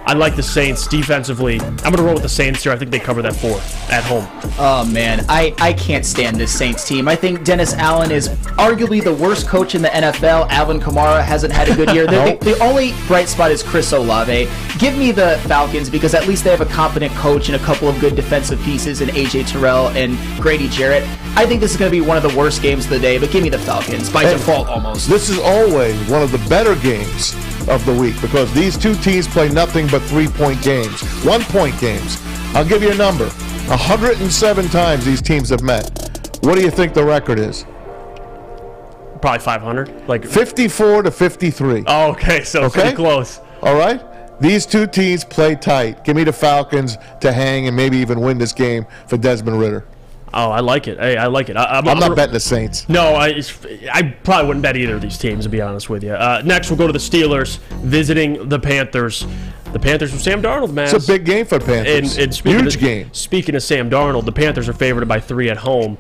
[SPEAKER 2] I like the Saints defensively. I'm going to roll with the Saints here. I think they cover that 4 at home.
[SPEAKER 4] Oh, man. I can't stand this Saints team. I think Dennis Allen is arguably the worst coach in the NFL. Alvin Kamara hasn't had a good year. The only bright spot is Chris Olave. Give me the Falcons because at least they have a competent coach and a couple of good defensive pieces in A.J. Terrell and Grady Jarrett. I think this is going to be one of the worst games of the day, but give me the Falcons by default almost.
[SPEAKER 3] This is always one of the better games of the week because these two teams play nothing but 3-point games, 1-point games. I'll give you a number. 107 times these teams have met. What do you think the record is?
[SPEAKER 2] Probably 500. Like
[SPEAKER 3] 54 to 53.
[SPEAKER 2] Oh, okay, so pretty close.
[SPEAKER 3] All right. These two teams play tight. Give me the Falcons to hang and maybe even win this game for Desmond Ridder.
[SPEAKER 2] Oh, I like it. Hey, I like it.
[SPEAKER 3] I'm not betting the Saints.
[SPEAKER 2] No, I probably wouldn't bet either of these teams, to be honest with you. Next, we'll go to the Steelers visiting the Panthers. The Panthers with Sam Darnold, man.
[SPEAKER 3] It's a big game for the Panthers.
[SPEAKER 2] And
[SPEAKER 3] huge game.
[SPEAKER 2] Speaking of Sam Darnold, the Panthers are favored by 3 at home.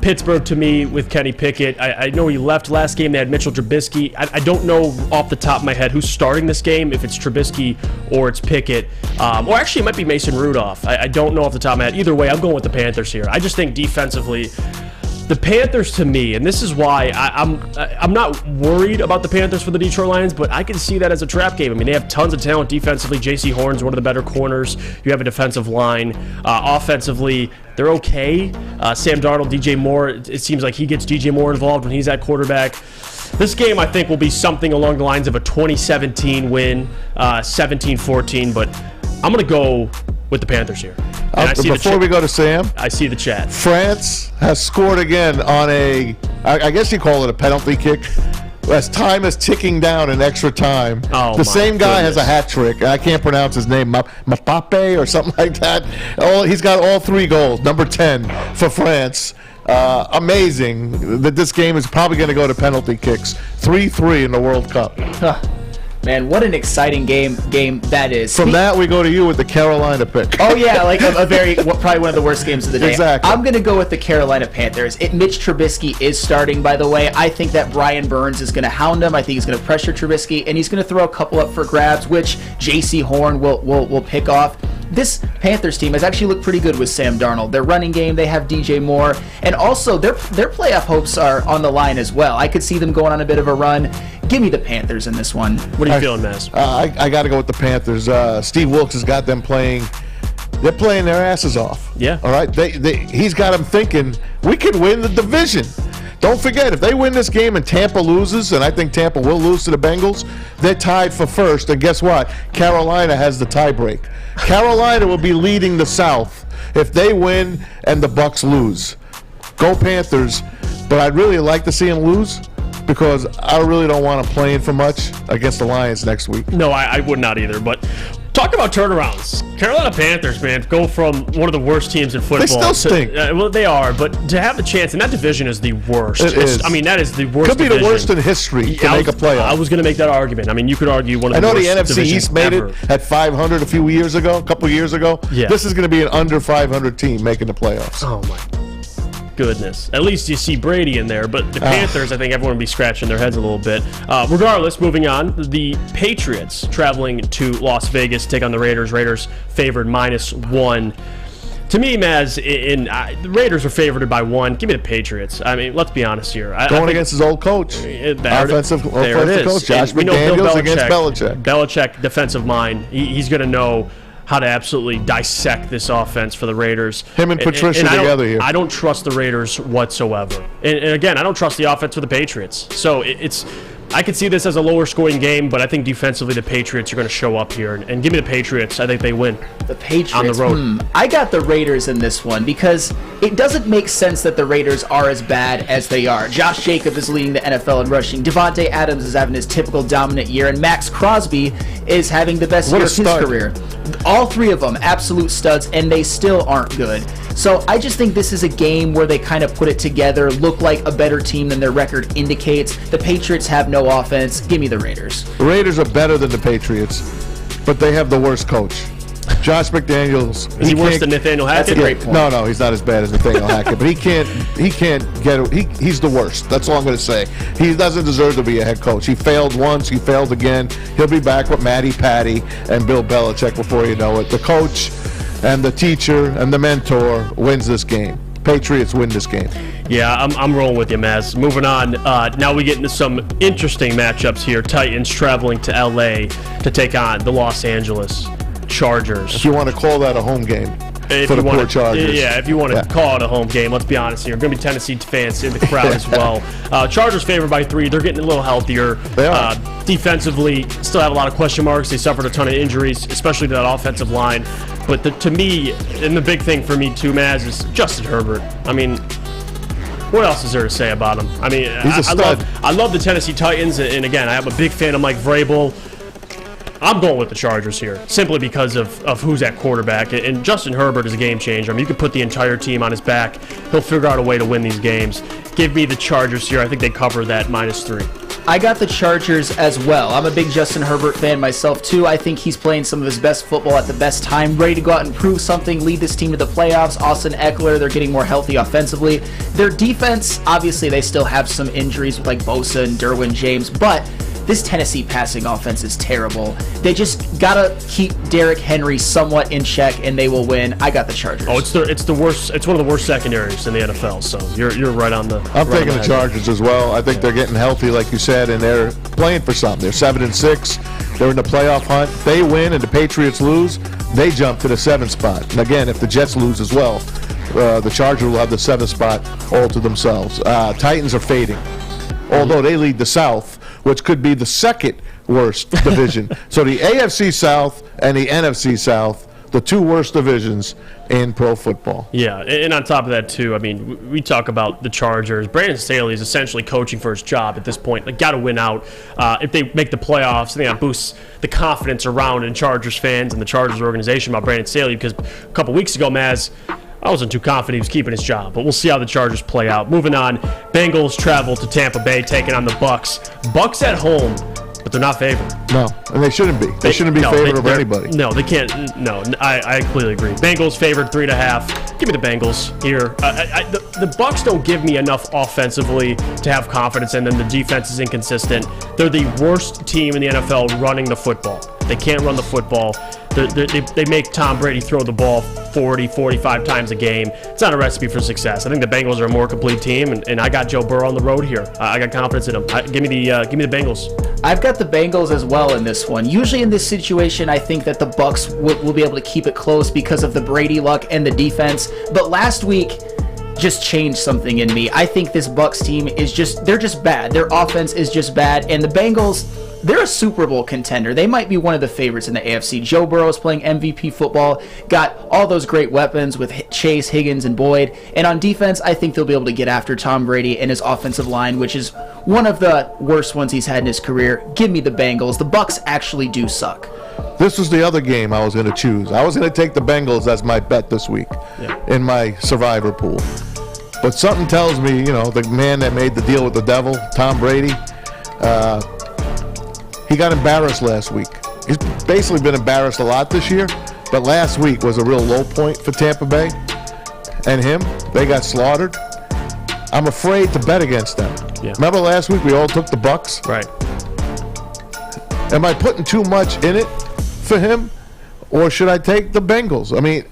[SPEAKER 2] Pittsburgh, to me, with Kenny Pickett. I know he left last game. They had Mitchell Trubisky. I don't know off the top of my head who's starting this game, if it's Trubisky or it's Pickett. Or actually, it might be Mason Rudolph. I don't know off the top of my head. Either way, I'm going with the Panthers here. I just think defensively, the Panthers, to me, and this is why I'm not worried about the Panthers for the Detroit Lions, but I can see that as a trap game. I mean, they have tons of talent defensively. J.C. Horn's one of the better corners. You have a defensive line. Offensively, they're okay. Sam Darnold, DJ Moore, it seems like he gets DJ Moore involved when he's at quarterback. This game, I think, will be something along the lines of a 2017 win, 17-14, but I'm going to go with the Panthers here.
[SPEAKER 3] Before we go to Sam,
[SPEAKER 2] I see the chat.
[SPEAKER 3] France has scored again on I guess you call it a penalty kick. As time is ticking down in extra time.
[SPEAKER 2] Oh,
[SPEAKER 3] the same guy has a hat trick. I can't pronounce his name. Mbappe or something like that. He's got all 3 goals. Number 10 for France. Amazing that this game is probably going to go to penalty kicks. 3-3 in the World Cup.
[SPEAKER 4] Man, what an exciting game that is.
[SPEAKER 3] From that, we go to you with the Carolina pick.
[SPEAKER 4] Oh, yeah, like probably one of the worst games of the day.
[SPEAKER 3] Exactly.
[SPEAKER 4] I'm going to go with the Carolina Panthers. Mitch Trubisky is starting, by the way. I think that Brian Burns is going to hound him. I think he's going to pressure Trubisky, and he's going to throw a couple up for grabs, which J.C. Horn will pick off. This Panthers team has actually looked pretty good with Sam Darnold. Their running game, they have DJ Moore, and also their playoff hopes are on the line as well. I could see them going on a bit of a run. Give me the Panthers in this one.
[SPEAKER 2] What are you feeling, Maz?
[SPEAKER 3] I got to go with the Panthers. Steve Wilkes has got them playing. They're playing their asses off.
[SPEAKER 2] Yeah.
[SPEAKER 3] All right. He's got them thinking we could win the division. Don't forget, if they win this game and Tampa loses, and I think Tampa will lose to the Bengals, they're tied for first. And guess what? Carolina has the tiebreak. Carolina will be leading the South if they win and the Bucs lose. Go Panthers. But I'd really like to see them lose because I really don't want them playing for much against the Lions next week.
[SPEAKER 2] No, I would not either. But talk about turnarounds. Carolina Panthers, man, go from one of the worst teams in football.
[SPEAKER 3] They still stink.
[SPEAKER 2] Well, they are, but to have the chance, and that division is the worst.
[SPEAKER 3] It is.
[SPEAKER 2] I mean, that is the worst.
[SPEAKER 3] Could be
[SPEAKER 2] division.
[SPEAKER 3] the worst in history to make a playoff.
[SPEAKER 2] I was going to make that argument. I mean, you could argue one of the worst
[SPEAKER 3] I know the NFC
[SPEAKER 2] divisions
[SPEAKER 3] East made
[SPEAKER 2] ever.
[SPEAKER 3] it at 500 a couple years ago.
[SPEAKER 2] Yeah.
[SPEAKER 3] This is going to be an under 500 team making the playoffs.
[SPEAKER 2] Oh my goodness. At least you see Brady in there, but the Panthers, I think everyone will be scratching their heads a little bit. Regardless, moving on, the Patriots traveling to Las Vegas to take on the Raiders. Raiders favored -1. To me, Maz, the Raiders are favored by 1. Give me the Patriots. I mean, let's be honest here. I think
[SPEAKER 3] against his old coach. Offensive coach, Josh McDaniels against Belichick.
[SPEAKER 2] Belichick, defensive mind. He's going to know how to absolutely dissect this offense for the Raiders.
[SPEAKER 3] Him and Patricia together here.
[SPEAKER 2] I don't trust the Raiders whatsoever. And again, I don't trust the offense for the Patriots. So I could see this as a lower scoring game, but I think defensively the Patriots are going to show up here. And give me the Patriots. I think they win.
[SPEAKER 4] The Patriots
[SPEAKER 2] on the road.
[SPEAKER 4] I got the Raiders in this one because it doesn't make sense that the Raiders are as bad as they are. Josh Jacobs is leading the NFL in rushing. Devontae Adams is having his typical dominant year, and Max Crosby is having the best year of his career. All three of them, absolute studs, and they still aren't good. So I just think this is a game where they kind of put it together, look like a better team than their record indicates. The Patriots have no offense. Give me the Raiders.
[SPEAKER 3] The Raiders are better than the Patriots, but they have the worst coach. Josh McDaniels.
[SPEAKER 2] Is he worse than Nathaniel Hackett?
[SPEAKER 4] That's a great point.
[SPEAKER 3] No, he's not as bad as Nathaniel Hackett, but he can't get it. He's the worst. That's all I'm going to say. He doesn't deserve to be a head coach. He failed once. He failed again. He'll be back with Matty Patty and Bill Belichick before you know it. The coach and the teacher and the mentor wins this game. Patriots win this game.
[SPEAKER 2] Yeah, I'm rolling with you, Maz. Moving on, now we get into some interesting matchups here. Titans traveling to L.A. to take on the Los Angeles Chargers.
[SPEAKER 3] If you want to call that a home game for the poor Chargers.
[SPEAKER 2] Yeah, if you want to call it a home game, let's be honest here. Going to be Tennessee fans in the crowd as well. Chargers favored by 3. They're getting a little healthier.
[SPEAKER 3] They are.
[SPEAKER 2] Defensively, still have a lot of question marks. They suffered a ton of injuries, especially to that offensive line. But to me, and the big thing for me too, Maz, is Justin Herbert. I mean, what else is there to say about him? I mean, I love the Tennessee Titans, and again, I am a big fan of Mike Vrabel. I'm going with the Chargers here, simply because of who's at quarterback. And Justin Herbert is a game changer. I mean, you could put the entire team on his back. He'll figure out a way to win these games. Give me the Chargers here. I think they cover that -3.
[SPEAKER 4] I got the Chargers as well. I'm a big Justin Herbert fan myself, too. I think he's playing some of his best football at the best time, ready to go out and prove something, lead this team to the playoffs. Austin Eckler, they're getting more healthy offensively. Their defense, obviously, they still have some injuries with like Bosa and Derwin James, but this Tennessee passing offense is terrible. They just gotta keep Derrick Henry somewhat in check, and they will win. I got the Chargers.
[SPEAKER 2] Oh, it's the worst. It's one of the worst secondaries in the NFL. So you're right on the.
[SPEAKER 3] I'm taking the Chargers as well. I think they're getting healthy, like you said, and they're playing for something. They're 7-6. They're in the playoff hunt. They win, and the Patriots lose. They jump to the 7th spot. And again, if the Jets lose as well, the Chargers will have the 7th spot all to themselves. Titans are fading, although they lead the South, which could be the second worst division. So the AFC South and the NFC South, the two worst divisions in pro football.
[SPEAKER 2] Yeah, and on top of that, too, I mean, we talk about the Chargers. Brandon Staley is essentially coaching for his job at this point. They got to win out. If they make the playoffs, I think that boosts the confidence around in Chargers fans and the Chargers organization about Brandon Staley, because a couple weeks ago, Maz, I wasn't too confident he was keeping his job, but we'll see how the Chargers play out. Moving on, Bengals travel to Tampa Bay, taking on the Bucs. Bucs at home, but they're not favored.
[SPEAKER 3] No, and they shouldn't be. They shouldn't be favored over anybody.
[SPEAKER 2] No, they can't. No, I completely agree. Bengals favored 3.5. Give me the Bengals here. The Bucs don't give me enough offensively to have confidence in them. The defense is inconsistent. They're the worst team in the NFL running the football. They can't run the football. They make Tom Brady throw the ball 40, 45 times a game. It's not a recipe for success. I think the Bengals are a more complete team, and I got Joe Burrow on the road here. I got confidence in him. Give me the Bengals.
[SPEAKER 4] I've got the Bengals as well in this one. Usually in this situation, I think that the Bucs will be able to keep it close because of the Brady luck and the defense. But last week, just changed something in me. I think this Bucs team is they're just bad. Their offense is just bad, and the Bengals, they're a Super Bowl contender. They might be one of the favorites in the AFC. Joe Burrow is playing MVP football, got all those great weapons with Chase, Higgins, and Boyd. And on defense, I think they'll be able to get after Tom Brady and his offensive line, which is one of the worst ones he's had in his career. Give me the Bengals. The Bucs actually do suck.
[SPEAKER 3] This was the other game I was going to choose. I was going to take the Bengals as my bet this week in my survivor pool. But something tells me, the man that made the deal with the devil, Tom Brady, he got embarrassed last week. He's basically been embarrassed a lot this year, but last week was a real low point for Tampa Bay and him. They got slaughtered. I'm afraid to bet against them.
[SPEAKER 2] Yeah.
[SPEAKER 3] Remember last week we all took the Bucs?
[SPEAKER 2] Right.
[SPEAKER 3] Am I putting too much in it for him, or should I take the Bengals? I mean,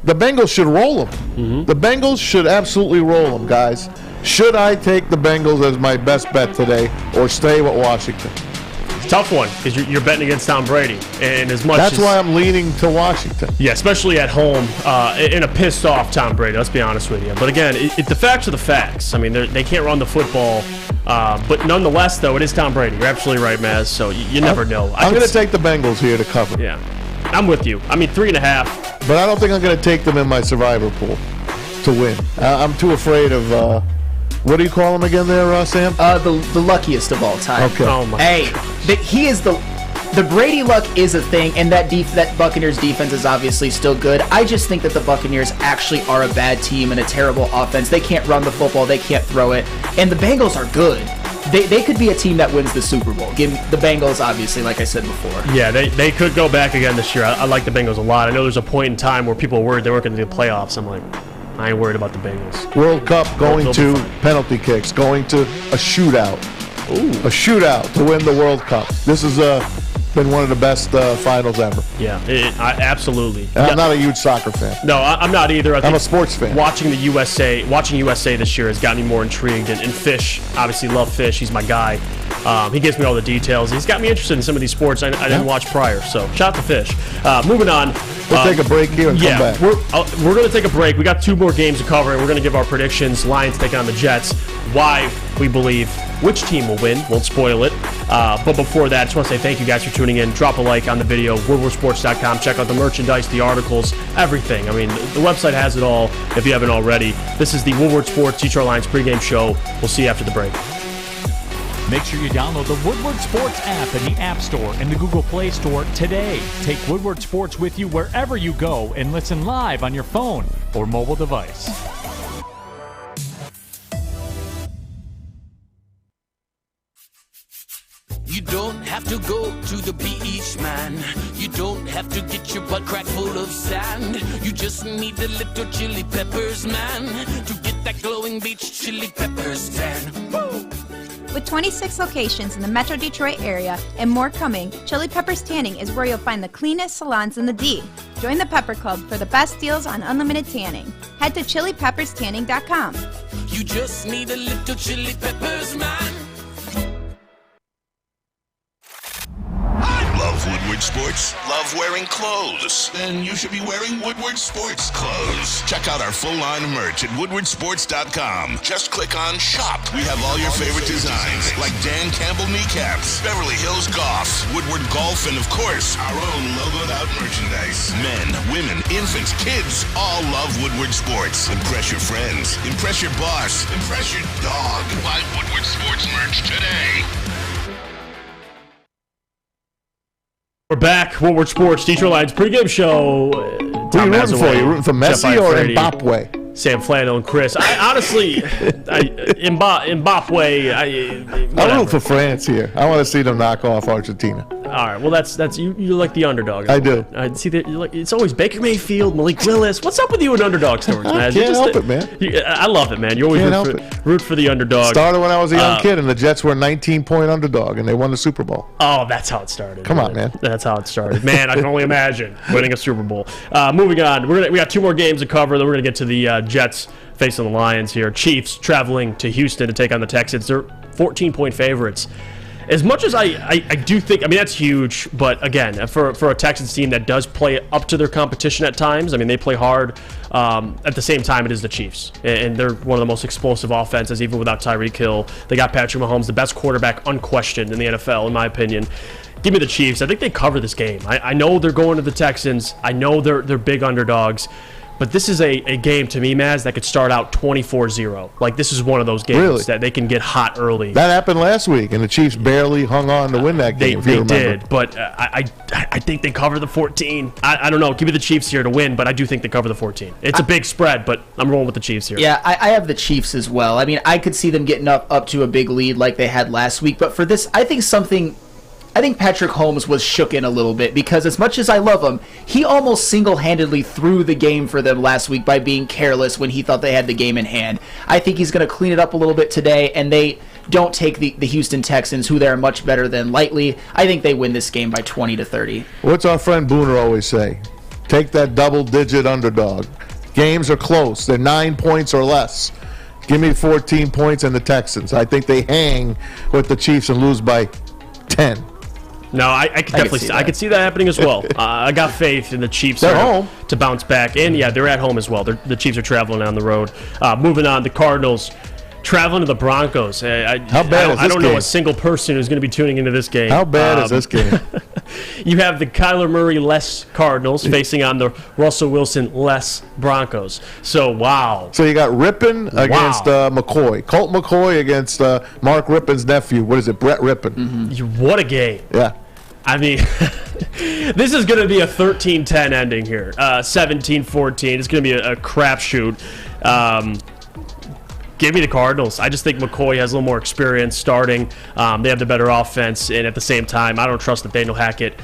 [SPEAKER 3] the Bengals should roll them.
[SPEAKER 2] Mm-hmm.
[SPEAKER 3] The Bengals should absolutely roll them, guys. Should I take the Bengals as my best bet today, or stay with Washington?
[SPEAKER 2] Tough one, because you're betting against Tom Brady, and as much
[SPEAKER 3] that's why I'm leaning to Washington.
[SPEAKER 2] Yeah, especially at home, in a pissed off Tom Brady. Let's be honest with you. But again, the facts are the facts. I mean, they can't run the football, but nonetheless, though, it is Tom Brady. You're absolutely right, Maz. So you never know.
[SPEAKER 3] I'm going to take the Bengals here to cover.
[SPEAKER 2] Yeah, I'm with you. I mean, 3.5.
[SPEAKER 3] But I don't think I'm going to take them in my survivor pool to win. I'm too afraid of. What do you call him again there, Sam?
[SPEAKER 4] The luckiest of all time.
[SPEAKER 3] Okay.
[SPEAKER 2] Oh my.
[SPEAKER 4] Hey, he is the Brady luck is a thing, and that Buccaneers defense is obviously still good. I just think that the Buccaneers actually are a bad team and a terrible offense. They can't run the football, they can't throw it, and the Bengals are good. They could be a team that wins the Super Bowl. Give the Bengals, obviously, like I said before.
[SPEAKER 2] Yeah, they could go back again this year. I like the Bengals a lot. I know there's a point in time where people were worried they weren't going to do the playoffs. I'm like, I ain't worried about the Bengals.
[SPEAKER 3] World Cup going to penalty kicks, going to a shootout.
[SPEAKER 2] Ooh.
[SPEAKER 3] A shootout to win the World Cup. This has been one of the best finals ever.
[SPEAKER 2] Yeah, absolutely.
[SPEAKER 3] I'm not a huge soccer fan.
[SPEAKER 2] No, I'm not either.
[SPEAKER 3] I'm a sports fan.
[SPEAKER 2] Watching USA this year has got me more intrigued. And Fish, obviously love Fish. He's my guy. He gives me all the details. He's got me interested in some of these sports I didn't watch prior. So shout out to Fish. Moving on.
[SPEAKER 3] We'll take a break here and come back.
[SPEAKER 2] We're going to take a break. We got 2 more games to cover, and we're going to give our predictions. Lions taking on the Jets. Why we believe which team will win. Won't spoil it. But before that, I just want to say thank you guys for tuning in. Drop a like on the video. WoodwardSports.com. Check out the merchandise, the articles, everything. I mean, the website has it all if you haven't already. This is the Woodward Sports Detroit Lions pregame show. We'll see you after the break.
[SPEAKER 1] Make sure you download the Woodward Sports app in the App Store and the Google Play Store today. Take Woodward Sports with you wherever you go and listen live on your phone or mobile device.
[SPEAKER 10] You don't have to go to the beach, man. You don't have to get your butt crack full of sand. You just need a little chili peppers, man, to get that glowing beach chili peppers tan. Woo!
[SPEAKER 11] With 26 locations in the Metro Detroit area and more coming, Chili Peppers Tanning is where you'll find the cleanest salons in the D. Join the Pepper Club for the best deals on unlimited tanning. Head to chilipepperstanning.com.
[SPEAKER 10] You just need a little chili peppers, man.
[SPEAKER 6] Love Woodward Sports? Love wearing clothes? Then you should be wearing Woodward Sports clothes. Check out our full line of merch at woodwardsports.com. Just click on Shop. We have all your favorite designs, like Dan Campbell kneecaps, Beverly Hills Golf, Woodward Golf, and of course, our own logoed out merchandise. Men, women, infants, kids, all love Woodward Sports. Impress your friends. Impress your boss. Impress your dog. Buy Woodward Sports merch today.
[SPEAKER 2] We're back. Woodward Sports, Detroit Lions pregame show.
[SPEAKER 3] Who are you rooting for? You rooting for Messi or Mbappe?
[SPEAKER 2] Sam Flannel and Chris. I honestly, Mbappe.
[SPEAKER 3] I root for France here. I want to see them knock off Argentina.
[SPEAKER 2] All right. Well, that's you like the underdog.
[SPEAKER 3] I do.
[SPEAKER 2] I see that. It's always Baker Mayfield, Malik Willis. What's up with you and underdog stories, man?
[SPEAKER 3] I can't help it, man.
[SPEAKER 2] I love it, man. You always root for the underdog.
[SPEAKER 3] Started when I was a young kid, and the Jets were a 19-point underdog, and they won the Super Bowl.
[SPEAKER 2] Oh, that's how it started.
[SPEAKER 3] Come on, man.
[SPEAKER 2] That's how it started. Man, I can only imagine winning a Super Bowl. Moving on, we got 2 more games to cover. Then we're gonna get to the Jets facing the Lions here. Chiefs traveling to Houston to take on the Texans. They're 14-point favorites. As much as I do think, I mean, that's huge, but again, for a Texans team that does play up to their competition at times, I mean, they play hard. At the same time, it is the Chiefs, and they're one of the most explosive offenses, even without Tyreek Hill. They got Patrick Mahomes, the best quarterback, unquestioned, in the NFL, in my opinion. Give me the Chiefs. I think they cover this game. I know they're going to the Texans. I know they're big underdogs. But this is a game, to me, Maz, that could start out 24-0. Like, this is one of those games that they can get hot early.
[SPEAKER 3] That happened last week, and the Chiefs barely hung on to win that game,
[SPEAKER 2] They did, but I think they cover the 14. I don't know. Give me the Chiefs here to win, but I do think they cover the 14. It's a big spread, but I'm rolling with the Chiefs here.
[SPEAKER 4] Yeah, I have the Chiefs as well. I mean, I could see them getting up to a big lead like they had last week, but for this, I think Patrick Mahomes was shooken a little bit because as much as I love him, he almost single-handedly threw the game for them last week by being careless when he thought they had the game in hand. I think he's going to clean it up a little bit today, and they don't take the Houston Texans, who they're much better than, lightly. I think they win this game by 20-30.
[SPEAKER 3] What's our friend Booner always say? Take that double-digit underdog. Games are close. They're 9 points or less. Give me 14 points and the Texans. I think they hang with the Chiefs and lose by 10.
[SPEAKER 2] No, I could definitely I could see that happening as well. I got faith in the Chiefs
[SPEAKER 3] home
[SPEAKER 2] to bounce back. And, yeah, they're at home as well. The Chiefs are traveling on the road. Moving on, the Cardinals traveling to the Broncos.
[SPEAKER 3] How bad is this game?
[SPEAKER 2] I don't know a single person who's going to be tuning into this game.
[SPEAKER 3] How bad is this game?
[SPEAKER 2] You have the Kyler Murray-less Cardinals facing on the Russell Wilson-less Broncos. So, wow.
[SPEAKER 3] So you got Rippon against McCoy. Colt McCoy against Mark Rippon's nephew. What is it? Brett Rippon.
[SPEAKER 2] Mm-hmm. What a game.
[SPEAKER 3] Yeah.
[SPEAKER 2] I mean, this is going to be a 13-10 ending here. 17-14. It's going to be a crapshoot. Give me the Cardinals. I just think McCoy has a little more experience starting. They have the better offense, and at the same time, I don't trust Nathaniel Hackett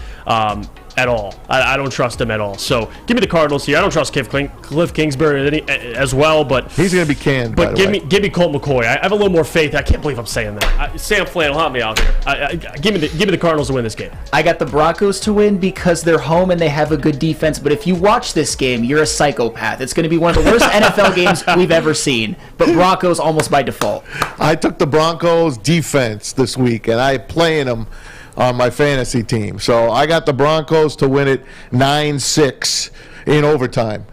[SPEAKER 2] at all. I don't trust him at all. So give me the Cardinals here. I don't trust Cliff Kingsbury as well, but
[SPEAKER 3] he's going to be canned.
[SPEAKER 2] But give me Colt McCoy. I have a little more faith. I can't believe I'm saying that. Sam Flannel, help me out here. Give me the Cardinals to win this game.
[SPEAKER 4] I got the Broncos to win because they're home and they have a good defense. But if you watch this game, you're a psychopath. It's going to be one of the worst NFL games we've ever seen. But Broncos almost by default.
[SPEAKER 3] I took the Broncos defense this week, and I'm playing them on my fantasy team. So I got the Broncos to win it 9-6 in overtime.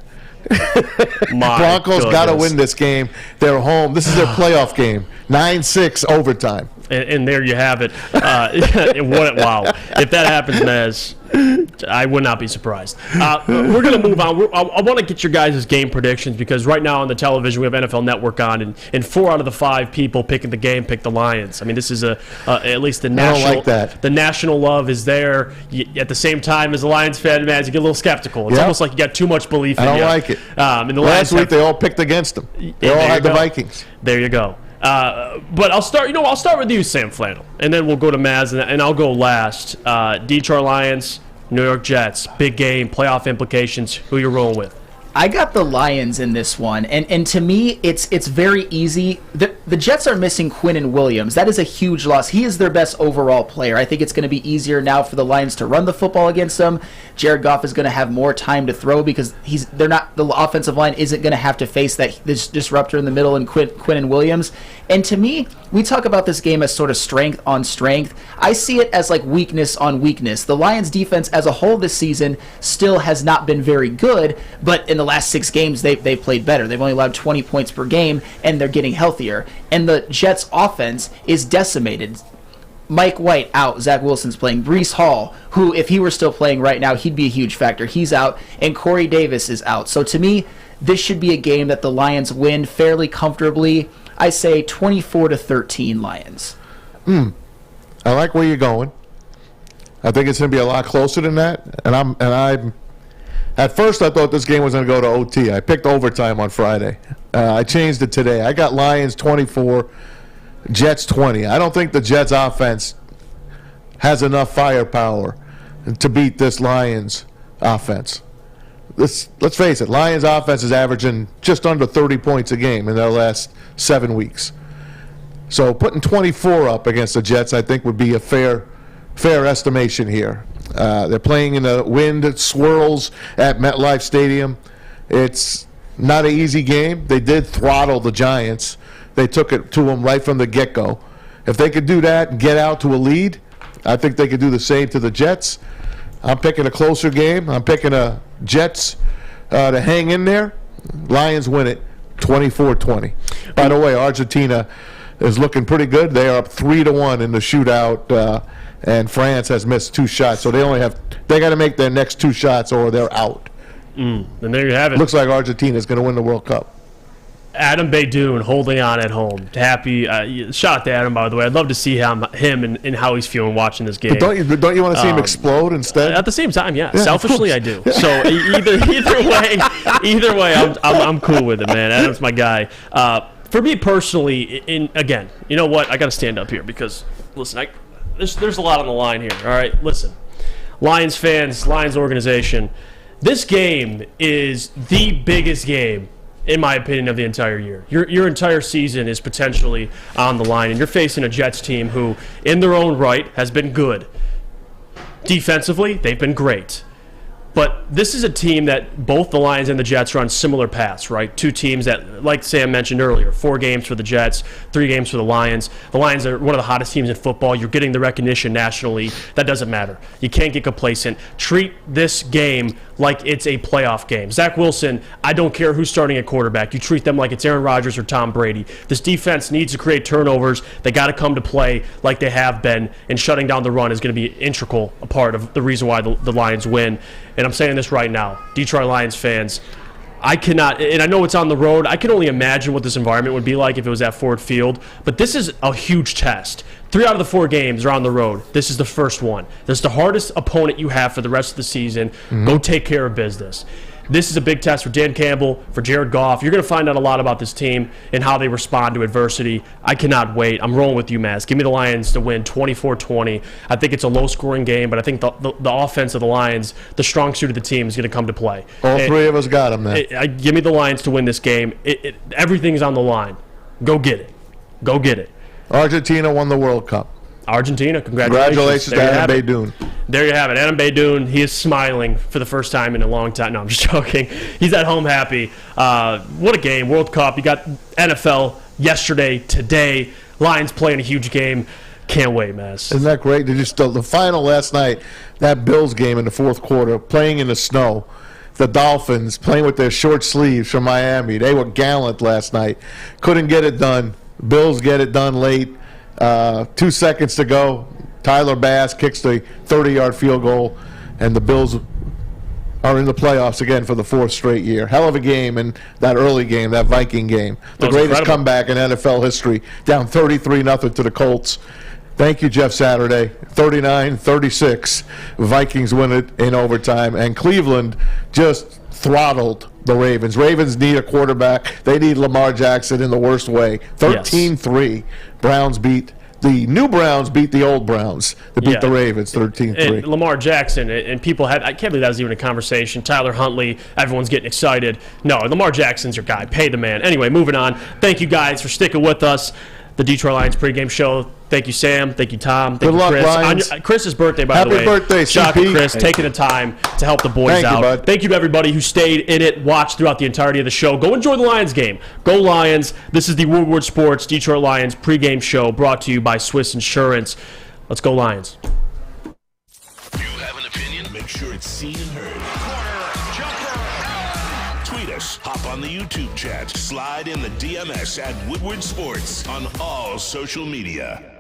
[SPEAKER 3] Broncos got to win this game. They're home. This is their playoff game. 9-6 overtime.
[SPEAKER 2] And there you have it. Wow. If that happens, Mez, I would not be surprised. We're going to move on. I want to get your guys' game predictions because right now on the television we have NFL Network on, and 4 out of the 5 people picking the game pick the Lions. I mean, this is at least the national.
[SPEAKER 3] I don't like that.
[SPEAKER 2] The national love is there. At the same time, as a Lions fan, Maz, you get a little skeptical. It's almost like you got too much belief in you.
[SPEAKER 3] I don't like it.
[SPEAKER 2] Last
[SPEAKER 3] week they all picked against them. They all had the Vikings.
[SPEAKER 2] There you go. But I'll start with you, Sam Flannel, and then we'll go to Maz, and I'll go last. Detroit Lions, New York Jets, big game, playoff implications. Who you rolling with?
[SPEAKER 4] I got the Lions in this one, and to me, it's very easy. The Jets are missing Quinnen Williams. That is a huge loss. He is their best overall player. I think it's going to be easier now for the Lions to run the football against them. Jared Goff is going to have more time to throw because the offensive line isn't going to have to face this disruptor in the middle and Quinnen Williams. And to me, we talk about this game as sort of strength on strength. I see it as like weakness on weakness. The Lions defense as a whole this season still has not been very good, but in the last 6 games they've played better. They've only allowed 20 points per game, and they're getting healthier. And the Jets offense is decimated. Mike White out. Zach Wilson's playing. Breece Hall, who if he were still playing right now, he'd be a huge factor. He's out. And Corey Davis is out. So to me, this should be a game that the Lions win fairly comfortably. I say 24-13 Lions.
[SPEAKER 3] I like where you're going. I think it's going to be a lot closer than that. And I'm at first I thought this game was going to go to OT. I picked overtime on Friday. I changed it today. I got Lions 24, Jets 20. I don't think the Jets offense has enough firepower to beat this Lions offense. Let's face it, Lions offense is averaging just under 30 points a game in their last 7 weeks. So putting 24 up against the Jets, I think, would be a fair estimation here. They're playing in the wind. It swirls at MetLife Stadium. It's not an easy game. They did throttle the Giants. They took it to them right from the get-go. If they could do that and get out to a lead, I think they could do the same to the Jets. I'm picking a closer game. I'm picking a Jets to hang in there. Lions win it 24-20. By the way, Argentina is looking pretty good. They are up 3-1 in the shootout, and France has missed 2 shots. So they got to make their next 2 shots or they're out.
[SPEAKER 2] And there you have it.
[SPEAKER 3] Looks like Argentina is going to win the World Cup.
[SPEAKER 2] Adam Baydoun holding on at home. Happy. Shout out to Adam, by the way. I'd love to see him and how he's feeling watching this game.
[SPEAKER 3] But don't you want to see him explode instead?
[SPEAKER 2] At the same time, yeah. Selfishly, I do. So either way, I'm cool with it, man. Adam's my guy. For me personally, again, you know what? I got to stand up here because, listen, there's a lot on the line here. All right, listen. Lions fans, Lions organization, this game is the biggest game, in my opinion, of the entire year. Your entire season is potentially on the line, and you're facing a Jets team who, in their own right, has been good. Defensively, they've been great. But this is a team that both the Lions and the Jets are on similar paths, right? 2 teams that, like Sam mentioned earlier, 4 games for the Jets, 3 games for the Lions. The Lions are one of the hottest teams in football. You're getting the recognition nationally. That doesn't matter. You can't get complacent. Treat this game like it's a playoff game. Zach Wilson, I don't care who's starting at quarterback. You treat them like it's Aaron Rodgers or Tom Brady. This defense needs to create turnovers. They got to come to play like they have been, and shutting down the run is going to be an integral part of the reason why the Lions win. And I'm saying this right now, Detroit Lions fans, I cannot, and I know it's on the road, I can only imagine what this environment would be like if it was at Ford Field, but this is a huge test. 3 out of the 4 games are on the road. This is the first one. This is the hardest opponent you have for the rest of the season. Go take care of business. This is a big test for Dan Campbell, for Jared Goff. You're going to find out a lot about this team and how they respond to adversity. I cannot wait. I'm rolling with you, Maz. Give me the Lions to win 24-20. I think it's a low-scoring game, but I think the offense of the Lions, the strong suit of the team, is going to come to play.
[SPEAKER 3] All 3 of us got them, man.
[SPEAKER 2] Give me the Lions to win this game. Everything's on the line. Go get it. Go get it.
[SPEAKER 3] Argentina won the World Cup.
[SPEAKER 2] Argentina, congratulations.
[SPEAKER 3] Congratulations to Adam Baydoun.
[SPEAKER 2] There you have it. Adam Baydoun, he is smiling for the first time in a long time. No, I'm just joking. He's at home happy. What a game. World Cup. You got NFL yesterday, today. Lions playing a huge game. Can't wait, Maz.
[SPEAKER 3] Isn't that great? The final last night, that Bills game in the 4th quarter, playing in the snow. The Dolphins playing with their short sleeves from Miami. They were gallant last night. Couldn't get it done. Bills get it done late. 2 seconds to go. Tyler Bass kicks the 30-yard field goal, and the Bills are in the playoffs again for the 4th straight year. Hell of a game in that early game, that Viking game. The greatest
[SPEAKER 2] incredible
[SPEAKER 3] comeback in NFL history, down 33-0 to the Colts. Thank you, Jeff Saturday. 39-36. Vikings win it in overtime, and Cleveland just throttled the Ravens. Ravens need a quarterback. They need Lamar Jackson in the worst way. 13-3. The new Browns beat the old Browns. They beat the Ravens 13-3.
[SPEAKER 2] Lamar Jackson, and people had, I can't believe that was even a conversation. Tyler Huntley, everyone's getting excited. No, Lamar Jackson's your guy. Pay the man. Anyway, moving on. Thank you guys for sticking with us. The Detroit Lions pregame show. Thank you, Sam. Thank you, Tom. Thank
[SPEAKER 3] Good luck,
[SPEAKER 2] Chris.
[SPEAKER 3] Lions.
[SPEAKER 2] Chris's birthday, by the way.
[SPEAKER 3] Happy birthday,
[SPEAKER 2] Shout out
[SPEAKER 3] CP.
[SPEAKER 2] to Chris, taking the time to help the boys
[SPEAKER 3] Thank
[SPEAKER 2] out.
[SPEAKER 3] you, bud.
[SPEAKER 2] Thank you to everybody who stayed in it, watched throughout the entirety of the show. Go enjoy the Lions game. Go Lions. This is the Woodward Sports Detroit Lions pregame show brought to you by Swiss Insurance. Let's go Lions.
[SPEAKER 6] You have an opinion? Make sure it's seen and heard. Tweet us, hop on the YouTube chat, slide in the DMS at Woodward Sports on all social media.